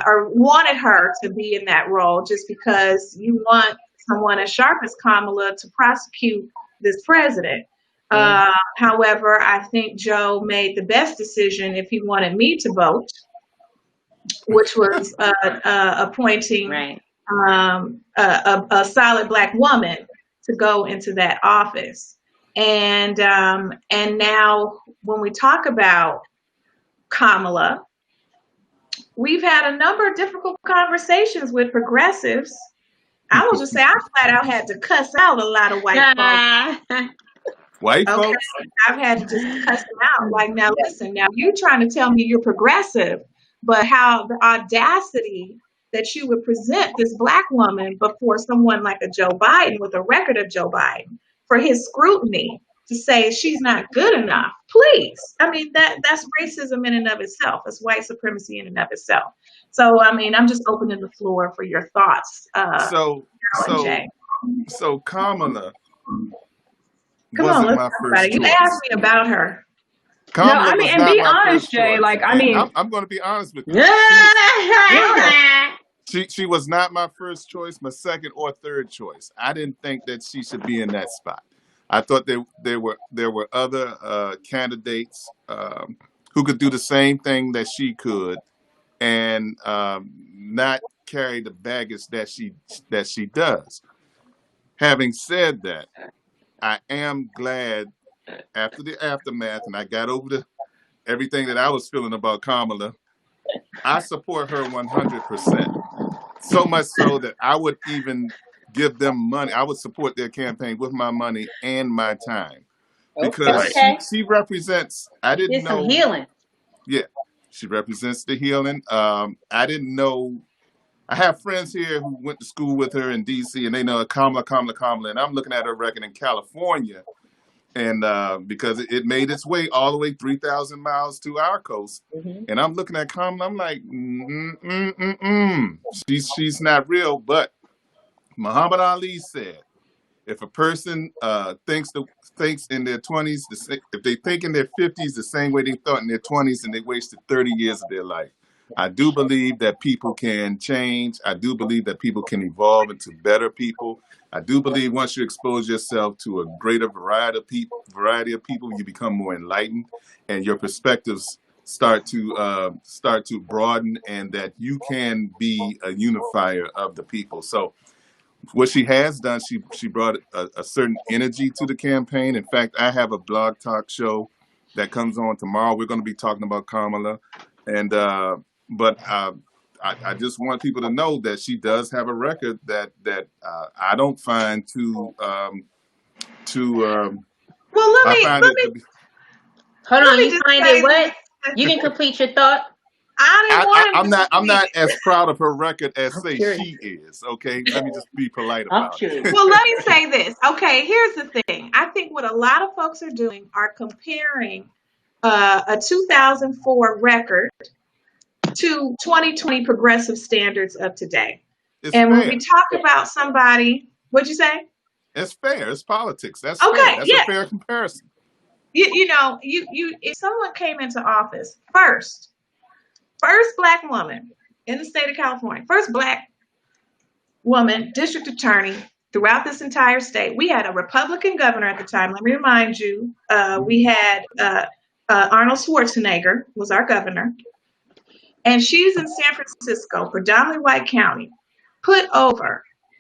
or wanted her to be in that role, just because you want someone as sharp as Kamala to prosecute this president. However, I think Joe made the best decision if he wanted me to vote, which was appointing a solid Black woman to go into that office. And now when we talk about Kamala, we've had a number of difficult conversations with progressives I will just say I flat out had to cuss out a lot of white folks. White folks? I've had to just cuss them out. Like, now listen, now you're trying to tell me you're progressive, but how the audacity that you would present this Black woman before someone like a Joe Biden with a record of Joe Biden for his scrutiny to say she's not good enough. Please. I mean, that's racism in and of itself. It's white supremacy in and of itself. So, I mean, I'm just opening the floor for your thoughts. So Kamala Come wasn't on, my first choice. You asked me about her. Kamala no, I mean, and be honest, Jay. Like, I mean, I'm going to be honest with you. She was not my first choice, my second or third choice. I didn't think that she should be in that spot. I thought there were other candidates who could do the same thing that she could, and not carry the baggage that she does. Having said that, I am glad after the aftermath, and I got over everything that I was feeling about Kamala. I support her 100%. So much so that I would even give them money. I would support their campaign with my money and my time, because she represents. I didn't know. Some healing. Yeah, she represents the healing. I didn't know. I have friends here who went to school with her in D.C. and they know Kamala, and I'm looking at her record in California, and because it made its way all the way 3,000 miles to our coast, and I'm looking at Kamala, I'm like, she's not real. But Muhammad Ali said, if a person thinks in their 20s, if they think in their 50s the same way they thought in their 20s, and they wasted 30 years of their life. I do believe that people can change. I do believe that people can evolve into better people. I do believe once you expose yourself to a greater variety of people, you become more enlightened, and your perspectives start to broaden, and that you can be a unifier of the people. So what she has done, she brought a certain energy to the campaign. In fact, I have a blog talk show that comes on tomorrow. We're going to be talking about Kamala, and but I just want people to know that she does have a record that I don't find too. Well, let me. Hold on, you find it what? You can complete your thought. I'm not as proud of her record as say she is. Okay, let me just be polite about it. Well, let me say this. Okay, here's the thing. I think what a lot of folks are doing are comparing a 2004 record to 2020 progressive standards of today. When we talk about somebody, what'd you say? It's fair. It's politics. That's okay. Fair. That's a fair comparison. You know, if someone came into office first Black woman in the state of California, first Black woman district attorney throughout this entire state. We had a Republican governor at the time. Let me remind you, we had Arnold Schwarzenegger was our governor. And she's in San Francisco, predominantly white county,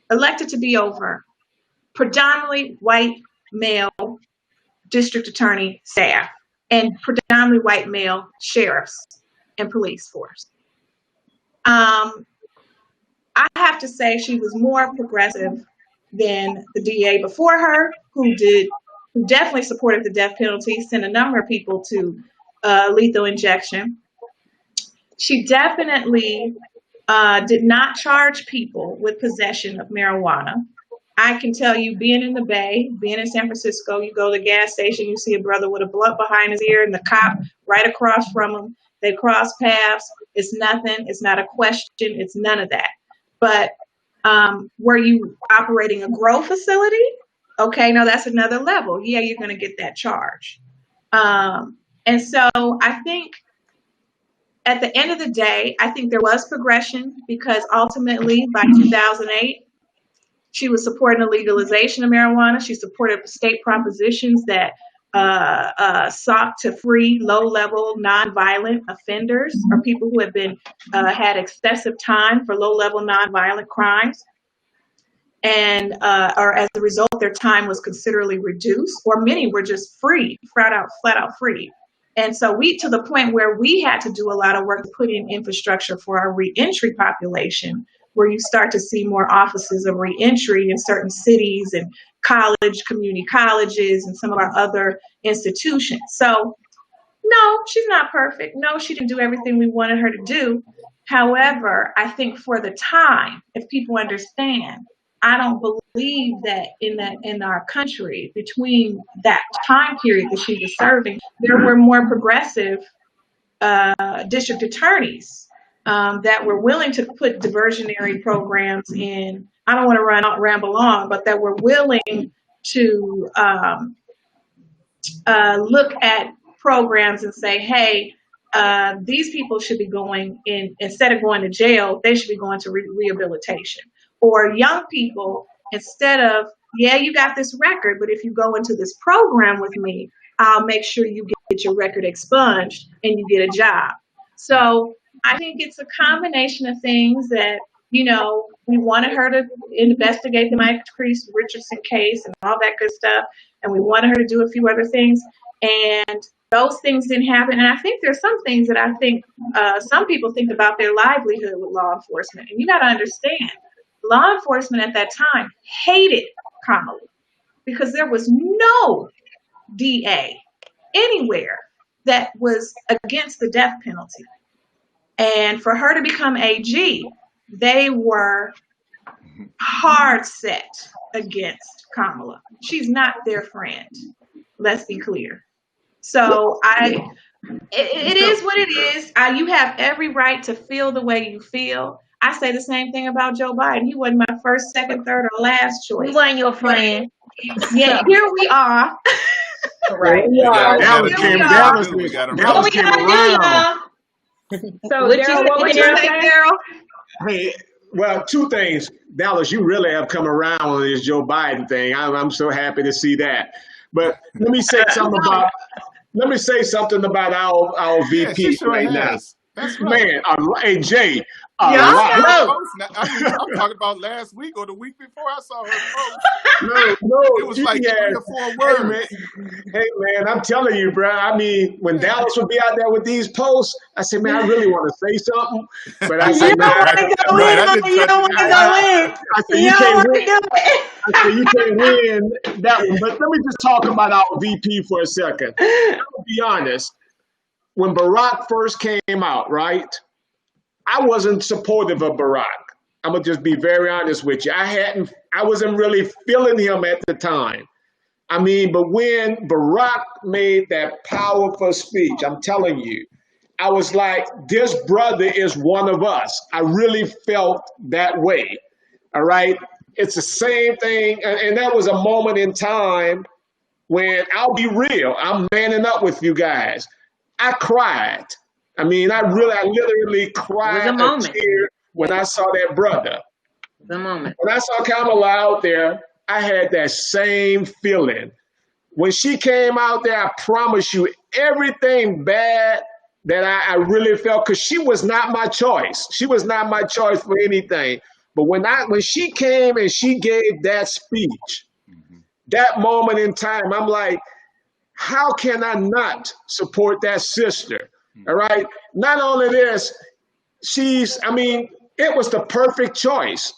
elected to be over predominantly white male district attorney staff and predominantly white male sheriffs and police force. I have to say she was more progressive than the DA before her, who definitely supported the death penalty, sent a number of people to lethal injection. She definitely did not charge people with possession of marijuana. I can tell you, being in the Bay, being in San Francisco, you go to the gas station, you see a brother with a blunt behind his ear and the cop right across from him. They cross paths. It's nothing. It's not a question. It's none of that. But were you operating a grow facility? Okay, no, that's another level. Yeah, you're going to get that charge. And so I think at the end of the day, I think there was progression, because ultimately by 2008, she was supporting the legalization of marijuana. She supported state propositions that sought to free low-level, nonviolent offenders, or people who have been had excessive time for low-level, nonviolent crimes, and or as a result, their time was considerably reduced, or many were just freed, flat out freed. And so to the point where we had to do a lot of work to put in infrastructure for our reentry population, where you start to see more offices of reentry in certain cities and community colleges and some of our other institutions. So no, she's not perfect. No, she didn't do everything we wanted her to do. However, I think for the time, if people understand, I don't believe that in our country, between that time period that she was serving, there were more progressive district attorneys that were willing to put diversionary programs in. I don't want to ramble on, but that were willing to look at programs and say, hey, these people should be going in, instead of going to jail, they should be going to rehabilitation. Or young people, instead of, yeah, you got this record, but if you go into this program with me, I'll make sure you get your record expunged and you get a job. So I think it's a combination of things that, we wanted her to investigate the Mike Richardson case and all that good stuff. And we wanted her to do a few other things. And those things didn't happen. And I think there's some things that I think some people think about their livelihood with law enforcement. And you got to understand, law enforcement at that time hated Kamala because there was no DA anywhere that was against the death penalty. And for her to become AG, they were hard set against Kamala. She's not their friend. Let's be clear. So it is what it is. You have every right to feel the way you feel. I say the same thing about Joe Biden. He wasn't my first, second, third, or last choice. He wasn't your friend. Yeah, here we are. Right. Dallas came around. So, Daryl, what would you say, Daryl? Hey, well, two things. Dallas, you really have come around on this Joe Biden thing. I'm so happy to see that. But let me say something about our VP right now. That's right. Man, hey Jay, I'm talking about last week or the week before I saw her post. No, it was like 3 or 4 words. Hey man, I'm telling you, bro. I mean, when Dallas would be out there with these posts, I said, man, I really want to say something, but I said, you don't want to go in. I said, you can't win. I said, you can't win that one. But let me just talk about our VP for a second. I'll be honest. When Barack first came out, right, I wasn't supportive of Barack. I'm gonna just be very honest with you. I wasn't really feeling him at the time. I mean, but when Barack made that powerful speech, I'm telling you, I was like, this brother is one of us. I really felt that way. All right. It's the same thing. And that was a moment in time when, I'll be real, I'm manning up with you guys. I cried. I mean, I literally cried a tear when I saw that brother. The moment. When I saw Kamala out there, I had that same feeling. When she came out there, I promise you, everything bad that I really felt, because she was not my choice. She was not my choice for anything. But when she came and she gave that speech, that moment in time, I'm like, how can I not support that sister? All right. Not only this, it was the perfect choice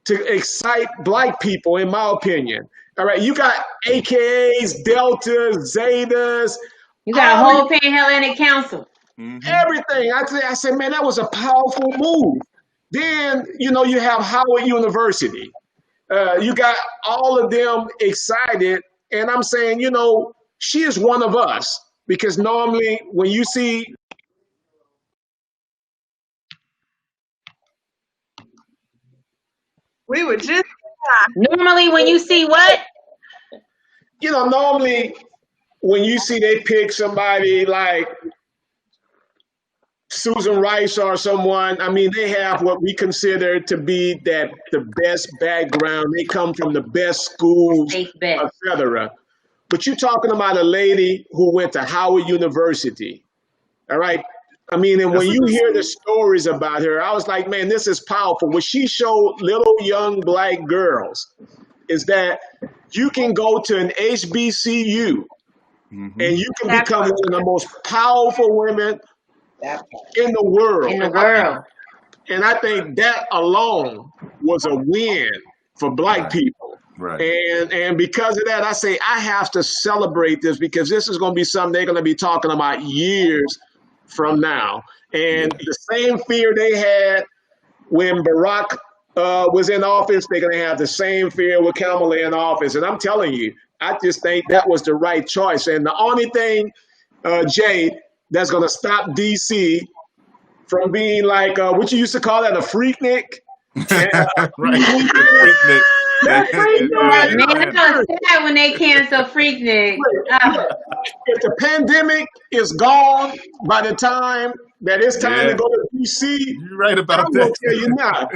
to excite Black people, in my opinion. All right. You got AKAs, Deltas, Zetas. You got a whole Panhellenic Council. Everything. I said, man, that was a powerful move. Then, you have Howard University. You got all of them excited. And I'm saying, she is one of us, because normally when you see. We were just. Normally when you see what? Normally when you see they pick somebody like Susan Rice or someone, they have what we consider to be the best background. They come from the best schools, etc. But you're talking about a lady who went to Howard University, all right? And when you hear the stories about her, I was like, man, this is powerful. What she showed little young Black girls is that you can go to an HBCU and you can become one of the most powerful women in the world. And I think that alone was a win for Black people. Right. And because of that, I say I have to celebrate this, because this is going to be something they're going to be talking about years from now. And the same fear they had when Barack was in office, they're going to have the same fear with Kamala in office. And I'm telling you, I just think that was the right choice. And the only thing, Jay, that's going to stop DC from being like, what you used to call that, a freaknik? Freaknik. Man, I'm sad when they cancel Freaknik. If the pandemic is gone by the time that it's time to go to DC, you're right about I'm that. going to tell you now.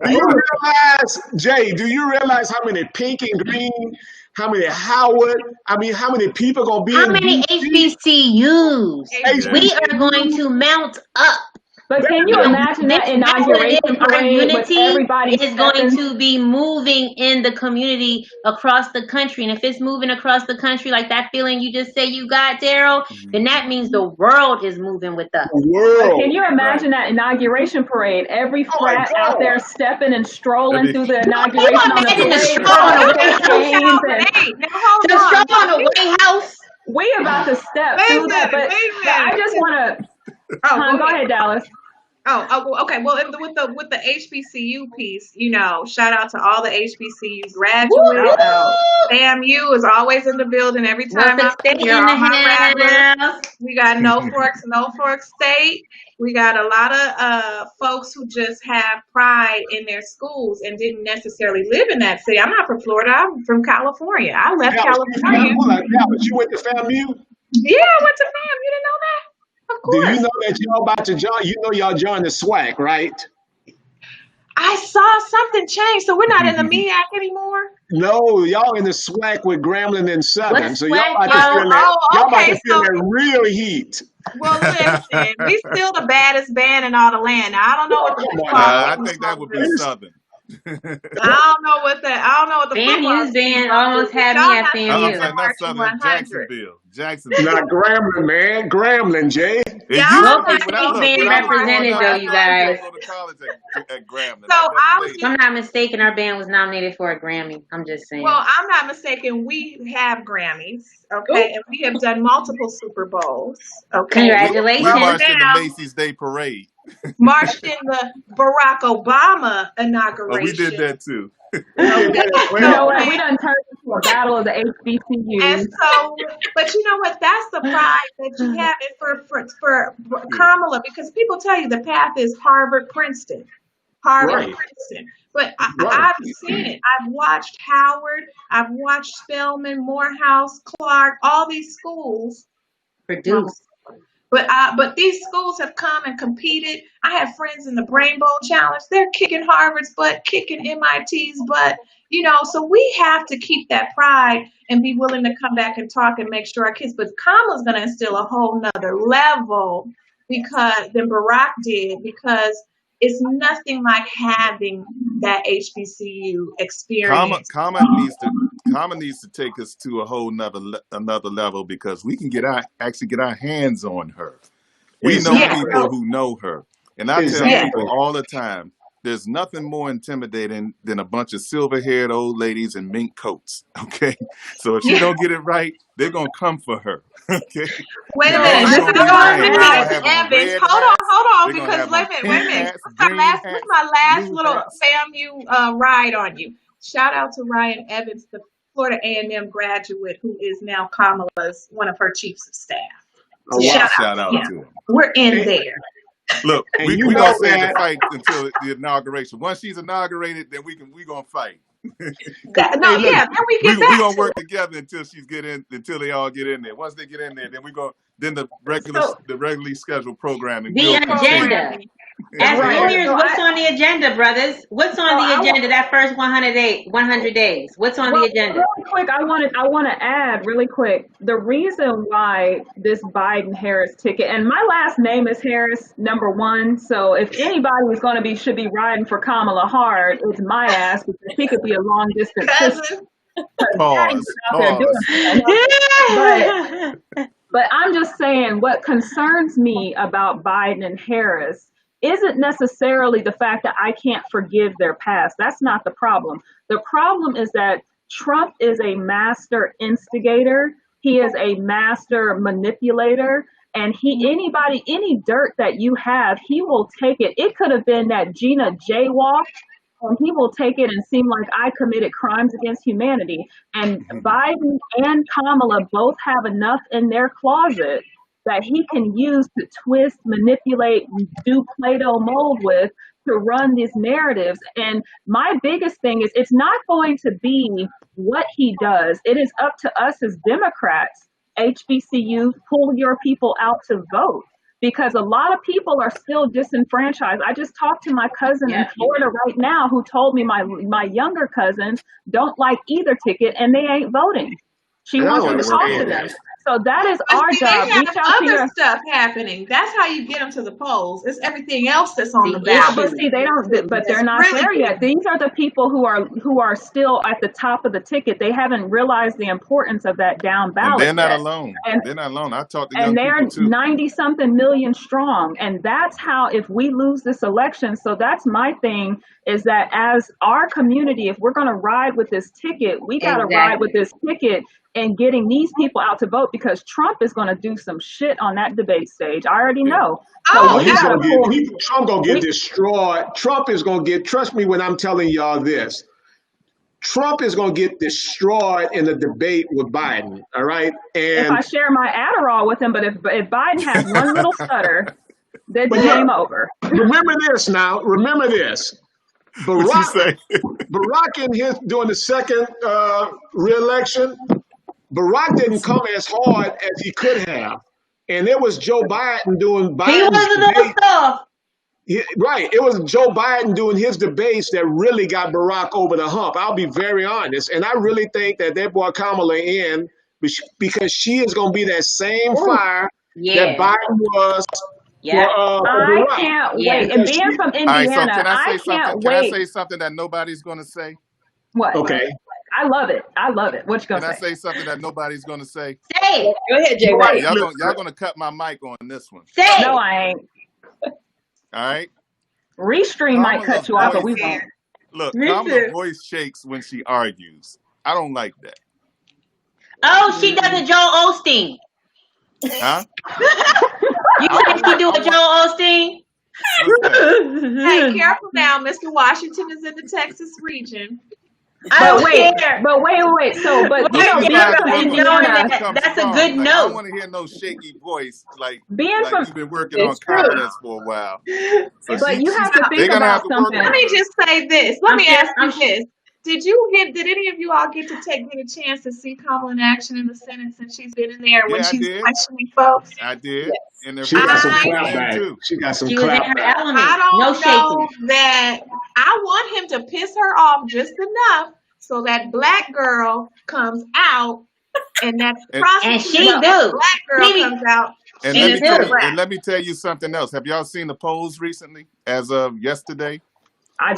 Do you realize, Jay, do you realize how many Pink and Green, how many Howard, how many people going to be How in many DC? HBCUs? We are going to mount up. But can you imagine that inauguration parade with everybody is going to be moving in the community across the country. And if it's moving across the country, like that feeling you just say you got, Daryl, then that means the world is moving with us. Can you imagine that inauguration parade? Every frat out there stepping and strolling through the inauguration on the White House. We about to step through that, but I just want to. Go ahead, Dallas. Okay. Well, with the HBCU piece, shout out to all the HBCU graduates. FAMU is always in the building every time I'm here. All my graduates. We got Norfolk State. We got a lot of folks who just have pride in their schools and didn't necessarily live in that city. I'm not from Florida. I'm from California. I left California. You went to FAMU? Yeah, I went to FAMU. You didn't know that? Of course. Do you know that y'all about to join? Y'all joined the SWAC, right? I saw something change, so we're not in the MEAC anymore. No, y'all in the SWAC with Grambling and Southern. What so y'all about to feel that real heat. Well, listen, we still the baddest band in all the land. Now, I don't know what the I think that would be Southern. I don't know what the FAMU's band almost had me at FAMU. Not Southern, Jacksonville. Not Grambling, man. Grambling, Jay. Band represented though, you guys. So if I'm not mistaken, our band was nominated for a Grammy. I'm just saying. Well, I'm not mistaken. We have Grammys, okay, and we have done multiple Super Bowls. Okay, congratulations. We marched in the Macy's Day Parade. Marched in the Barack Obama inauguration. Oh, we did that too. You know what? We done turned into a battle of the HBCUs. And so, but you know what? That's the pride that you have for Kamala, because people tell you the path is Harvard, Princeton. Princeton. But I've seen it. I've watched Howard. I've watched Spelman, Morehouse, Clark, all these schools produce. But these schools have come and competed. I have friends in the Brain Bowl Challenge. They're kicking Harvard's butt, kicking MIT's butt. So we have to keep that pride and be willing to come back and talk and make sure our kids. But Kamala's going to instill a whole nother level than Barack did, because it's nothing like having that HBCU experience. Kamala needs to take us to a whole another level, because we can actually get our hands on her. We know people who know her. And I tell people all the time, there's nothing more intimidating than a bunch of silver-haired old ladies in mink coats, okay? So if she don't get it right, they're going to come for her, okay? Wait a minute. Hold on, because wait a minute. This is my last little FAMU ride on you. Shout out to Ryan Evans, the Florida A&M graduate, who is now Kamala's one of her chiefs of staff. So shout out to him. We're in there. Look, we're going to stay in the fight until the inauguration. Once she's inaugurated, then we're going to fight. Then we get back. We're going to work together until they all get in there. Once they get in there, then the regularly scheduled programming. The agenda. As lawyers, what's on the agenda, brothers? What's on the agenda that first 100 days? What's on the agenda? Really quick, I want to add really quick, the reason why this Biden-Harris ticket, and my last name is Harris, #1, so if anybody should be riding for Kamala hard, it's my ass, because she could be a long distance sister. But I'm just saying, what concerns me about Biden and Harris isn't necessarily the fact that I can't forgive their past. That's not the problem. The problem is that Trump is a master instigator. He is a master manipulator. And any dirt that you have, he will take it. It could have been that Gina jaywalked, and he will take it and seem like I committed crimes against humanity. And Biden and Kamala both have enough in their closet that he can use to twist, manipulate, do Play-Doh mold with to run these narratives. And my biggest thing is it's not going to be what he does. It is up to us as Democrats, HBCUs, pull your people out to vote. Because a lot of people are still disenfranchised. I just talked to my cousin in Florida right now who told me my younger cousins don't like either ticket and they ain't voting. She wants me to talk to them. So that is our job. They have other stuff happening. That's how you get them to the polls. It's everything else that's on the ballot. But see, they don't. But they're not there yet. These are the people who are still at the top of the ticket. They haven't realized the importance of that down ballot. And they're not alone. They're not alone. I talked to young people too. And they're 90-something million strong. And that's how, if we lose this election, so that's my thing, is that as our community, if we're going to ride with this ticket, we got to ride with this ticket and getting these people out to vote, because Trump is going to do some shit on that debate stage. I already know. So Trump going to get destroyed. Trump is going to get, trust me when I'm telling y'all this, Trump is going to get destroyed in the debate with Biden. All right. And if I share my Adderall with him, but if Biden has one little stutter, then game over. Remember this now. Remember this. Barack during the second re-election, Barack didn't come as hard as he could have. And it was Joe Biden doing Biden's debate. Right. It was Joe Biden doing his debates that really got Barack over the hump. I'll be very honest. And I really think that they brought Kamala in because she is going to be that same fire that Biden was. Yeah, I can't wait. And being from Indiana, I can't wait. Can I say something that nobody's going to say? What? Okay. I love it. I love it. What you gonna say? Can I say something that nobody's going to say? Say it. Go ahead, Jay. Right. Y'all going to cut my mic on this one. Say it. No, I ain't. All right. Restream might cut you off, but we won't. Look, Kamala's voice shakes when she argues. I don't like that. Oh, she does a Joel Osteen. Huh? You think she do a Joel Osteen? Hey, careful now. Mr. Washington is in the Texas region. But wait. So, but being from Indiana, that's a good note. I don't want to hear no shaky voice like you've been working on confidence for a while. So but you have to think about something. Let me just say this. Let me ask you this. Did any of you all get a chance to see Kamala in action in the Senate since she's been in there when she's questioning folks? I did. Yes. And she got some clap back too. She got some clap back. I don't know that I want him to piss her off just enough so that black girl comes out and that prostitute black girl comes out. And let me tell you something else. Have y'all seen the polls recently as of yesterday?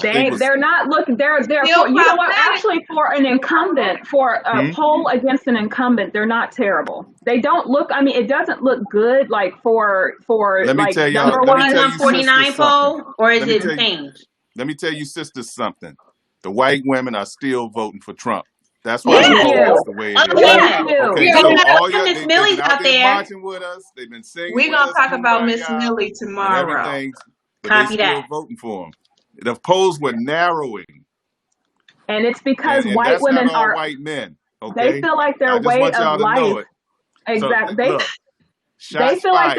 They're not looking. They're for, you know what? Actually, for an incumbent, for a poll against an incumbent, they're not terrible. They don't look. I mean, it doesn't look good. Like for let me like tell y'all, number 149 poll, or is it changed? Let me tell you, sisters, something. The white women are still voting for Trump. That's why the way it is. Okay, so all Miss Millie's out there marching with us. They've been singing. We're gonna talk about Miss Millie tomorrow. Copy that. Still voting for them. The polls were narrowing, and it's because and white women are white men. Okay, they feel like their way of life. Exactly. So, they feel like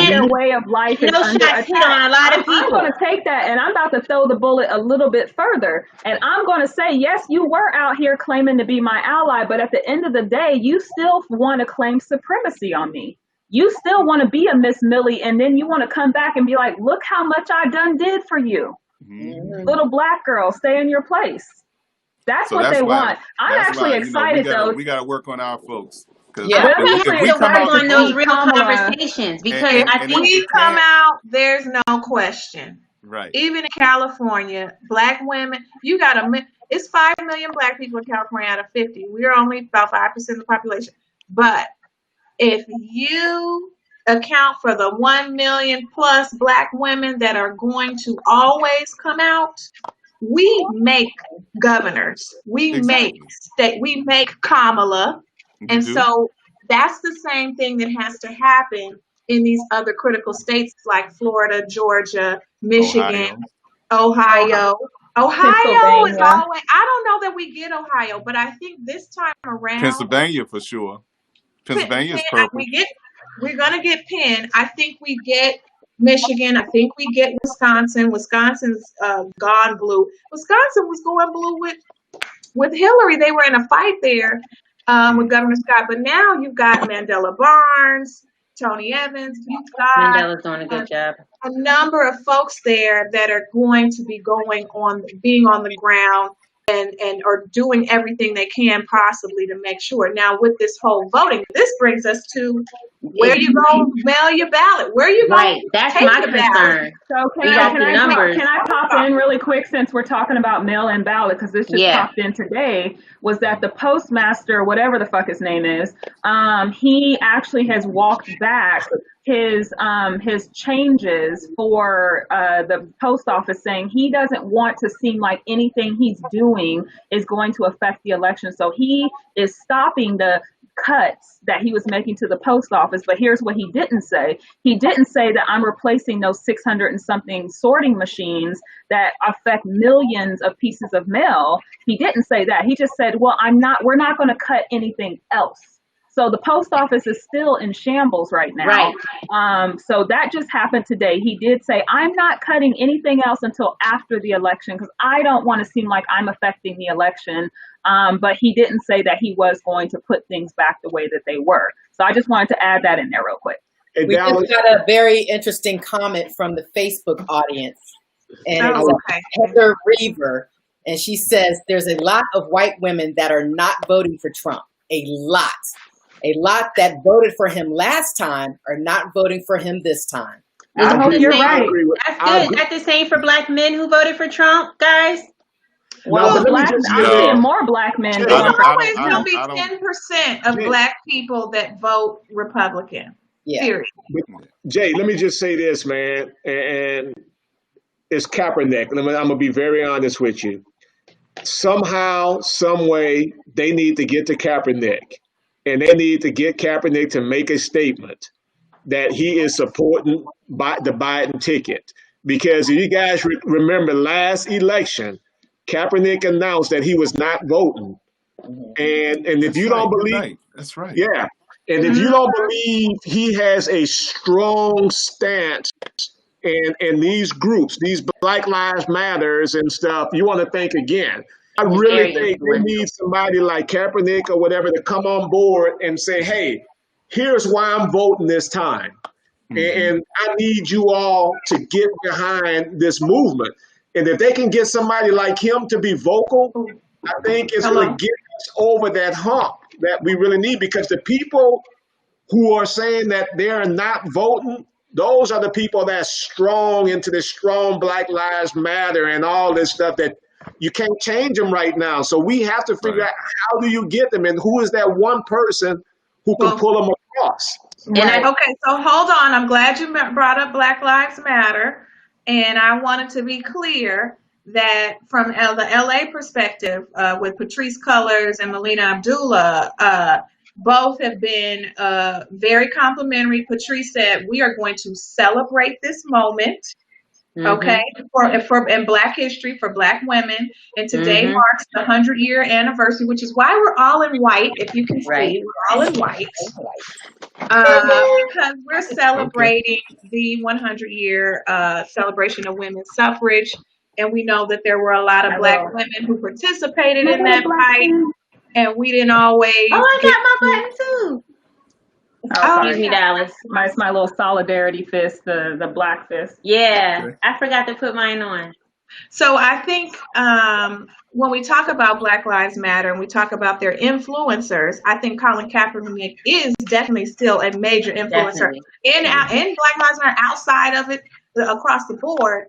their way of life is under attack. On a lot of people. I'm going to take that, and I'm about to throw the bullet a little bit further. And I'm going to say, yes, you were out here claiming to be my ally, but at the end of the day, you still want to claim supremacy on me. You still want to be a Miss Millie, and then you want to come back and be like, look how much I done did for you. Mm-hmm. Little black girl, stay in your place. That's what they want. I'm actually excited, though. We got to work on our folks. Yeah, we have to work on those real conversations because I think when we come out, there's no question. Right. Even in California, black women, it's 5 million black people in California out of 50. We're only about 5% of the population. But if you account for the 1 million plus Black women that are going to always come out, we make governors, we make state, we make Kamala. And so that's the same thing that has to happen in these other critical states like Florida, Georgia, Michigan, Ohio is always, I don't know that we get Ohio, but I think this time around Pennsylvania for sure. Pennsylvania is purple. We're gonna get Penn. I think we get Michigan. I think we get Wisconsin. Wisconsin's gone blue. Wisconsin was going blue with Hillary. They were in a fight there with Governor Scott. But now you've got Mandela Barnes, Tony Evans. You've got Mandela's doing a good job. A number of folks there that are going to be being on the ground and are doing everything they can possibly to make sure. Now with this whole voting, this brings us to where you go mail your ballot. Where you right. That's my concern. So can I pop in really quick since we're talking about mail-in ballot, because this just popped in today, was that the postmaster, whatever the fuck his name is, he actually has walked back his changes for the post office, saying he doesn't want to seem like anything he's doing is going to affect the election. So he is stopping the cuts that he was making to the post office. But here's what he didn't say. He didn't say that I'm replacing those 600 and something sorting machines that affect millions of pieces of mail. He didn't say that. He just said, well, we're not going to cut anything else. So the post office is still in shambles right now. Right. So that just happened today. He did say, I'm not cutting anything else until after the election because I don't want to seem like I'm affecting the election. But he didn't say that he was going to put things back the way that they were. So I just wanted to add that in there real quick. Hey, we just got a very interesting comment from the Facebook audience. And it's Heather Reaver. And she says, there's a lot of white women that are not voting for Trump. A lot that voted for him last time are not voting for him this time. You're right. That's good. That's the same for Black men who voted for Trump, guys. Well, I'm seeing more Black men. There's always going to be 10% of Black people that vote Republican. Period. Jay, let me just say this, man, and it's Kaepernick. I'm going to be very honest with you. Somehow, some way, they need to get to Kaepernick. And they need to get Kaepernick to make a statement that he is supporting the Biden ticket. Because if you guys remember last election, Kaepernick announced that he was not voting. And if you don't believe, that's right. Yeah. And if you don't believe he has a strong stance in these groups, these Black Lives Matters and stuff, you want to think again. I really think we need somebody like Kaepernick or whatever to come on board and say, hey, here's why I'm voting this time. And I need you all to get behind this movement. And if they can get somebody like him to be vocal, I think it's going to get us over that hump that we really need, because the people who are saying that they're not voting, those are the people that's strong into this strong Black Lives Matter and all this stuff that you can't change them right now. So we have to figure out how do you get them and who is that one person who can pull them across. Okay, so hold on. I'm glad you brought up Black Lives Matter. And I wanted to be clear that from the LA perspective, with Patrice Cullors and Melina Abdullah, both have been very complimentary. Patrice said, we are going to celebrate this moment. Okay, in Black history for Black women, and today marks the 100-year anniversary, which is why we're all in white. If you can see, we're all in white because we're celebrating the 100-year celebration of women's suffrage, and we know that there were a lot of Black women who participated in that fight, and we didn't always. Oh, I got my button too. Excuse me, Dallas. It's my little solidarity fist, the black fist. Yeah, I forgot to put mine on. So I think when we talk about Black Lives Matter and we talk about their influencers, I think Colin Kaepernick is definitely still a major influencer in Black Lives Matter, outside of it, across the board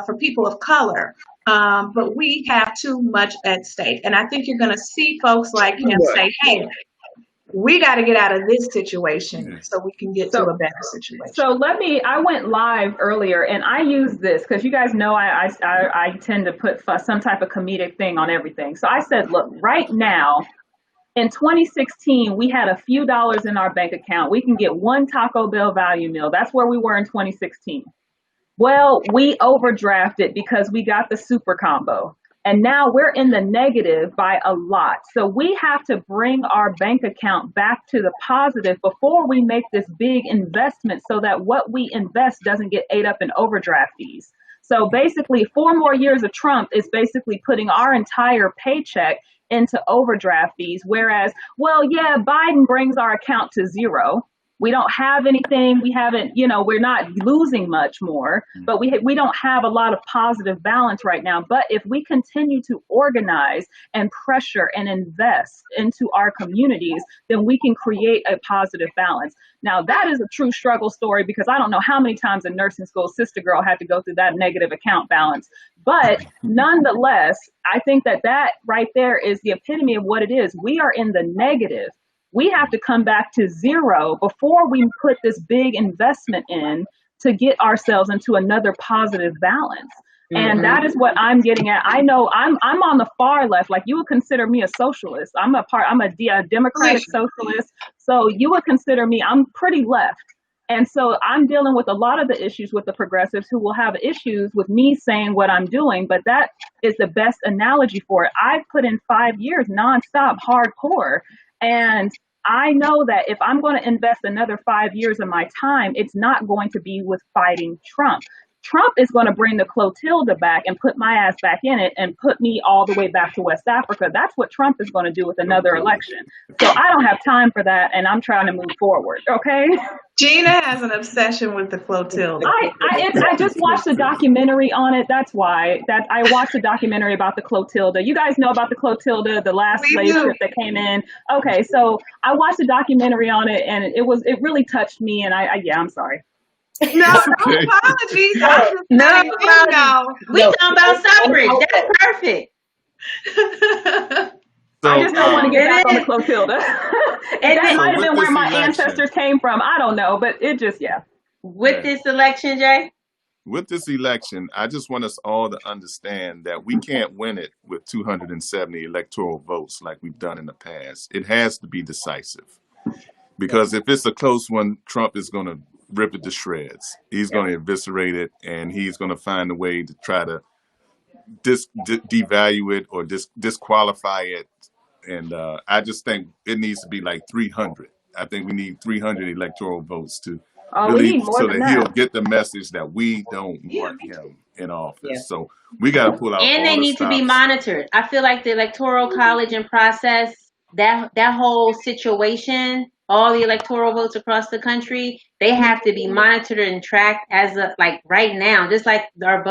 for people of color. But we have too much at stake. And I think you're going to see folks like him say, hey, we got to get out of this situation so we can get to a better situation. So I went live earlier and I use this because you guys know I tend to put some type of comedic thing on everything. So I said, look, right now, in 2016, we had a few dollars in our bank account. We can get one Taco Bell value meal. That's where we were in 2016. Well, we overdrafted because we got the super combo. And now we're in the negative by a lot. So we have to bring our bank account back to the positive before we make this big investment so that what we invest doesn't get ate up in overdraft fees. So basically 4 more years of Trump is basically putting our entire paycheck into overdraft fees. Whereas, well, yeah, Biden brings our account to zero. We don't have anything. We haven't, we're not losing much more, but we don't have a lot of positive balance right now. But if we continue to organize and pressure and invest into our communities, then we can create a positive balance. Now, that is a true struggle story because I don't know how many times in nursing school Sister Girl had to go through that negative account balance. But nonetheless, I think that right there is the epitome of what it is. We are in the negative. We have to come back to zero before we put this big investment in to get ourselves into another positive balance. And that is what I'm getting at. I know I'm on the far left. Like you would consider me a socialist. I'm a democratic socialist. So you would consider me, I'm pretty left. And so I'm dealing with a lot of the issues with the progressives who will have issues with me saying what I'm doing, but that is the best analogy for it. I've put in 5 years nonstop, hardcore. And I know that if I'm going to invest another 5 years of my time, it's not going to be with fighting Trump. Trump is going to bring the Clotilda back and put my ass back in it and put me all the way back to West Africa. That's what Trump is going to do with another election. So I don't have time for that, and I'm trying to move forward, okay? Gina has an obsession with the Clotilda. I just watched a documentary on it. That's why I watched a documentary about the Clotilda. You guys know about the Clotilda, the last slave ship that came in. Okay, so I watched a documentary on it, and it really touched me. And I'm sorry. No apologies. No apologies. We talking about suffrage. That's perfect. So, I just don't want to get back on the Clotilda. And that might have been where my ancestors came from. I don't know, but it just, With this election, Jay? With this election, I just want us all to understand that we can't win it with 270 electoral votes like we've done in the past. It has to be decisive. Because if it's a close one, Trump is going to rip it to shreds. He's going to eviscerate it, and he's going to find a way to try to devalue it or disqualify it. And I just think it needs to be like 300. I think we need 300 electoral votes to really so that he'll get the message that we don't want him in office. Yeah. So we got to pull out. And they need to be monitored. I feel like the electoral college and process, that whole situation, all the electoral votes across the country, they have to be monitored and tracked like right now, just like our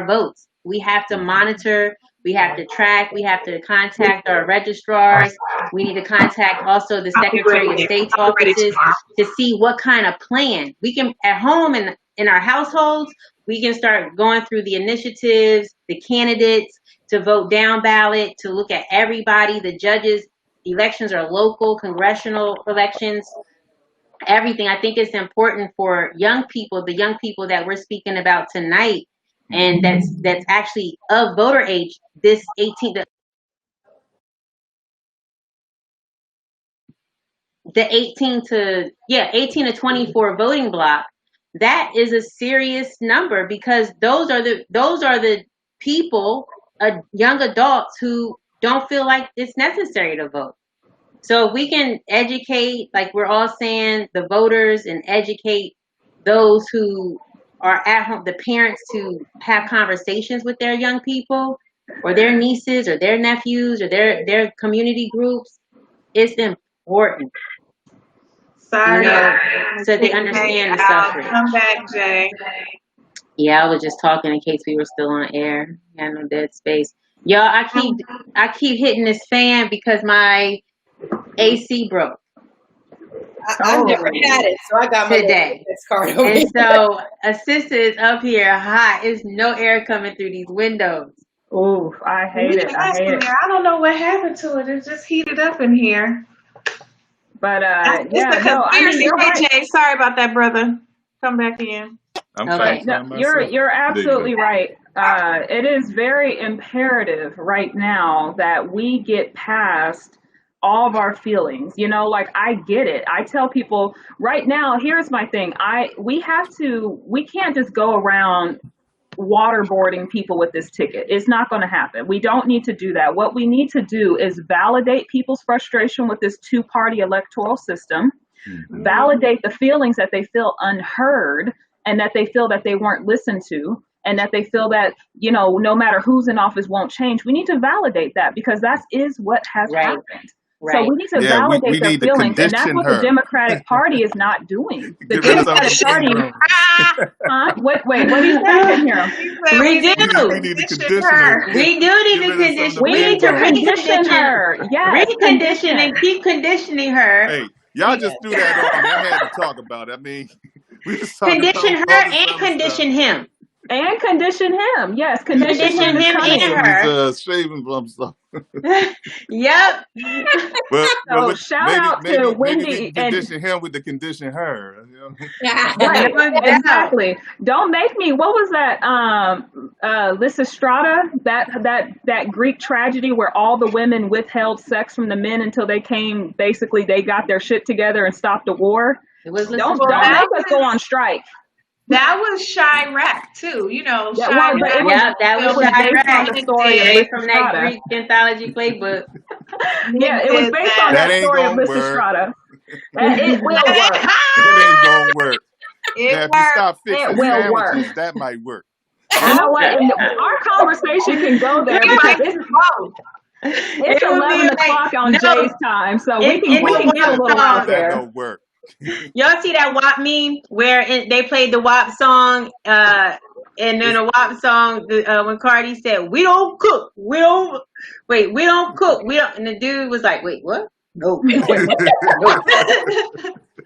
votes. We have to monitor. We have to track. We have to contact our registrars. We need to contact also the Secretary of State's offices to see what kind of plan we can at home and in our households. We can start going through the initiatives, the candidates to vote down ballot, to look at everybody, the judges. Elections are local, congressional elections, everything. I think it's important for young people, the young people that we're speaking about tonight, and that's actually of voter age, this 18 to 24 voting block. That is a serious number because those are the people, young adults who don't feel like it's necessary to vote. So if we can educate, like we're all saying, the voters, and educate those who are at home, the parents, to have conversations with their young people or their nieces or their nephews or their community groups, it's important. Sorry. So they understand the suffrage. Come back, Jay. Yeah, I was just talking in case we were still on air. Had no dead space. Y'all, I keep hitting this fan because my AC broke. I've never had it, so I got my today. Card and so a sister is up here hot. There's no air coming through these windows. Oh, I hate it. I don't know what happened to it. It just heated up in here. But it's a conspiracy. Hey, Jay, sorry about that, brother. Come back in. Okay. No, you're absolutely right. It is very imperative right now that we get past all of our feelings. You know, like, I get it. I tell people right now, here's my thing. We can't just go around waterboarding people with this ticket. It's not going to happen. We don't need to do that. What we need to do is validate people's frustration with this two-party electoral system, validate the feelings that they feel unheard and that they feel that they weren't listened to, and that they feel that, you know, no matter who's in office won't change. We need to validate that, because that is what has happened. So we need to validate their feelings, and that's what the Democratic Party is not doing. The Democratic Party. Wait, what do you say here? We do. We need to condition her. We do need to condition. We need to recondition her. Yes, recondition and keep conditioning her. Hey, y'all just threw that on. I had to talk about it. I mean, we just condition her and condition him. And condition him. Yes, condition him and her. Shaving from stuff. Yep. Well, shout out to Wendy and condition him with the condition her. You know? Right, exactly. Don't make me. What was that? Lysistrata, that Greek tragedy where all the women withheld sex from the men until they came. Basically, they got their shit together and stopped the war. It was don't make us go on strike. That was Chirac too, you know. That was Chirac. From that Greek anthology playbook. Yeah, it was based on that story of Lysistrata. It will work. It ain't gonna work. It will stop fixing it will work. That might work. You know what? Our conversation can go there because it's 11 o'clock on Jay's time, so we can get a little out there. That don't work. Y'all see that WAP meme where they played the WAP song, and then the WAP song when Cardi said, "We don't cook, we don't cook, and the dude was like, "Wait, what? No,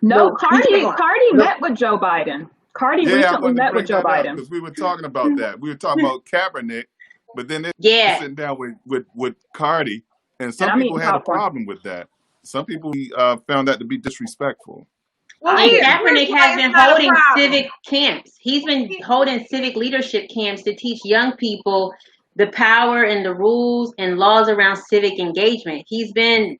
no." Cardi met with Joe Biden. Cardi recently met with Joe Biden because we were talking about that. We were talking about Kaepernick, but then they're sitting down with Cardi, and some people had a problem with that. Some people found that to be disrespectful. Well, Kaepernick has been holding civic camps. He's been holding civic leadership camps to teach young people the power and the rules and laws around civic engagement. He's been,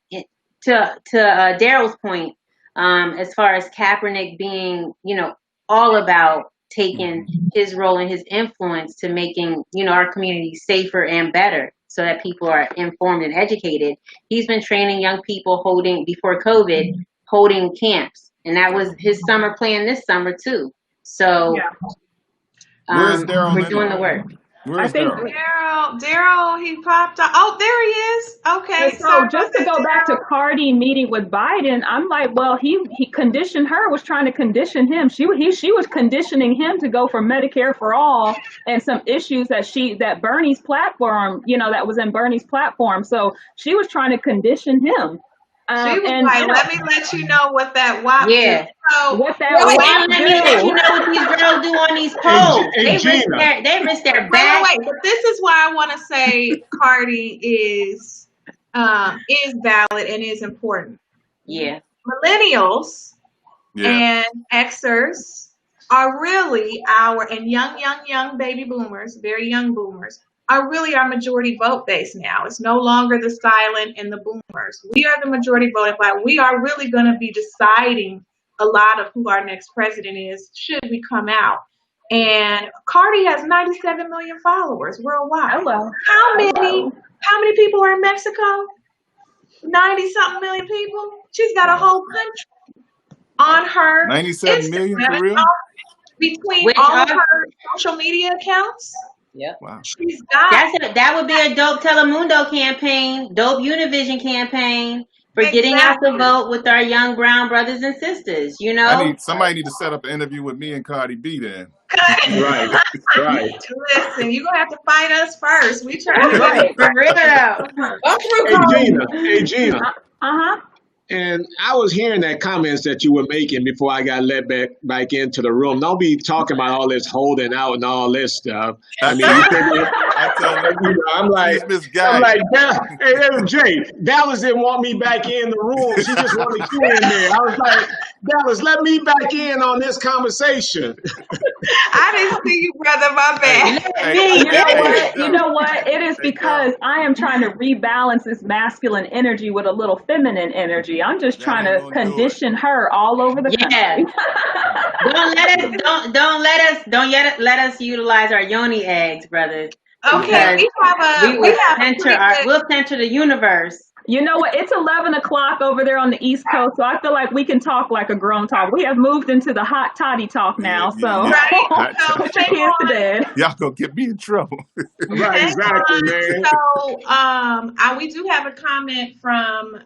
to Daryl's point, as far as Kaepernick being, you know, all about taking his role and his influence to making, you know, our community safer and better, so that people are informed and educated. He's been training young people before COVID, holding camps. And that was his summer plan this summer too. So where's Daryl? We're doing the work. Where's Daryl, he popped up. Oh, there he is. Okay. So just to go back to Cardi meeting with Biden, I'm like, well, he conditioned her, was trying to condition him. She was conditioning him to go for Medicare for all and some issues that Bernie's platform, you know, that was in Bernie's platform. So she was trying to condition him. She was like, let me let you know what that WAP is. So, what that WAP let me let you know what these girls do on these polls. They risk their back. Wait, but this is why I want to say Cardi is valid and is important. Yeah. Millennials and Xers are really and young baby boomers, very young boomers, are really our majority vote base now. It's no longer the silent and the boomers. We are the majority voting class. We are really going to be deciding a lot of who our next president is should we come out. And Cardi has 97 million followers worldwide. Hello. How many people are in Mexico? 90-something million people. She's got a whole country on her 97 million for real? Between all of her social media accounts. Yep. Wow. She's got that would be a dope Telemundo campaign, dope Univision campaign for getting out the vote with our young brown brothers and sisters. You know, somebody need to set up an interview with me and Cardi B then. Right. Listen, you're gonna have to fight us first. We try to get it for real. Hey Gina. Uh-huh. And I was hearing that comments that you were making before I got let back into the room. Don't be talking about all this holding out and all this stuff. I mean, I'm like, Jay, Dallas didn't want me back in the room. She just wanted you in there. I was like, Dallas, let me back in on this conversation. I didn't see you, brother. My bad. You know what? It is because I am trying to rebalance this masculine energy with a little feminine energy. I'm just trying to condition her all over the country. Don't let us utilize our yoni eggs, brothers. Okay, we'll center the universe. You know what? It's 11 o'clock over there on the East Coast, so I feel like we can talk like a grown talk. We have moved into the hot toddy talk now, so put your kids to bed. Y'all gonna get me in trouble. Right, exactly, man. So, we do have a comment from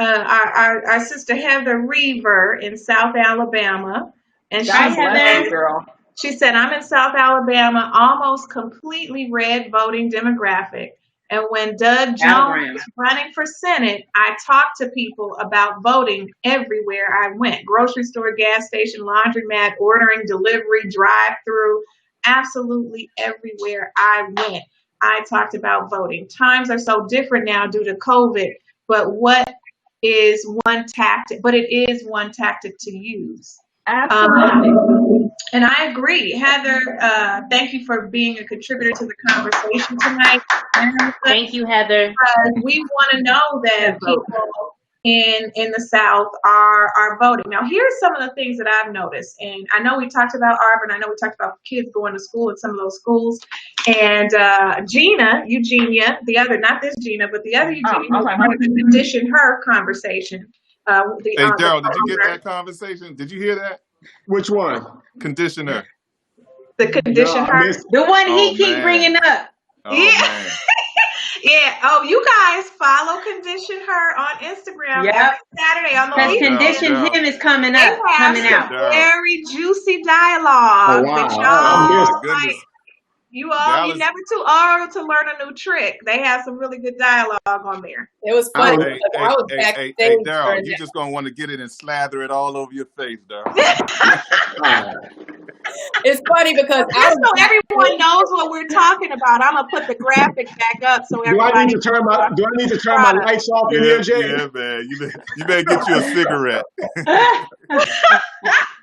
our sister Heather Reaver in South Alabama, and she said, "I'm in South Alabama, almost completely red voting demographic. And when Doug Jones was running for Senate, I talked to people about voting everywhere I went. Grocery store, gas station, laundromat, ordering, delivery, drive-through, absolutely everywhere I went. I talked about voting. Times are so different now due to COVID, but it is one tactic to use." Absolutely. And I agree. Heather, thank you for being a contributor to the conversation tonight. Thank you, Heather. We want to know that people in the South are voting. Now, here's some of the things that I've noticed. And I know we talked about Auburn. I know we talked about kids going to school in some of those schools. And Eugenia, the other, not this Gina, but the other Eugenia, conditioned her conversation. Hey, Daryl, did you get that conversation? Did you hear that? Which one? Conditioner. The conditioner. The one he keep bringing up. Oh, man. Yeah. Oh, you guys follow Condition Her on Instagram every Saturday on the weekend. Condition Him is coming out. Very juicy dialogue. That y'all you never too old to learn a new trick. They have some really good dialogue on there. It was funny. Hey, Daryl, you just gonna want to get it and slather it all over your face, Daryl. It's funny because so everyone knows what we're talking about. I'm gonna put the graphic back up so everybody. Do I need to turn my lights off in here, Jay? Yeah, man. You better get you a cigarette.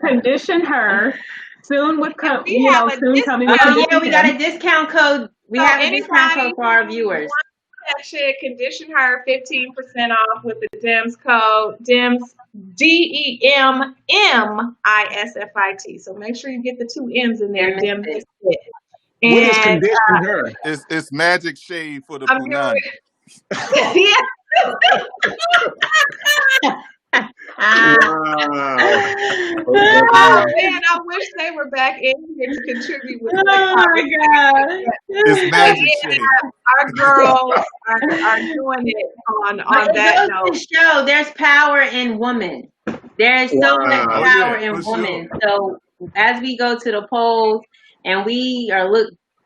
Condition Her. Soon with coming. We got a discount code. We have a discount code for our viewers. That shit, Condition Her 15% off with the DEMS code. DEMS DEM MISFIT. So make sure you get the 2 M's in there. DEM Misfit. What is Condition Her? It's magic shade for the punani. Oh man, I wish they were back in here to contribute with my God. It's magic shade. Our girls are doing it on that note. Show there's power in women. There's so much power in women. Sure. So as we go to the polls and we are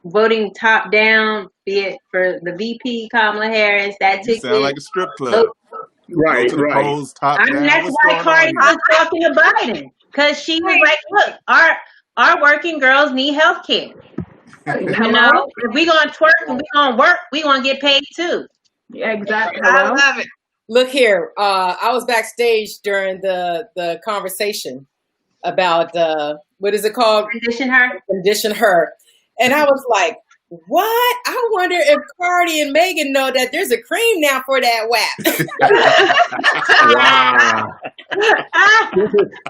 voting top down, be it for the VP Kamala Harris, that ticket sound like a strip club. Right. Polls, top down. That's why Cardi was talking to Biden, because she was like, "Look, our working girls need health care. You know, if we gonna twerk and we gonna work, we gonna get paid too." Yeah, exactly. I love it. Look here, I was backstage during the conversation about what is it called? Condition Her. Condition Her, and I was like, what? I wonder if Cardi and Megan know that there's a cream now for that WAP. Wow.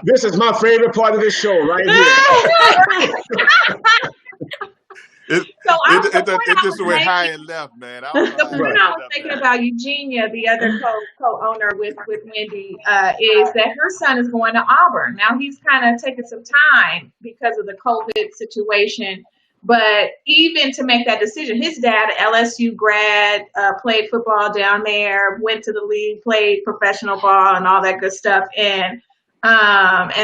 This is my favorite part of this show right here. It just went high and left, man. The point I was thinking about Eugenia, the other co-owner with Wendy, is that her son is going to Auburn. Now he's kind of taking some time because of the COVID situation. But even to make that decision, his dad, LSU grad, played football down there, went to the league, played professional ball and all that good stuff. And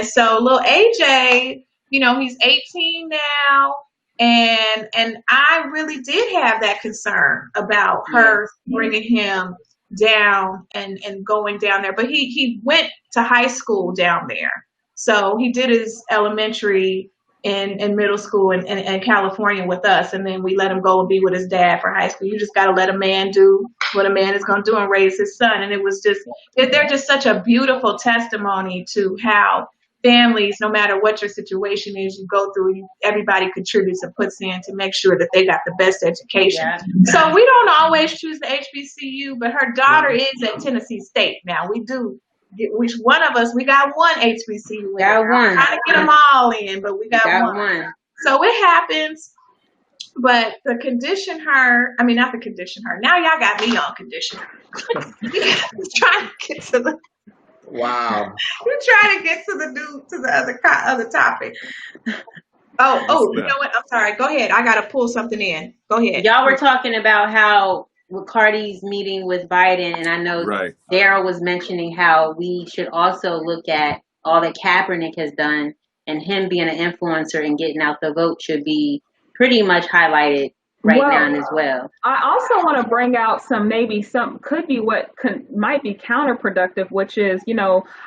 so little AJ, he's 18 now. And I really did have that concern about her bringing him down and going down there. But he went to high school down there. So he did his elementary in middle school in California with us, and then we let him go and be with his dad for high school. You just got to let a man do what a man is going to do and raise his son. And it was just, they're just such a beautiful testimony to how families, no matter what your situation is, you go through, everybody contributes and puts in to make sure that they got the best education. Yeah. So we don't always choose the HBCU, but her daughter is at Tennessee State now. We do. Which one of us? We got one HBCU. Got one. I'm trying to get them all in, but we got one. So it happens. But the condition her, I mean, not the condition her. Now y'all got me on condition her. Trying to get to the. Wow. We're trying to get to the other topic. Oh, you know what? I'm sorry. Go ahead. I got to pull something in. Go ahead. Y'all were talking about how with Cardi's meeting with Biden, and I know Daryl was mentioning how we should also look at all that Kaepernick has done, and him being an influencer and getting out the vote should be pretty much highlighted now as well. I also want to bring out could be what might be counterproductive, which is,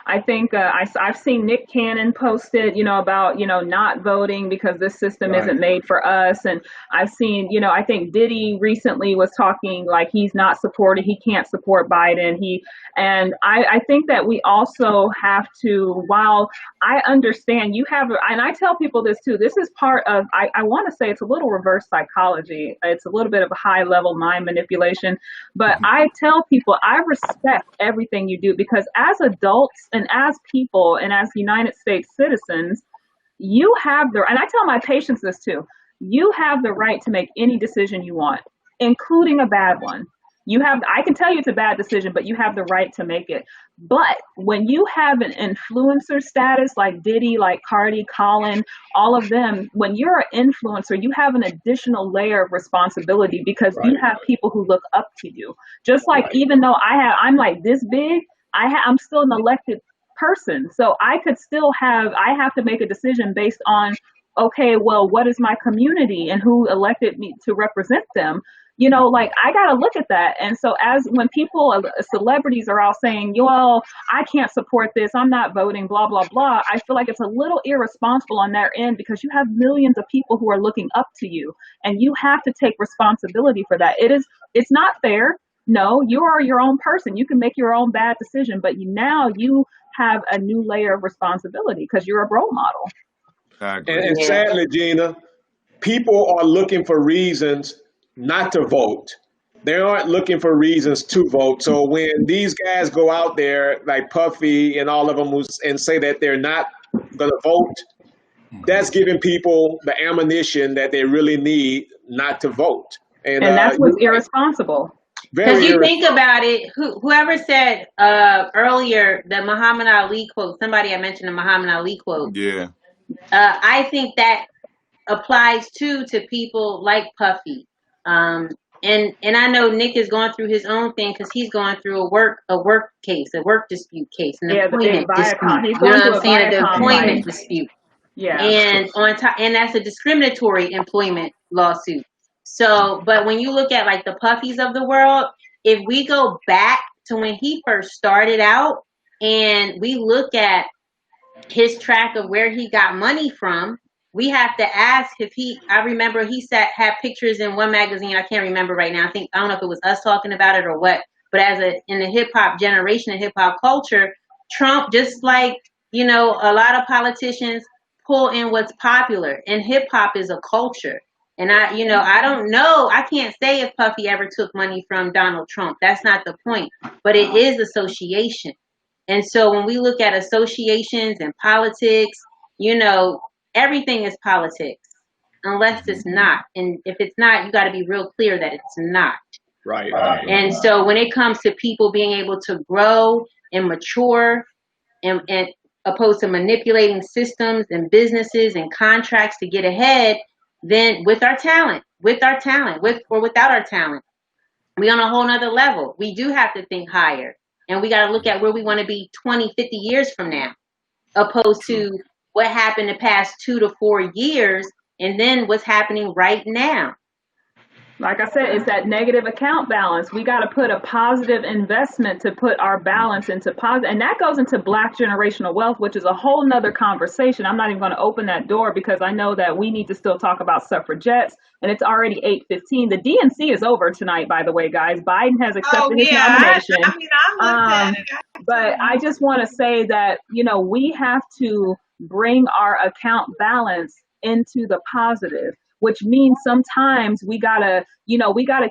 I think I've seen Nick Cannon posted, about, not voting because this system isn't made for us. And I've seen, I think Diddy recently was talking like he can't support Biden. And I think that we also have to, while I understand and I tell people this too, this is part of, I want to say it's a little reverse psychology. It's a little bit of a high level mind manipulation, but I tell people I respect everything you do, because as adults and as people and as United States citizens, you have and I tell my patients this too, you have the right to make any decision you want, including a bad one. I can tell you it's a bad decision, but you have the right to make it. But when you have an influencer status like Diddy, like Cardi, Colin, all of them, when you're an influencer, you have an additional layer of responsibility, because you have people who look up to you. Just like even though I'm like this big, I'm still an elected person. So I have to make a decision based on, okay, well, what is my community and who elected me to represent them? I got to look at that. And so when celebrities are all saying, well, I can't support this, I'm not voting, blah, blah, blah, I feel like it's a little irresponsible on their end, because you have millions of people who are looking up to you, and you have to take responsibility for that. It's not fair. No, you are your own person. You can make your own bad decision, but now you have a new layer of responsibility because you're a role model. And sadly, Gina, people are looking for reasons not to vote. They aren't looking for reasons to vote. So when these guys go out there like Puffy and all of them and say that they're not going to vote, that's giving people the ammunition that they really need not to vote. And that's what's irresponsible. Because you think about it, whoever said earlier the Muhammad Ali quote, somebody had mentioned the Muhammad Ali quote. Yeah. I think that applies to people like Puffy. And I know Nick is going through his own thing, because he's going through a work dispute case, an employment dispute. You know what I'm saying? The employment dispute. Yeah. And that's a discriminatory employment lawsuit. So, but when you look at like the Puffies of the world, if we go back to when he first started out and we look at his track of where he got money from, we have to ask I remember he had pictures in one magazine, I can't remember right now. I don't know if it was us talking about it or what, but in the hip hop generation and hip hop culture, Trump, just like, a lot of politicians pull in what's popular, and hip hop is a culture. And I don't know, I can't say if Puffy ever took money from Donald Trump. That's not the point, but it is association. And so when we look at associations and politics, everything is politics, unless it's not. And if it's not, you got to be real clear that it's not. Right. And so when it comes to people being able to grow and mature and opposed to manipulating systems and businesses and contracts to get ahead, then with or without our talent, we on a whole nother level. We do have to think higher, and we got to look at where we want to be 20, 50 years from now, opposed to what happened the past 2 to 4 years, and then what's happening right now. Like I said, it's that negative account balance. We got to put a positive investment to put our balance into positive. And that goes into Black generational wealth, which is a whole nother conversation. I'm not even going to open that door because I know that we need to still talk about suffragettes. And it's already 8:15. The DNC is over tonight, by the way, guys. Biden has accepted his nomination. But I just want to say that, you know, we have to bring our account balance into the positive, which means sometimes we gotta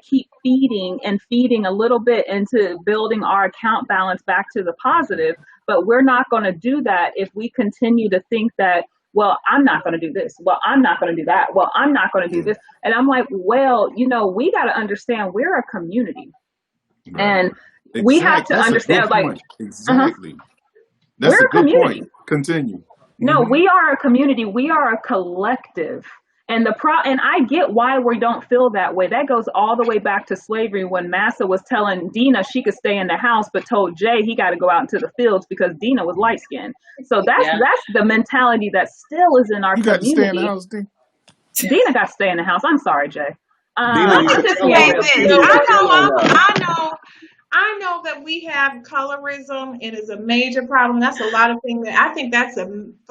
keep feeding a little bit into building our account balance back to the positive. But we're not going to do that if we continue to think that, well, I'm not going to do this. Well, I'm not going to do that. Well, I'm not going to do this. And I'm like, well, you know, we got to understand we're a community. Right. And we have to understand, like, exactly. That's we're a good community. Point. Continue. No, we are a community. We are a collective. And and I get why we don't feel that way. That goes all the way back to slavery when Massa was telling Dina she could stay in the house, but told Jay he got to go out into the fields because Dina was light skinned. So that's the mentality that still is in our community. You got to stay in the house, Dina got to stay in the house. I'm sorry, Jay. I know that we have colorism. It is a major problem. That's a lot of things. I think that's a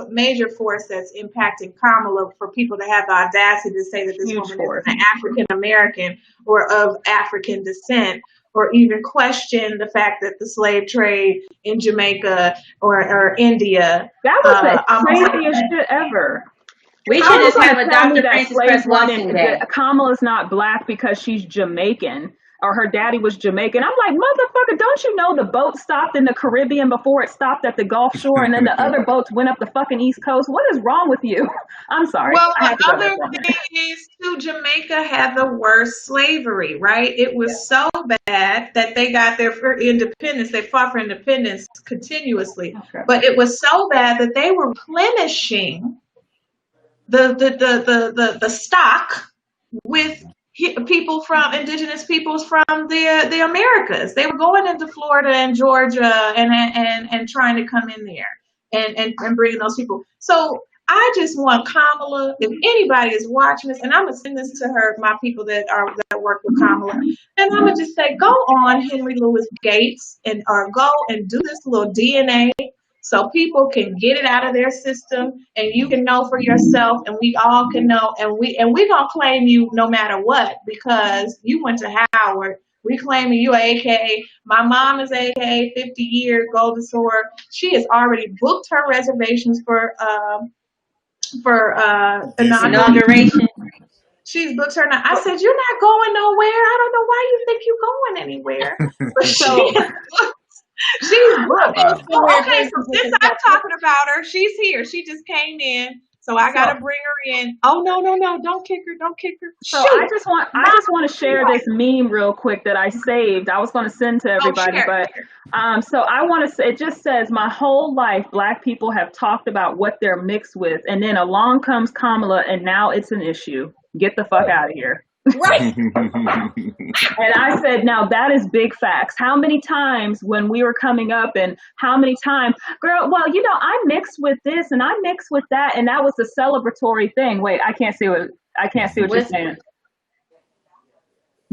major force that's impacting Kamala, for people to have the audacity to say that this woman is an African American or of African descent, or even question the fact that the slave trade in Jamaica or India. That was the craziest shit ever. We should just have a Dr. Francis Cress Watson Day. Kamala's not Black because she's Jamaican, or her daddy was Jamaican. I'm like, motherfucker, don't you know the boat stopped in the Caribbean before it stopped at the Gulf Shore, and then the other boats went up the fucking East Coast? What is wrong with you? I'm sorry. Well, the other thing is, too, Jamaica had the worst slavery, right? It was so bad that they got their independence. They fought for independence continuously. Okay. But it was so bad that they were replenishing the stock with people from indigenous peoples from the Americas. They were going into Florida and Georgia and trying to come in there and bring those people. So I just want Kamala, if anybody is watching this, and I'm gonna send this to my people that work with Kamala, and I'm gonna just say, go on Henry Louis Gates or go and do this little DNA, so people can get it out of their system, and you can know for yourself, and we all can know, and we're gonna claim you no matter what, because you went to Howard. We claiming you AK. My mom is AK, 50-year Golden Sword. She has already booked her reservations for inauguration. She's booked her. I said, you're not going nowhere. I don't know why you think you're going anywhere. But she's booked. Okay, so since I'm talking about her, she's here. She just came in, so I gotta bring her in. Oh no, don't kick her, So I just want to share this meme real quick that I saved. I was going to send to everybody, but so I want to say, it just says, my whole life Black people have talked about what they're mixed with, and then along comes Kamala, and now it's an issue. Get the fuck out of here. Right. And I said, now that is big facts. How many times when we were coming up, and how many times, girl, well, you know, I mixed with this and I mixed with that, and that was a celebratory thing. Wait, I can't see what you're saying.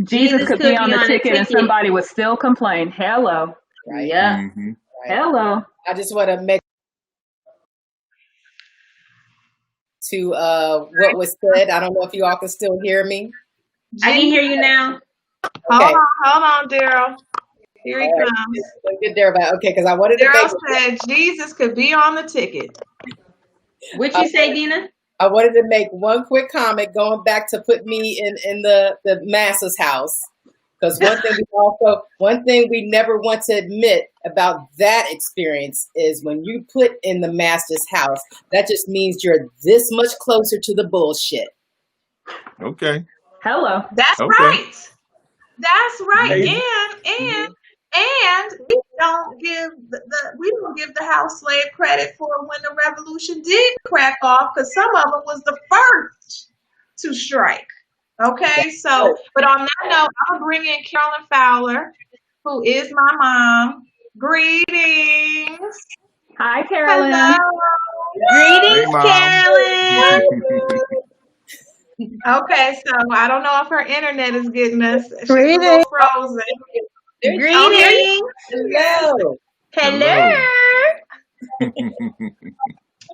Jesus could be on the ticket and somebody would still complain. Hello. Right. Yeah. Mm-hmm. Right. Hello. I just want to make to what was said. I don't know if you all can still hear me. I can hear you now. Okay. Hold on, Daryl. Here he comes. Good, Daryl. Okay, because I wanted to Daryl said Jesus could be on the ticket. What'd you say, Dina? I wanted to make one quick comment going back to put me in the Massa's house. Because one thing we never want to admit about that experience is when you put in the master's house, that just means you're this much closer to the bullshit. Okay. Hello. That's right. That's right. And we don't give the house slave credit for when the revolution did crack off, because some of them was the first to strike. Okay, so but on that note, I'm gonna bring in Carolyn Fowler, who is my mom. Greetings. Hi, Carolyn. Hello. Greetings, Carolyn. Okay, so I don't know if her internet is getting us. She's a Greetings. little frozen. Greetings. Hello. Hello.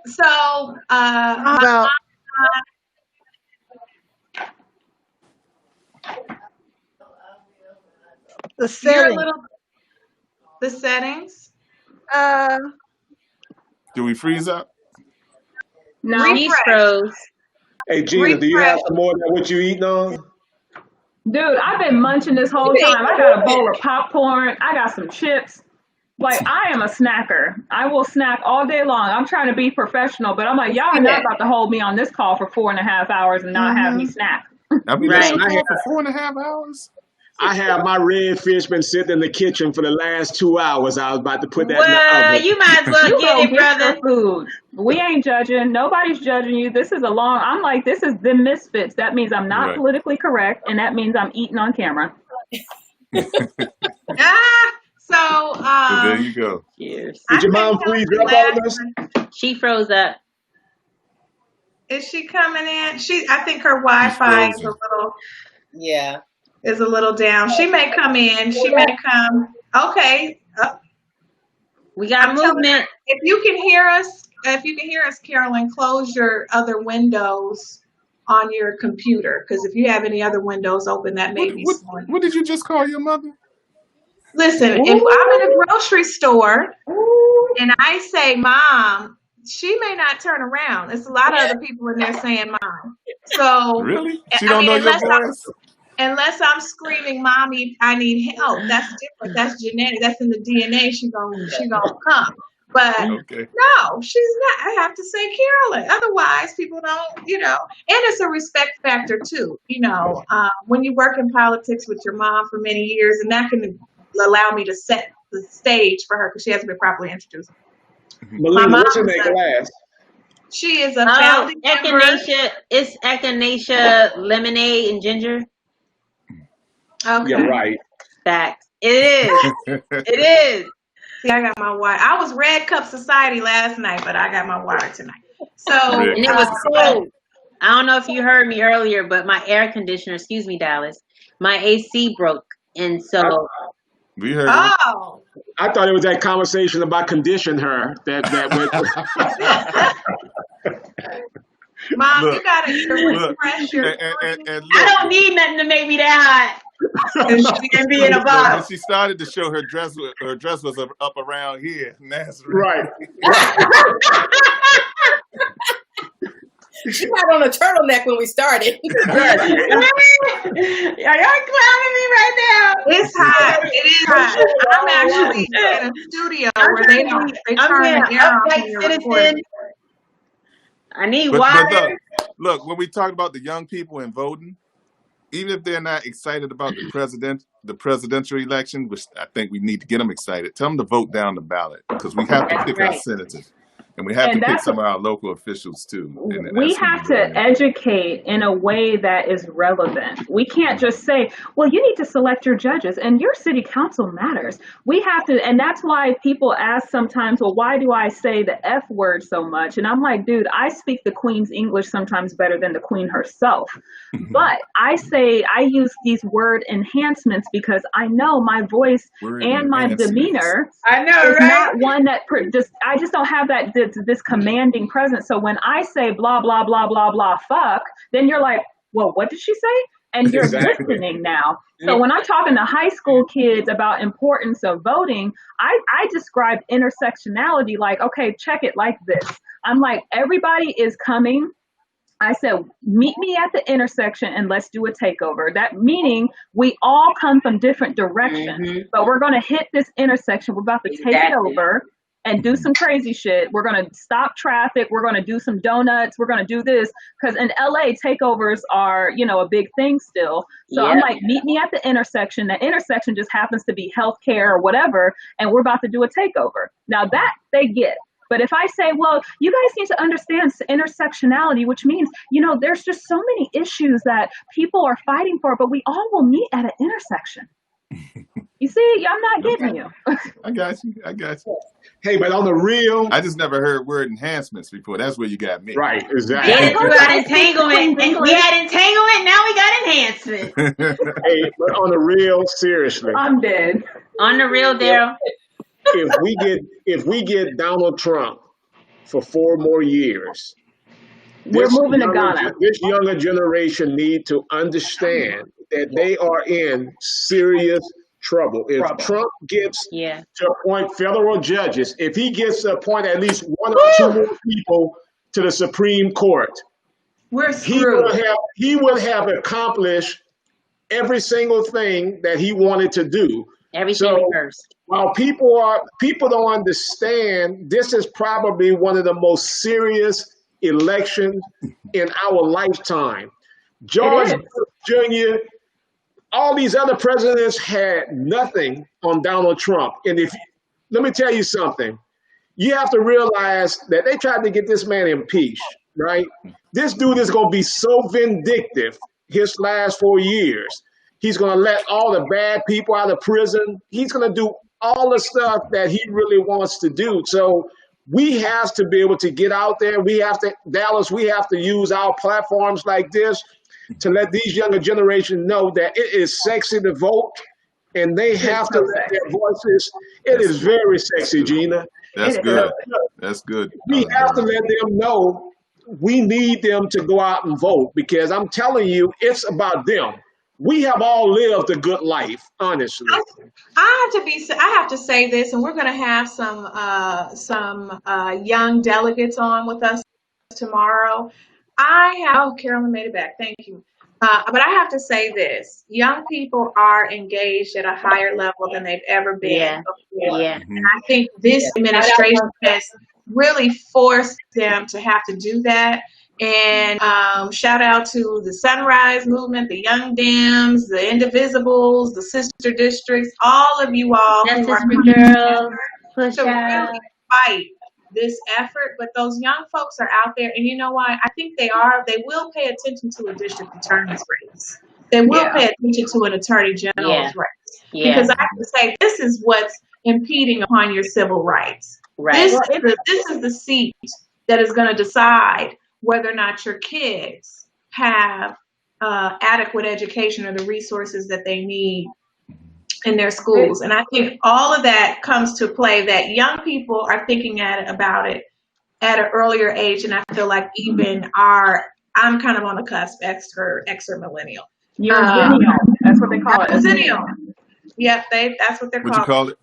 So, About the you're a setting. little, the settings. Do we freeze up? No. She's froze. Hey, Gina, do you have some more than what you eating on? Dude, I've been munching this whole time. I got a bowl of popcorn. I got some chips. Like, I am a snacker. I will snack all day long. I'm trying to be professional, but I'm like, y'all are not about to hold me on this call for 4.5 hours and not have me snack. Have we been on the call for 4.5 hours? I have my redfish been sitting in the kitchen for the last 2 hours. I was about to put that in the oven. You might as well get it, brother. Food. We ain't judging. Nobody's judging you. This is I'm like, this is DEM Misfits. That means I'm not politically correct, and that means I'm eating on camera. So there you go. Cheers. Did your mom freeze up on us? She froze up. Is she coming in? I think her Wi-Fi is a little. Yeah. Is a little down. She may come in. She may come. Okay. We got movement. If you can hear us, Carolyn, close your other windows on your computer, because if you have any other windows open, that may be slowing. What did you just call your mother? Listen, if I'm in a grocery store and I say mom, she may not turn around. There's a lot of other people in there saying mom. So really, she don't know your voice. Unless I'm screaming, "Mommy, I need help," that's different. That's genetic. That's in the DNA. She gonna come. But no, she's not. I have to say Carolyn. Otherwise, people don't. And it's a respect factor too. When you work in politics with your mom for many years, and that can allow me to set the stage for her because she hasn't been properly introduced. Melina, what's in that glass? She is a founding member. It's echinacea lemonade and ginger. Okay. Yeah, right. Facts. It is. It is. See, I got my water. I was Red Cup Society last night, but I got my water tonight. So and it was cold. I don't know if you heard me earlier, but my air conditioner, excuse me, Dallas, my AC broke, and so we heard. Oh, I thought it was that conversation about condition her that went. Mom, you gotta refresh your. I don't need nothing to make me that hot. And be in a box. When she started to show her dress was up around here. Right. She had on a turtleneck when we started. Are y'all clowning me right now? It's hot. It is hot. I'm actually in a studio where they turn the air on when you're recording. I need water. But look, when we talk about the young people and voting, even if they're not excited about the presidential election, which I think we need to get them excited, tell them to vote down the ballot, because we have to pick our senators. And we have to pick some of our local officials too. We have to educate in a way that is relevant. We can't just say, well, you need to select your judges and your city council matters. We have to, and that's why people ask sometimes, well, why do I say the F word so much? And I'm like, dude, I speak the Queen's English sometimes better than the Queen herself. But I use these word enhancements because I know my voice and my demeanor is not one that I just don't have this commanding presence. So when I say blah, blah, blah, blah, blah, fuck, then you're like, well, what did she say? And you're listening now. So when I'm talking to high school kids about importance of voting, I describe intersectionality like, okay, check it like this. I'm like, everybody is coming. I said, meet me at the intersection and let's do a takeover. That meaning we all come from different directions, but we're going to hit this intersection. We're about to take it over and do some crazy shit. We're going to stop traffic. We're going to do some donuts. We're going to do this. Because in LA, takeovers are, a big thing still. So I'm like, meet me at the intersection. The intersection just happens to be healthcare or whatever. And we're about to do a takeover. Now that they get. But if I say, well, you guys need to understand intersectionality, which means, there's just so many issues that people are fighting for, but we all will meet at an intersection. You see, I'm not getting you. I got you. Hey, but on the real, I just never heard word enhancements before. That's where you got me. Right, exactly. Yeah, we got entanglement. We had entanglement. Now we got enhancement. Hey, but on the real, seriously, I'm dead. On the real, Daryl. If we get Donald Trump for 4 more years, we're moving to Ghana. This younger generation need to understand that they are in serious trouble. If Trump gets to appoint federal judges, if he gets to appoint at least 1 or 2 more people to the Supreme Court, we're screwed. He will have accomplished every single thing that he wanted to do. Everything first. While people don't understand, this is probably one of the most serious elections in our lifetime. George Bush Jr., all these other presidents had nothing on Donald Trump. And let me tell you something, you have to realize that they tried to get this man impeached, right? This dude is going to be so vindictive his last 4 years. He's going to let all the bad people out of prison. He's going to do all the stuff that he really wants to do. So we have to be able to get out there. Dallas, we have to use our platforms like this to let these younger generations know that it is sexy to vote, and they have to let their voices. It is very sexy, Gina. That's good. That's good. We have to let them know we need them to go out and vote, because I'm telling you, it's about them. We have all lived a good life, honestly. I have to say this, and we're going to have some young delegates on with us tomorrow. Carolyn made it back. Thank you. But I have to say this: young people are engaged at a higher level than they've ever been before. Yeah. And I think this administration has really forced them to have to do that. And shout out to the Sunrise Movement, the Young Dems, the Indivisibles, the Sister Districts, all of you all who are girls, to really fight this effort. But those young folks are out there, and you know why? I think they will pay attention to a district attorney's race. They will pay attention to an attorney general's race. Because I have to say, this is what's impeding upon your civil rights. Right. This is the seat that is going to decide whether or not your kids have adequate education or the resources that they need in their schools. And I think all of that comes to play, that young people are thinking about it at an earlier age. And I feel like even I'm kind of on the cusp, extra millennial. You're a zennial. That's what they call it. A zennial. Yep, that's what they're called. What'd you call it?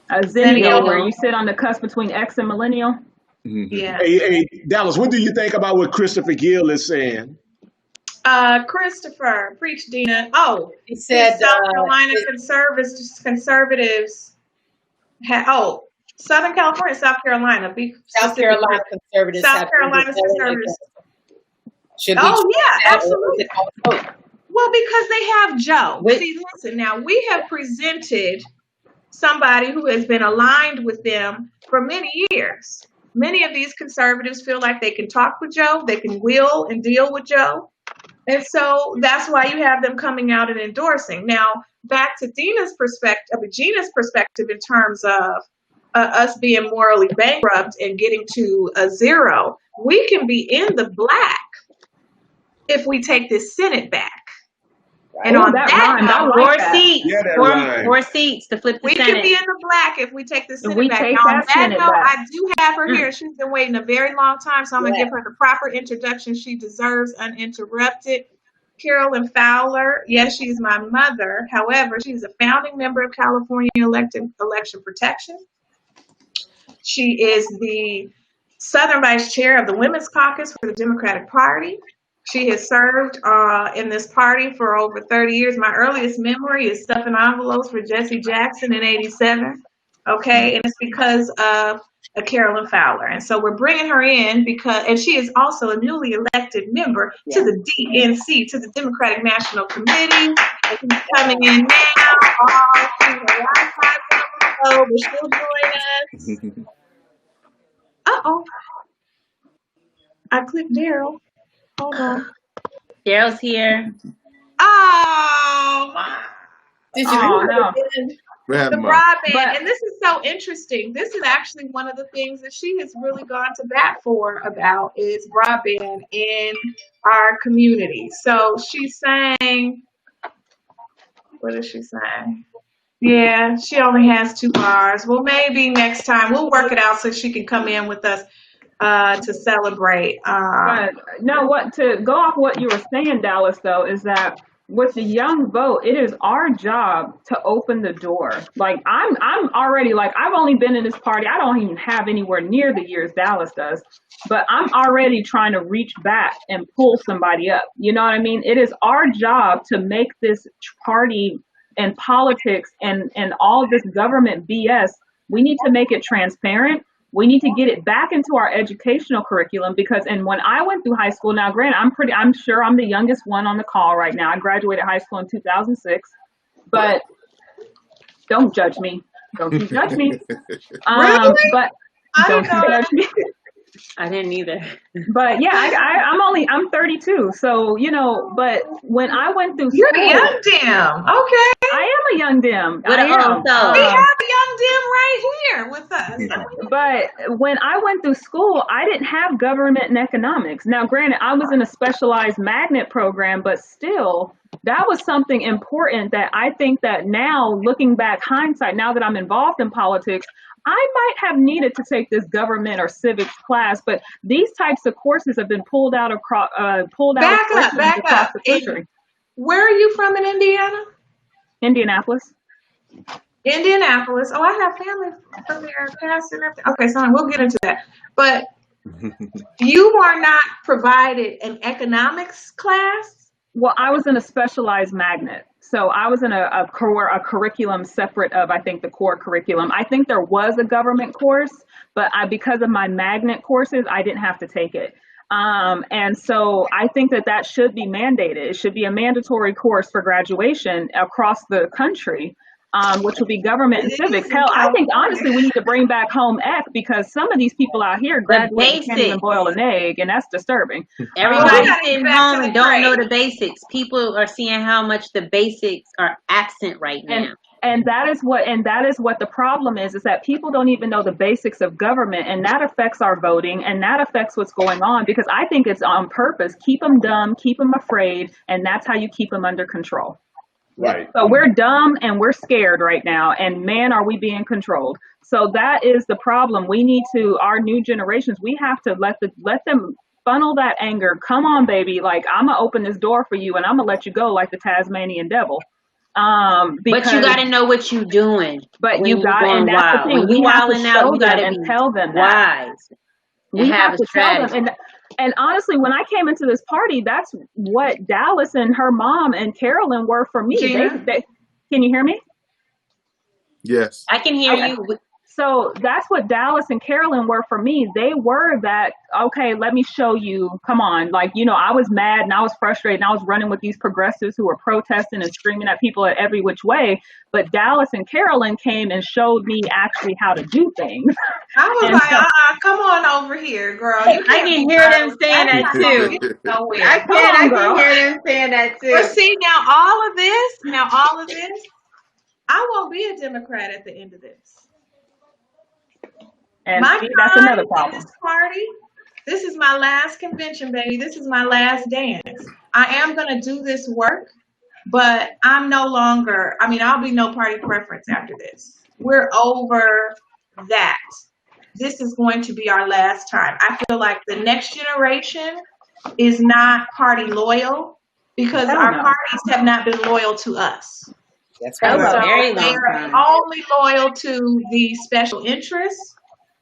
A zennial, where you sit on the cusp between X and millennial. Mm-hmm. Yeah. Hey, Dallas, what do you think about what Christopher Gill is saying? Christopher, preach, Dina. Oh, he said South Carolina conservatives. Southern California, South Carolina. South Carolina conservatives. South Carolina conservatives. Should absolutely. Well, because they have Joe. See, listen, now we have presented somebody who has been aligned with them for many years. Many of these conservatives feel like they can talk with Joe, they can wheel and deal with Joe. And so that's why you have them coming out and endorsing. Now, back to Gina's perspective in terms of us being morally bankrupt and getting to a zero, we can be in the black if we take this Senate back. Right. And on that, four seats to flip the Senate. We can be in the black if we take the Senate back. Now, on that note, I do have her here. She's been waiting a very long time, so I'm going to give her the proper introduction she deserves, uninterrupted. Carolyn Fowler. Yes, she's my mother. However, she's a founding member of California Election Protection. She is the Southern Vice Chair of the Women's Caucus for the Democratic Party. She has served in this party for over 30 years. My earliest memory is stuffing envelopes for Jesse Jackson in '87. Okay, and it's because of Carolyn Fowler. And so we're bringing her in and she is also a newly elected member to the DNC, to the Democratic National Committee. And she's coming in now. She's a lifetime but she'll join us. I clicked Daryl. Hold on. Daryl's here. Oh, did you? No. The broadband, and this is so interesting. This is actually one of the things that she has really gone to bat for about is broadband in our community. So she's saying, what is she saying? Yeah, she only has 2 bars. Well, maybe next time we'll work it out so she can come in with us to celebrate. No, to go off what you were saying, Dallas, though, is that with the young vote, it is our job to open the door. Like I'm already like, I've only been in this party. I don't even have anywhere near the years Dallas does, but I'm already trying to reach back and pull somebody up. You know what I mean? It is our job to make this party and politics and all this government BS. We need to make it transparent. We need to get it back into our educational curriculum because, and when I went through high school, now granted, I'm sure I'm the youngest one on the call right now. I graduated high school in 2006, but don't judge me. Don't you judge me. Really? But don't you judge me. I didn't either. But yeah, I'm 32. So, you know, but when I went through You're school, a young Dem. Okay. I am a young Dem. We have a young Dem right here with us. But when I went through school, I didn't have government and economics. Now, granted, I was in a specialized magnet program, but still, that was something important that I think that now, looking back hindsight, now that I'm involved in politics, I might have needed to take this government or civics class, but these types of courses have been pulled out across Back up. the country. Where are you from in Indiana? Indianapolis. Indianapolis. Oh, I have family from there, past and everything. Okay, so we'll get into that. But you are not provided an economics class? Well, I was in a specialized magnet. So I was in a curriculum separate of, I think, the core curriculum. I think there was a government course, but because of my magnet courses, I didn't have to take it. And so I think that should be mandated. It should be a mandatory course for graduation across the country, which will be government and civics. Hell, I think, honestly, we need to bring back home ec because some of these people out here graduate can't even boil an egg, and that's disturbing. Everybody's sitting home and don't know the basics. People are seeing how much the basics are absent right now. And that is what the problem is that people don't even know the basics of government, and that affects our voting, and that affects what's going on, because I think it's on purpose. Keep them dumb, keep them afraid, and that's how you keep them under control. Right. So we're dumb and we're scared right now, and man, are we being controlled. So that is the problem. We need to, our new generations, we have to let them funnel that anger. Come on, baby. Like, I'm gonna open this door for you and I'm gonna let you go like the Tasmanian devil. But you got to know what you're doing. But you got, and that's the thing. We have to show them and tell them that. Wise. We have to tell them. And honestly, when I came into this party, that's what Dallas and her mom and Carolyn were for me. Can you hear me? Yes. I can hear you. So that's what Dallas and Carolyn were for me. They were that, okay, let me show you, come on. Like, you know, I was mad and I was frustrated and I was running with these progressives who were protesting and screaming at people at every which way. But Dallas and Carolyn came and showed me actually how to do things. I was like, come on over here, girl. I can hear them saying that too. I can hear them saying that too. But see, now all of this, I won't be a Democrat at the end of this. And that's another problem. This party, this is my last convention, baby. This is my last dance. I am going to do this work, but I'm no longer, I'll be no party preference after this. We're over that. This is going to be our last time. I feel like the next generation is not party loyal because our parties have not been loyal to us. That's right. So they are only loyal to the special interests.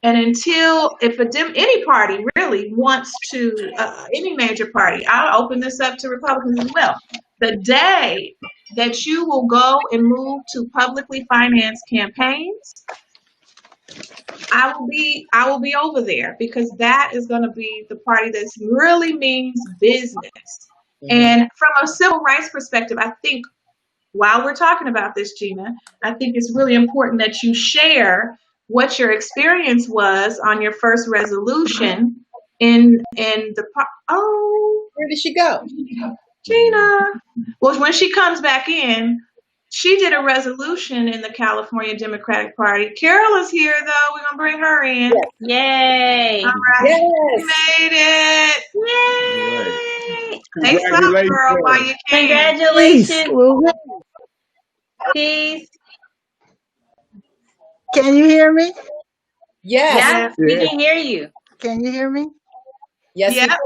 And if any party really wants to, any major party, I'll open this up to Republicans as well. The day that you will go and move to publicly financed campaigns, I will be over there because that is going to be the party that really means business. Mm-hmm. And from a civil rights perspective, I think while we're talking about this, Gina, I think it's really important that you share what your experience was on your first resolution in the where did she go? Gina. Well, when she comes back in, she did a resolution in the California Democratic Party. Carol is here, though. We're gonna bring her in. Yay! All right, Yes. she made it. Right. Say something, girl, while you can. Congratulations. Peace. Can you hear me? Yes. Yeah, we can hear you. Can you hear me? Yes, yep.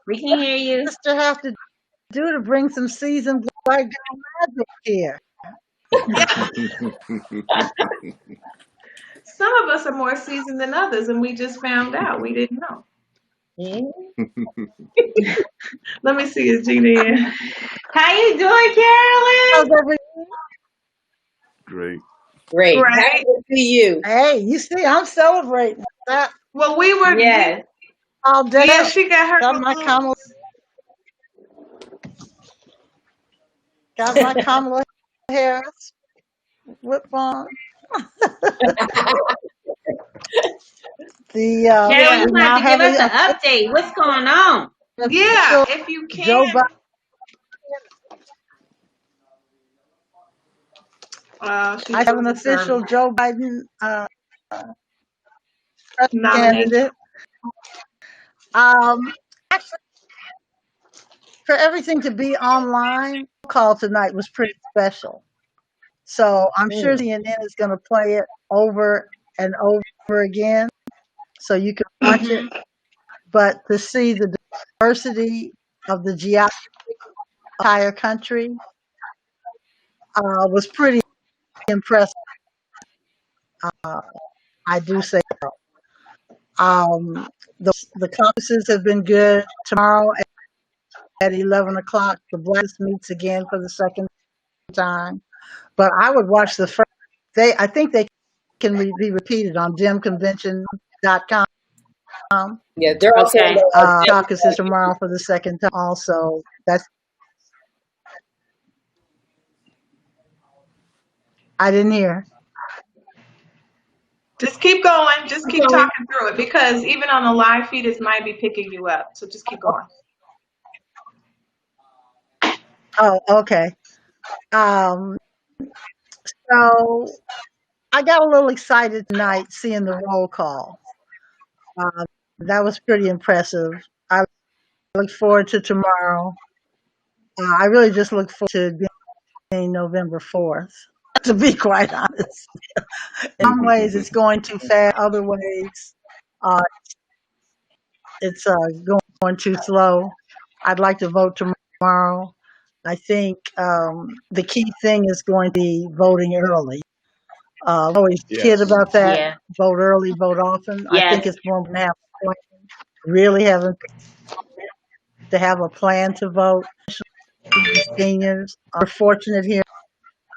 We can hear you. What does have to do to bring some seasoned white girl magic here? Some of us are more seasoned than others, and we just found out. We didn't know. Let me see his Gina in. How you doing, Carolyn? Great. Great. Happy to see you. Hey, you see, I'm celebrating that. Well, we were. Yes. All day. Yeah, she got her. Got my Kamala. Got my Kamala Harris whip on. Carol, you have to give us an update. What's going on? Yeah, if you can. Joe Biden. I have an official Joe Biden candidate. Actually, for everything to be online, call tonight was pretty special. So I'm sure CNN is going to play it over and over again, so you can watch it. But to see the diversity of the geography of the entire country was pretty impressive. I do say so. The caucuses have been good. Tomorrow at 11 o'clock, the Blacks meets again for the second time. But I would watch the first. I think they can be repeated on DEMconvention.com. Yeah, they're also caucuses tomorrow for the second time. Also, I didn't hear. Just keep going. Just keep talking through it, because even on the live feed, it might be picking you up. So just keep going. Oh, okay. So I got a little excited tonight seeing the roll call. That was pretty impressive. I look forward to tomorrow. I really just look forward to being November 4th, to be quite honest. In some ways, it's going too fast. Other ways, it's going too slow. I'd like to vote tomorrow. I think the key thing is going to be voting early. I always kid about that. Yeah. Vote early, vote often. Yes. I think it's more than half a plan. Really having to have a plan to vote. Seniors are fortunate here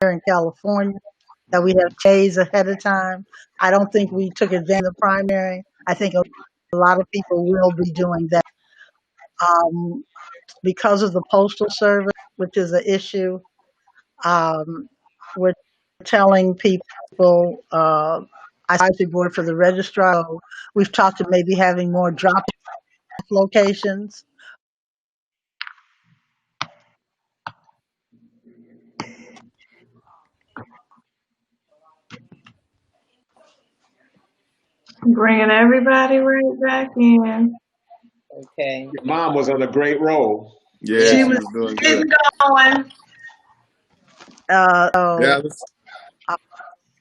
in California that we have days ahead of time. I don't think we took advantage of the primary. I think a lot of people will be doing that. Because of the Postal Service, which is an issue, we're telling people, advisory board for the registrar, we've talked to maybe having more drop locations. Bringing everybody right back in. Okay. Your mom was on a great roll. Yeah, she was doing getting good. going. Dallas, I'm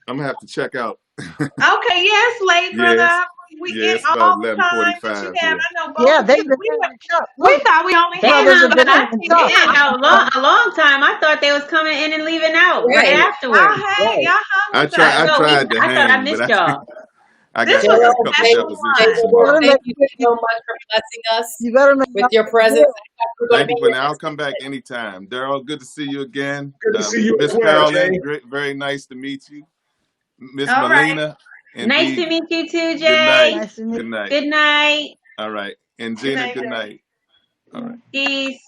gonna have to check out. Okay, yes, late, brother. We it's get about all the time that you 11:45 have. here. I know both. Yeah, we thought we only had a long time. I thought they was coming in and leaving out right afterwards. Y'all I tried to hang, I thought I missed y'all. I got a couple depositions tomorrow. Thank you so much for blessing us you better with your presence. Thank you, but I'll come back anytime. Daryl, good to see you again. Good to see you Miss as well, Carolyn, Jay. very nice to meet you. Miss All Melina. right. Nice to meet you too, Jay. Good night. Nice to meet Good night. Good night. All right. And Gina, good night. All right. Peace.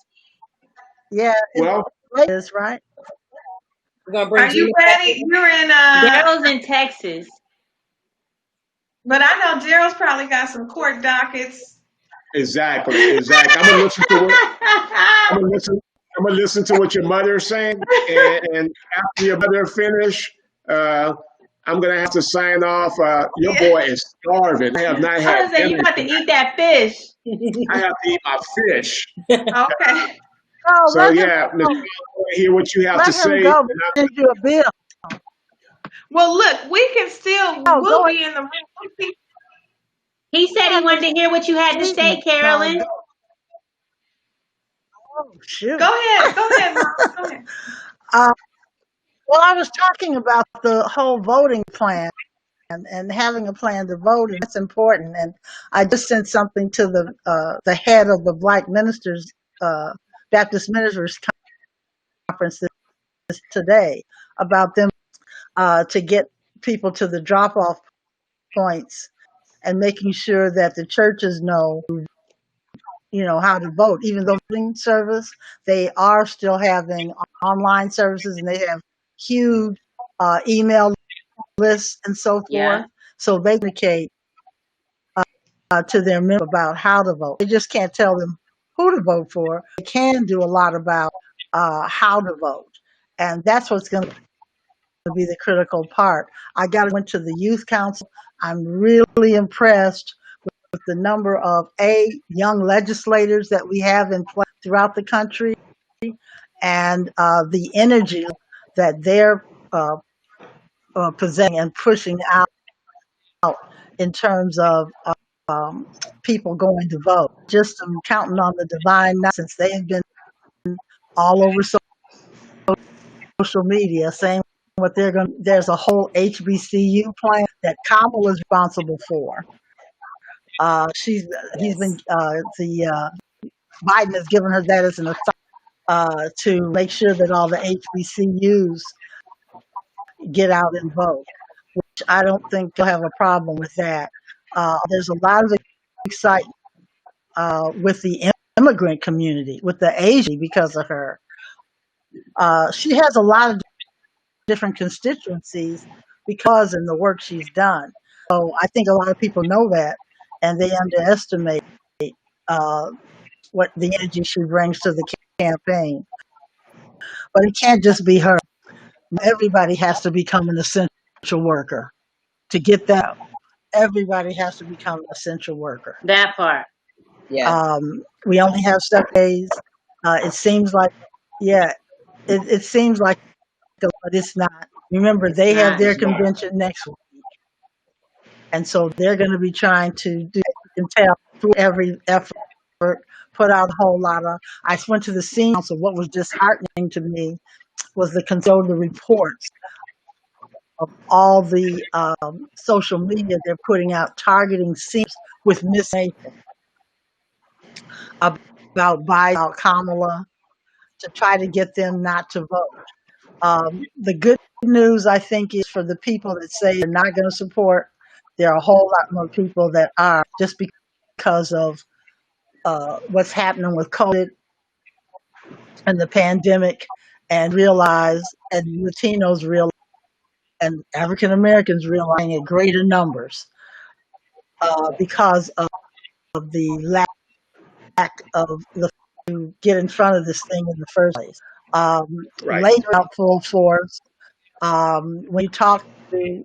Yeah. Well, it is right. We're gonna bring Are you ready? You're in Daryl's in Texas. But I know Daryl's probably got some court dockets. Exactly. I'm gonna listen to I'm gonna listen to what your mother is saying, and after your mother finish, I'm gonna have to sign off. Your boy is starving. I have not had. I was saying you got to eat that fish. I have to eat my fish. Okay. Oh, So yeah, Ms. I hear what you have to say. Let him go. Send you a bill. Well, look, we can still, we'll be in the room. He said he wanted to hear what you had to say, Carolyn. Oh, shoot. Go ahead, Mom. Go ahead. Well, I was talking about the whole voting plan and having a plan to vote, and that's important. And I just sent something to the head of the Black Ministers, Baptist Ministers Conference today about them to get people to the drop-off points and making sure that the churches know, how to vote. Even though voting service, they are still having online services, and they have huge email lists and so forth. Yeah. So they communicate to their members about how to vote. They just can't tell them who to vote for. They can do a lot about how to vote, and that's what's going to be the critical part. I went to the youth council. I'm really impressed with the number of young legislators that we have in place throughout the country, and the energy that they're presenting and pushing out in terms of people going to vote. Just I'm counting on the divine since they have been all over social media saying what they're going. There's a whole HBCU plan that Kamala is responsible for. Biden has given her that as an assignment to make sure that all the HBCUs get out and vote, which I don't think they'll have a problem with that. There's a lot of excitement with the immigrant community, with the Asian, because of her. She has a lot of different constituencies because in the work she's done. So I think a lot of people know that, and they underestimate what the energy she brings to the campaign. But it can't just be her. Everybody has to become an essential worker. To get that, everybody has to become an essential worker. That part. Yeah. We only have 7 days. It seems like, it seems like, but it's not. Remember, they have their convention next week. And so they're going to be trying to do, you can tell, through every effort, put out a whole lot of. I went to the scene, so what was disheartening to me was the reports of all the social media they're putting out targeting scenes with misinformation about Biden, about Kamala, to try to get them not to vote. The good news, I think, is for the people that say they're not going to support, there are a whole lot more people that are, just because of what's happening with COVID and the pandemic, and realize, and Latinos realize, and African Americans realizing in greater numbers because of the lack of the to get in front of this thing in the first place. Right. Later out full force. When you talk to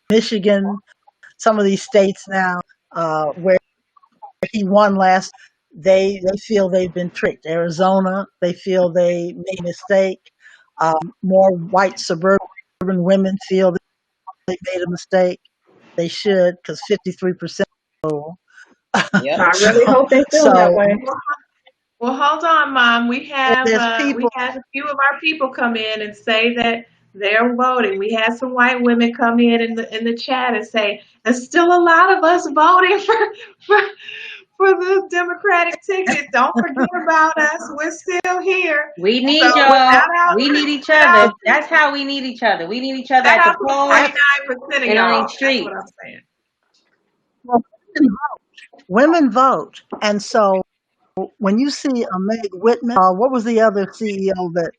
Michigan, some of these states now where he won last, they feel they've been tricked. Arizona, they feel they made a mistake. More white suburban women feel they made a mistake. They should, because 53%. Yep. I really hope they feel that way. Well, hold on, Mom. We have a few of our people come in and say that they're voting. We had some white women come in the chat and say there's still a lot of us voting for the Democratic ticket. Don't forget about us. We're still here. We need y'all. We need each other. That's how we need each other. We need each other at the polls and on the street. That's what I'm saying. Well, women vote, and so when you see a Meg Whitman, what was the other CEO that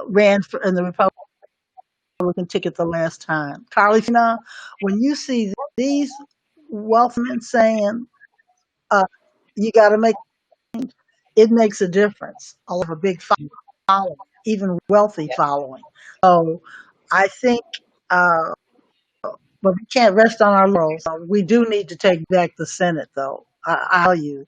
ran in the Republican ticket the last time? Carly Finney. When you see these wealthy men saying, you got to make, it makes a difference. I'll have a big following, even wealthy following. So I think, but we can't rest on our laurels. We do need to take back the Senate, though. I tell you,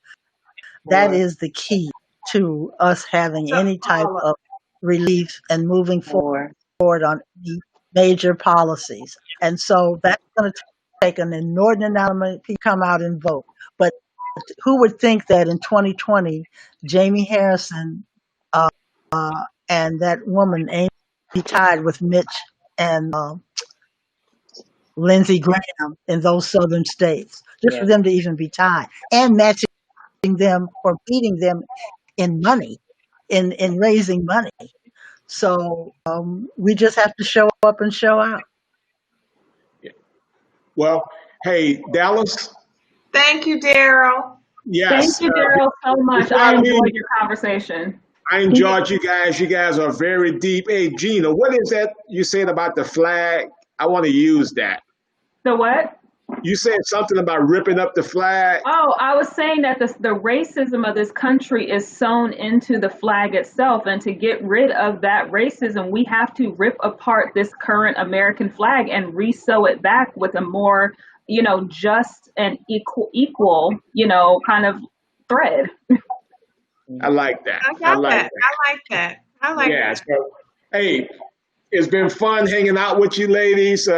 that is the key to us having any type of relief and moving forward on the major policies. And so that's going to take an inordinate amount of people come out and vote. But who would think that in 2020, Jamie Harrison and that woman Amy tied with Mitch and Lindsey Graham in those southern states, just for them to even be tied and matching them or beating them in money, in raising money. So we just have to show up and show out. Well, hey, Dallas. Thank you, Daryl. Yes. Thank you, Daryl, so much. I enjoyed your conversation. I enjoyed you guys. You guys are very deep. Hey, Gina, what is that you said about the flag? I want to use that. The what? You said something about ripping up the flag. Oh, I was saying that the racism of this country is sewn into the flag itself. And to get rid of that racism, we have to rip apart this current American flag and re-sew it back with a more, just and equal, kind of thread. I like that. I like that. Yeah. So, hey, it's been fun hanging out with you ladies.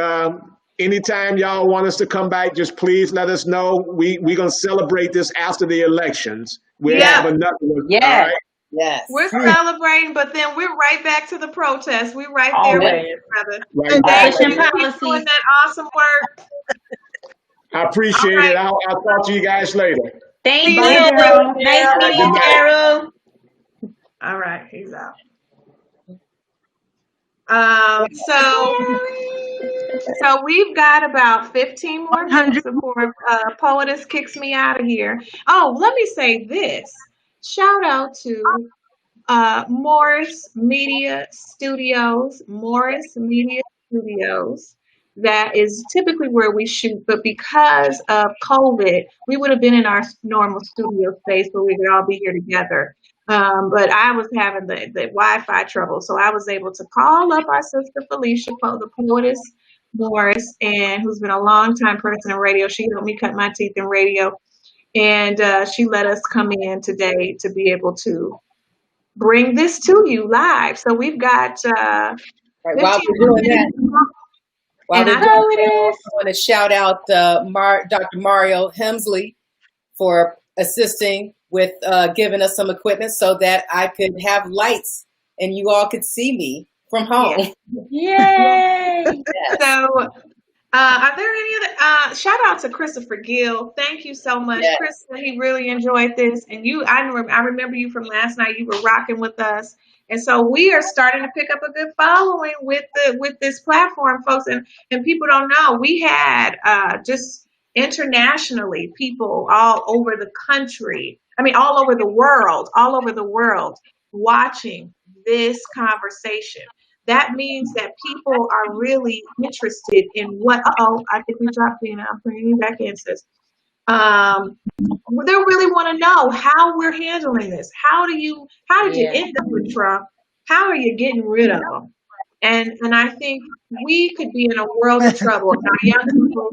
Anytime y'all want us to come back, just please let us know. We're going to celebrate this after the elections. We'll have another one. Yeah. All right? Yes. We're celebrating, but then we're right back to the protest. We're right there with each other. Right. Thank you for doing that awesome work. I appreciate it. I'll talk to you guys later. Thank you. Daryl. Nice meeting you, Daryl. All right, he's out. So we've got about 15 more minutes before Poetess kicks me out of here. Oh, let me say this. Shout out to Morris Media Studios. That is typically where we shoot, but because of COVID, we would have been in our normal studio space where we could all be here together. But I was having the Wi-Fi trouble, so I was able to call up our sister Felicia, the poetess Morris, and who's been a long-time person in radio. She helped me cut my teeth in radio, and she let us come in today to be able to bring this to you live. So we've got while we're doing that. I want to shout out Dr. Mario Hemsley for assisting with giving us some equipment so that I could have lights and you all could see me from home. Yay! Yes. So are there any other shout out to Christopher Gill. Thank you so much. Yes. Chris, he really enjoyed this. And I remember you from last night. You were rocking with us. And so we are starting to pick up a good following with this platform, folks. And people don't know, we had just internationally people all over the country. I mean, all over the world watching this conversation. That means that people are really interested in what, I think we dropped Dina. I'm bringing you back in, sis. They really want to know how we're handling this. How did you end up with Trump? How are you getting rid of him? And I think we could be in a world of trouble. Now, young people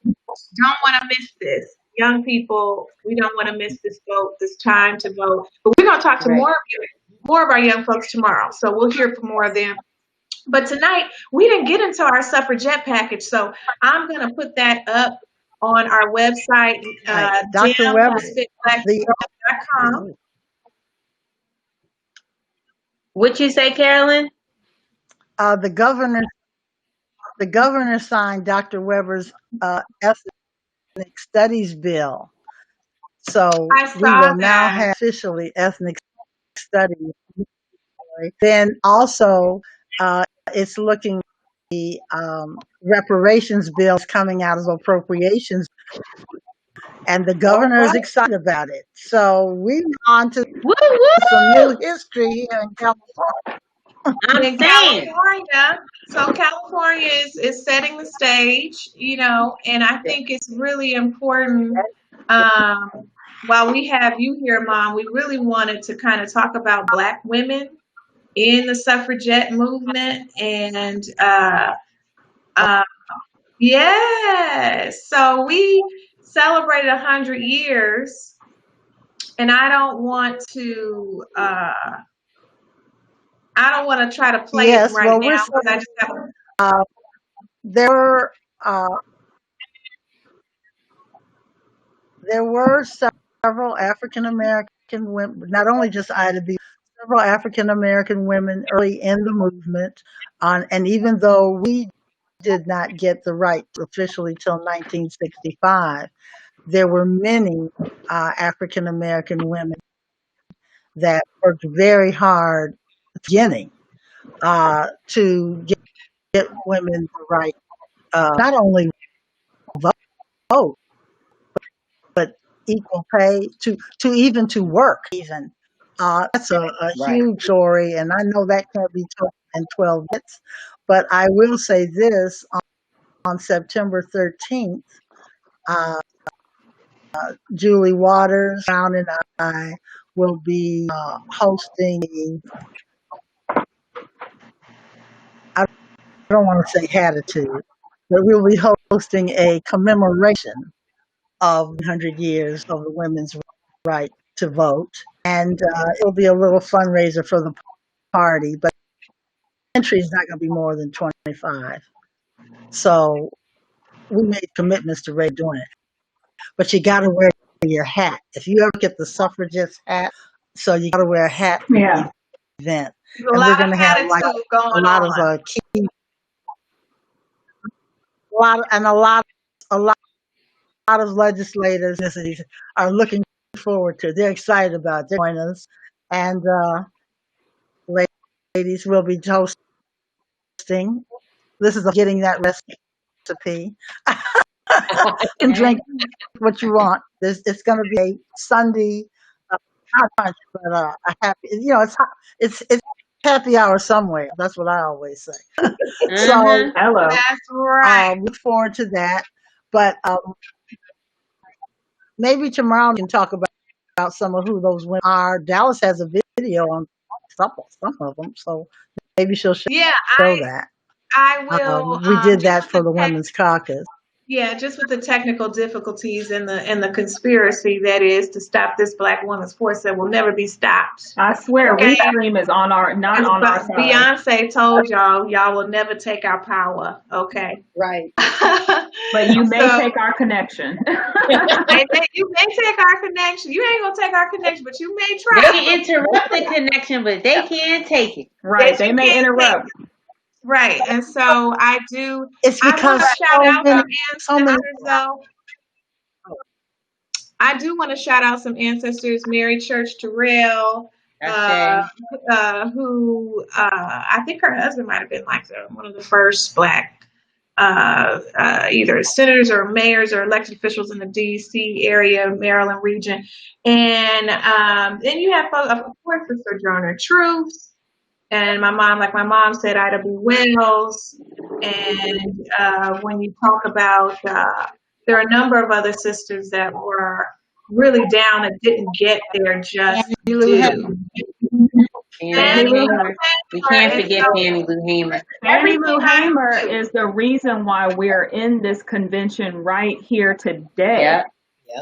don't want to miss this. Young people, we don't want to miss this vote, this time to vote. But we're going to talk to more of our young folks tomorrow. So we'll hear from more of them. But tonight, we didn't get into our suffragette package. So I'm going to put that up on our website, DEM.com. What'd you say, Carolyn? The governor signed Dr. Weber's ethnic studies bill. So we will now have officially ethnic studies. Then also, it's looking the reparations bills coming out of appropriations, and the governor is excited about it. So we're on to some new history here in California. California. So California is setting the stage, and I think it's really important while we have you here, Mom, we really wanted to kind of talk about Black women in the suffragette movement. And yes, so we celebrated 100 years, and I don't want to try to play it right now because I just have there were several African American women, not only just Ida B, several African American women early in the movement. And even though we did not get the right officially till 1965, there were many African American women that worked very hard at the beginning to get women the right, not only vote, but equal pay, to work even. That's a huge story, and I know that can't be told in 12 minutes, but I will say this: on September 13th, Julie Waters, Brown, and I will be hosting. I don't want to say attitude, but we'll be hosting a commemoration of 100 years of the women's right to vote. And it'll be a little fundraiser for the party, but entry is not going to be more than 25. So we made commitments to Ray doing it. But you got to wear your hat. If you ever get the suffragist hat, so you got to wear a hat for the event. And we're going to have like a lot of legislators are looking forward to it. They're excited about it. They're joining us. And ladies will be hosting. This is getting that recipe. You can drink what you want. It's going to be a Sunday, not punch, but a happy. It's happy hour somewhere. That's what I always say. So hello. That's right. Look forward to that. But maybe tomorrow we can talk about some of who those women are. Dallas has a video on some of them, so maybe she'll show that. I will. We did that for the Women's Caucus. Yeah, just with the technical difficulties and the conspiracy that is to stop this Black woman's force that will never be stopped. I swear, Restream is not on our side. Beyonce told y'all will never take our power. Okay, right. But you may take our connection. You may take our connection. You ain't gonna take our connection, but you may try. They can interrupt the connection, but they can't take it. Right? They may interrupt. Right, and so I do. It's because I do want to shout out some ancestors, Mary Church Terrell, who I think her husband might have been like one of the first Black either senators or mayors or elected officials in the DC area, Maryland region, and then you have, of course, the Sojourner Truth. And my mom said, Ida B. Wells. And when you talk about, there are a number of other sisters that were really down and didn't get their just due. Fannie Lou Hamer. We can't forget Fannie Lou Hamer. Fannie Lou Hamer is the reason why we're in this convention right here today. Yep.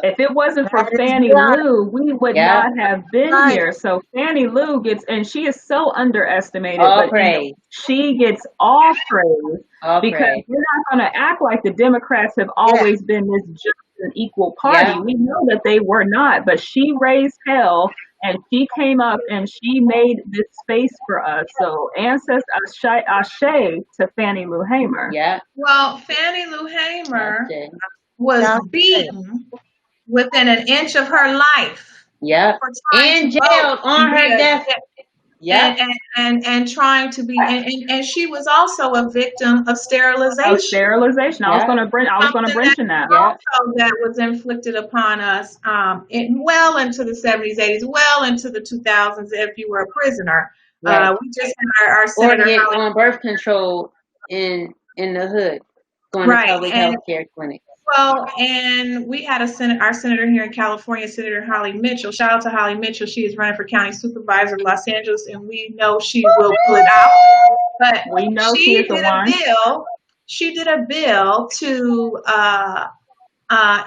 If it wasn't for Fannie Lou, we would not have been here. So Fannie Lou and she is so underestimated, all but she gets all praise because we're not going to act like the Democrats have always been this just and equal party. We know that they were not, but she raised hell and she came up and she made this space for us. So ancestors, ashe to Fannie Lou Hamer. Yeah. Well, Fannie Lou Hamer was beaten within an inch of her life. Yeah. And jailed on her death. Yeah. And trying to be, and she was also a victim of sterilization. I was going to mention that. Also that was inflicted upon us well into the 70s, 80s, well into the 2000s if you were a prisoner. Right. We just had our senator on birth control in the hood, going to public health care clinics. Well, and we had our senator here in California, Senator Holly Mitchell. Shout out to Holly Mitchell. She is running for county supervisor in Los Angeles, and we know she will pull it out. But we know she did a bill. She did a bill to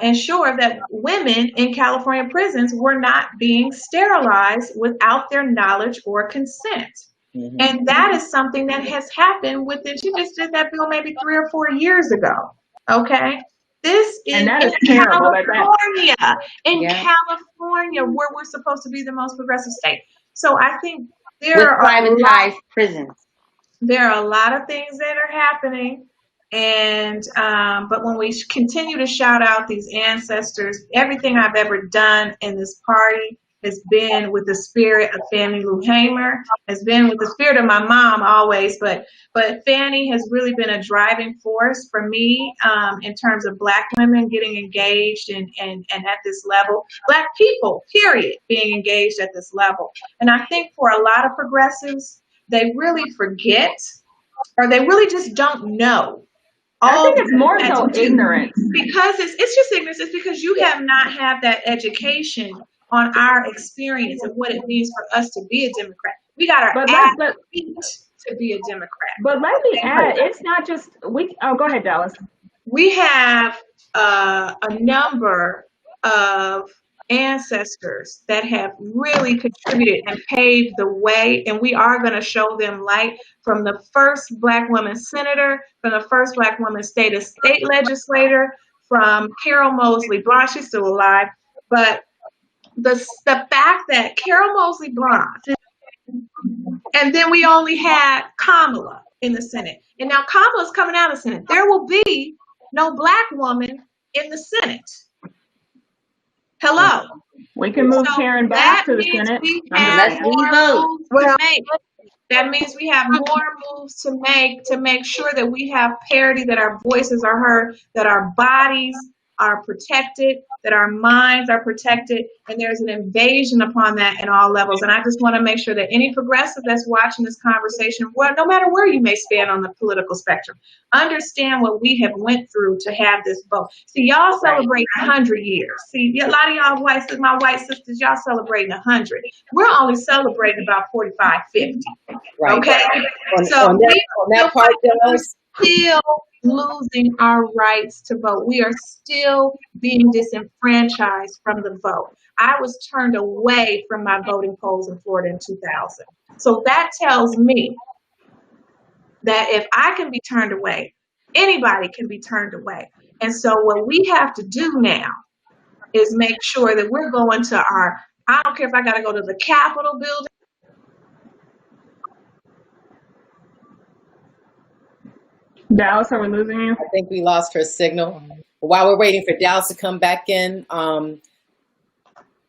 ensure that women in California prisons were not being sterilized without their knowledge or consent. Mm-hmm. And that is something that has happened within. She just did that bill maybe 3 or 4 years ago. Okay. This is in California, California, where we're supposed to be the most progressive state. So I think there are privatized prisons. There are a lot of things that are happening, and but when we continue to shout out these ancestors, everything I've ever done in this party has been with the spirit of Fannie Lou Hamer, has been with the spirit of my mom always, but Fannie has really been a driving force for me in terms of Black women getting engaged and at this level, Black people, period, being engaged at this level. And I think for a lot of progressives, they really forget, or they really just don't know. I think it's more so ignorance. Because it's just ignorance. It's because you have not had that education on our experience of what it means for us to be a Democrat. We got our ass beat to be a Democrat. But let me add, it's not just go ahead, Dallas. We have a number of ancestors that have really contributed and paved the way, and we are going to show them light, from the first Black woman senator, from the first Black woman state legislator, from Carol Moseley Blount. She's still alive, but the fact that Carol Moseley Blount, and then we only had Kamala in the Senate, and now Kamala's coming out of the Senate. There will be no Black woman in the Senate. Hello. We can move Karen back to the Senate. That means we have more moves to make sure that we have parity, that our voices are heard, that our bodies are protected, that our minds are protected, and there's an invasion upon that in all levels. And I just want to make sure that any progressive that's watching this conversation, well, no matter where you may stand on the political spectrum, understand what we have went through to have this vote. See, y'all celebrate 100 years. See, a lot of y'all my white sisters, y'all celebrating 100. We're only celebrating about 45, 50. Right. Okay? So on that part, still losing our rights to vote. We are still being disenfranchised from the vote. I was turned away from my voting polls in Florida in 2000. So that tells me that if I can be turned away, anybody can be turned away. And so what we have to do now is make sure that we're going to I don't care if I got to go to the Capitol building. Dallas, are we losing you? I think we lost her signal. While we're waiting for Dallas to come back in,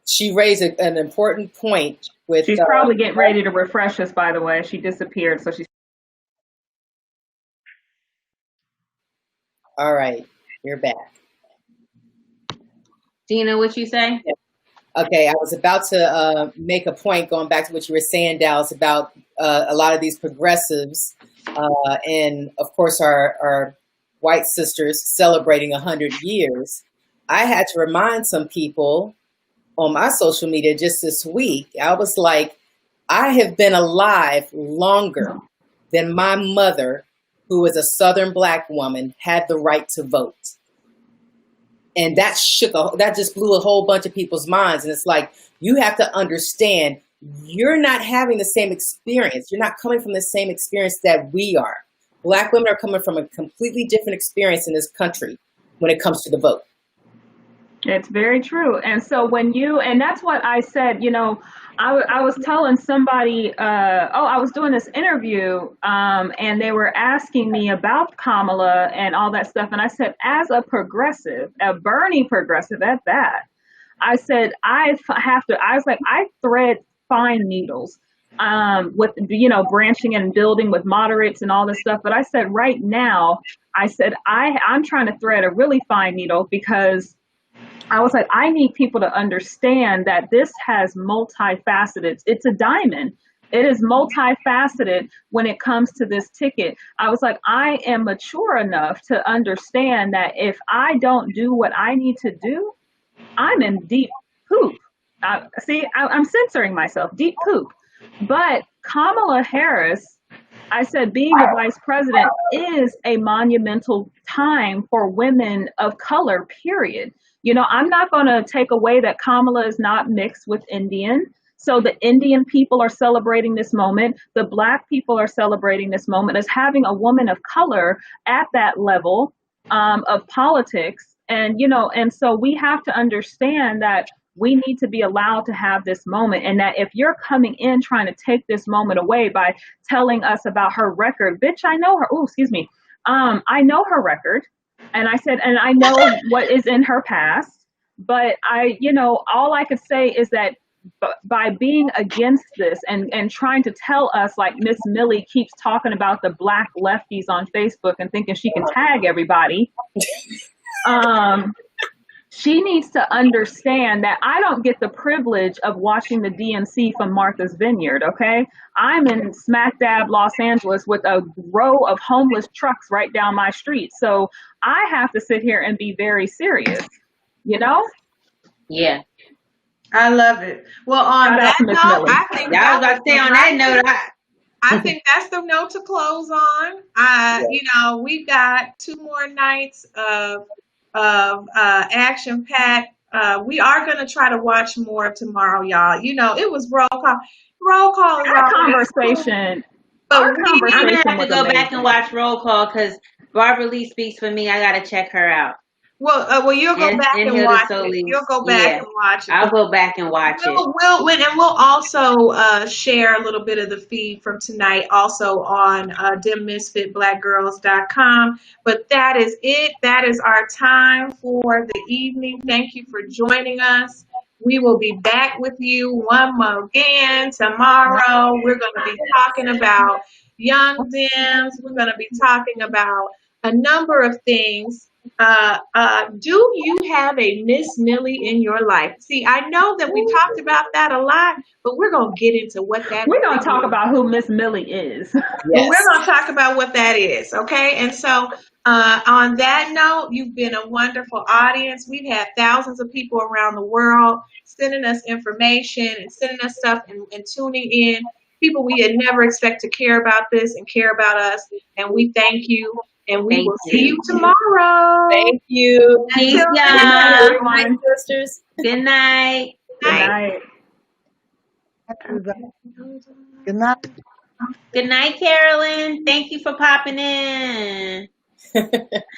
she raised an important point with. She's probably getting ready to refresh us, by the way. She disappeared, so she's. All right, you're back. Dina, what you say? Okay, I was about to make a point, going back to what you were saying, Dallas, about a lot of these progressives. And of course, our white sisters celebrating 100 years. I had to remind some people on my social media just this week. I was like, I have been alive longer than my mother, who is a Southern Black woman, had the right to vote. And that that just blew a whole bunch of people's minds. And it's like, you have to understand, you're not having the same experience. You're not coming from the same experience that we are. Black women are coming from a completely different experience in this country when it comes to the vote. It's very true. And so and that's what I said, I was telling somebody, I was doing this interview and they were asking me about Kamala and all that stuff. And I said, as a progressive, a burning progressive at that, I said, I thread fine needles with, branching and building with moderates and all this stuff. But I said, right now, I'm trying to thread a really fine needle, because I was like, I need people to understand that this has multifaceted. It's a diamond. It is multifaceted when it comes to this ticket. I was like, I am mature enough to understand that if I don't do what I need to do, I'm in deep poop. I'm censoring myself, deep poop. But Kamala Harris, I said, being the vice president is a monumental time for women of color, period. You know, I'm not going to take away that Kamala is not mixed with Indian. So the Indian people are celebrating this moment. The Black people are celebrating this moment as having a woman of color at that level of politics. And, you know, and so we have to understand that we need to be allowed to have this moment, and that if you're coming in trying to take this moment away by telling us about her record, bitch, I know her. Oh, excuse me. I know her record. And I said, and I know what is in her past, but all I could say is that by being against this and trying to tell us, like Miss Millie keeps talking about the Black lefties on Facebook and thinking she can tag everybody, she needs to understand that I don't get the privilege of watching the DNC from Martha's Vineyard, okay? I'm in smack dab Los Angeles with a row of homeless trucks right down my street. So I have to sit here and be very serious, you know? Yeah. I love it. Well, on that note, I think I was about to say on that note, I think that's the note to close on. You know, we've got 2 more nights of action packed. We are going to try to watch more tomorrow, y'all. You know, it was roll call. Roll call is our conversation. I'm gonna have to go back and watch roll call because Barbara Lee speaks for me. I got to check her out. Well, you'll go back and watch it. You'll go back and watch it. I'll go back and watch it. We'll also share a little bit of the feed from tonight also on DEM Misfit blackgirls.com. But that is it. That is our time for the evening. Thank you for joining us. We will be back with you one more again tomorrow. We're going to be talking about young Dems. We're going to be talking about a number of things. Do you have a Miss Millie in your life? See, I know that we talked about that a lot, but we're going to get into what that We're going to talk about who Miss Millie is. Yes. We're going to talk about what that is, okay? And so on that note, you've been a wonderful audience. We've had thousands of people around the world sending us information and sending us stuff and tuning in. People we had never expect to care about this and care about us, and we thank you. And we will see you tomorrow. Thank you. Peace, y'all. Good night, everyone. Sisters. Good night. Good night. Good night. Good night, Carolyn. Thank you for popping in.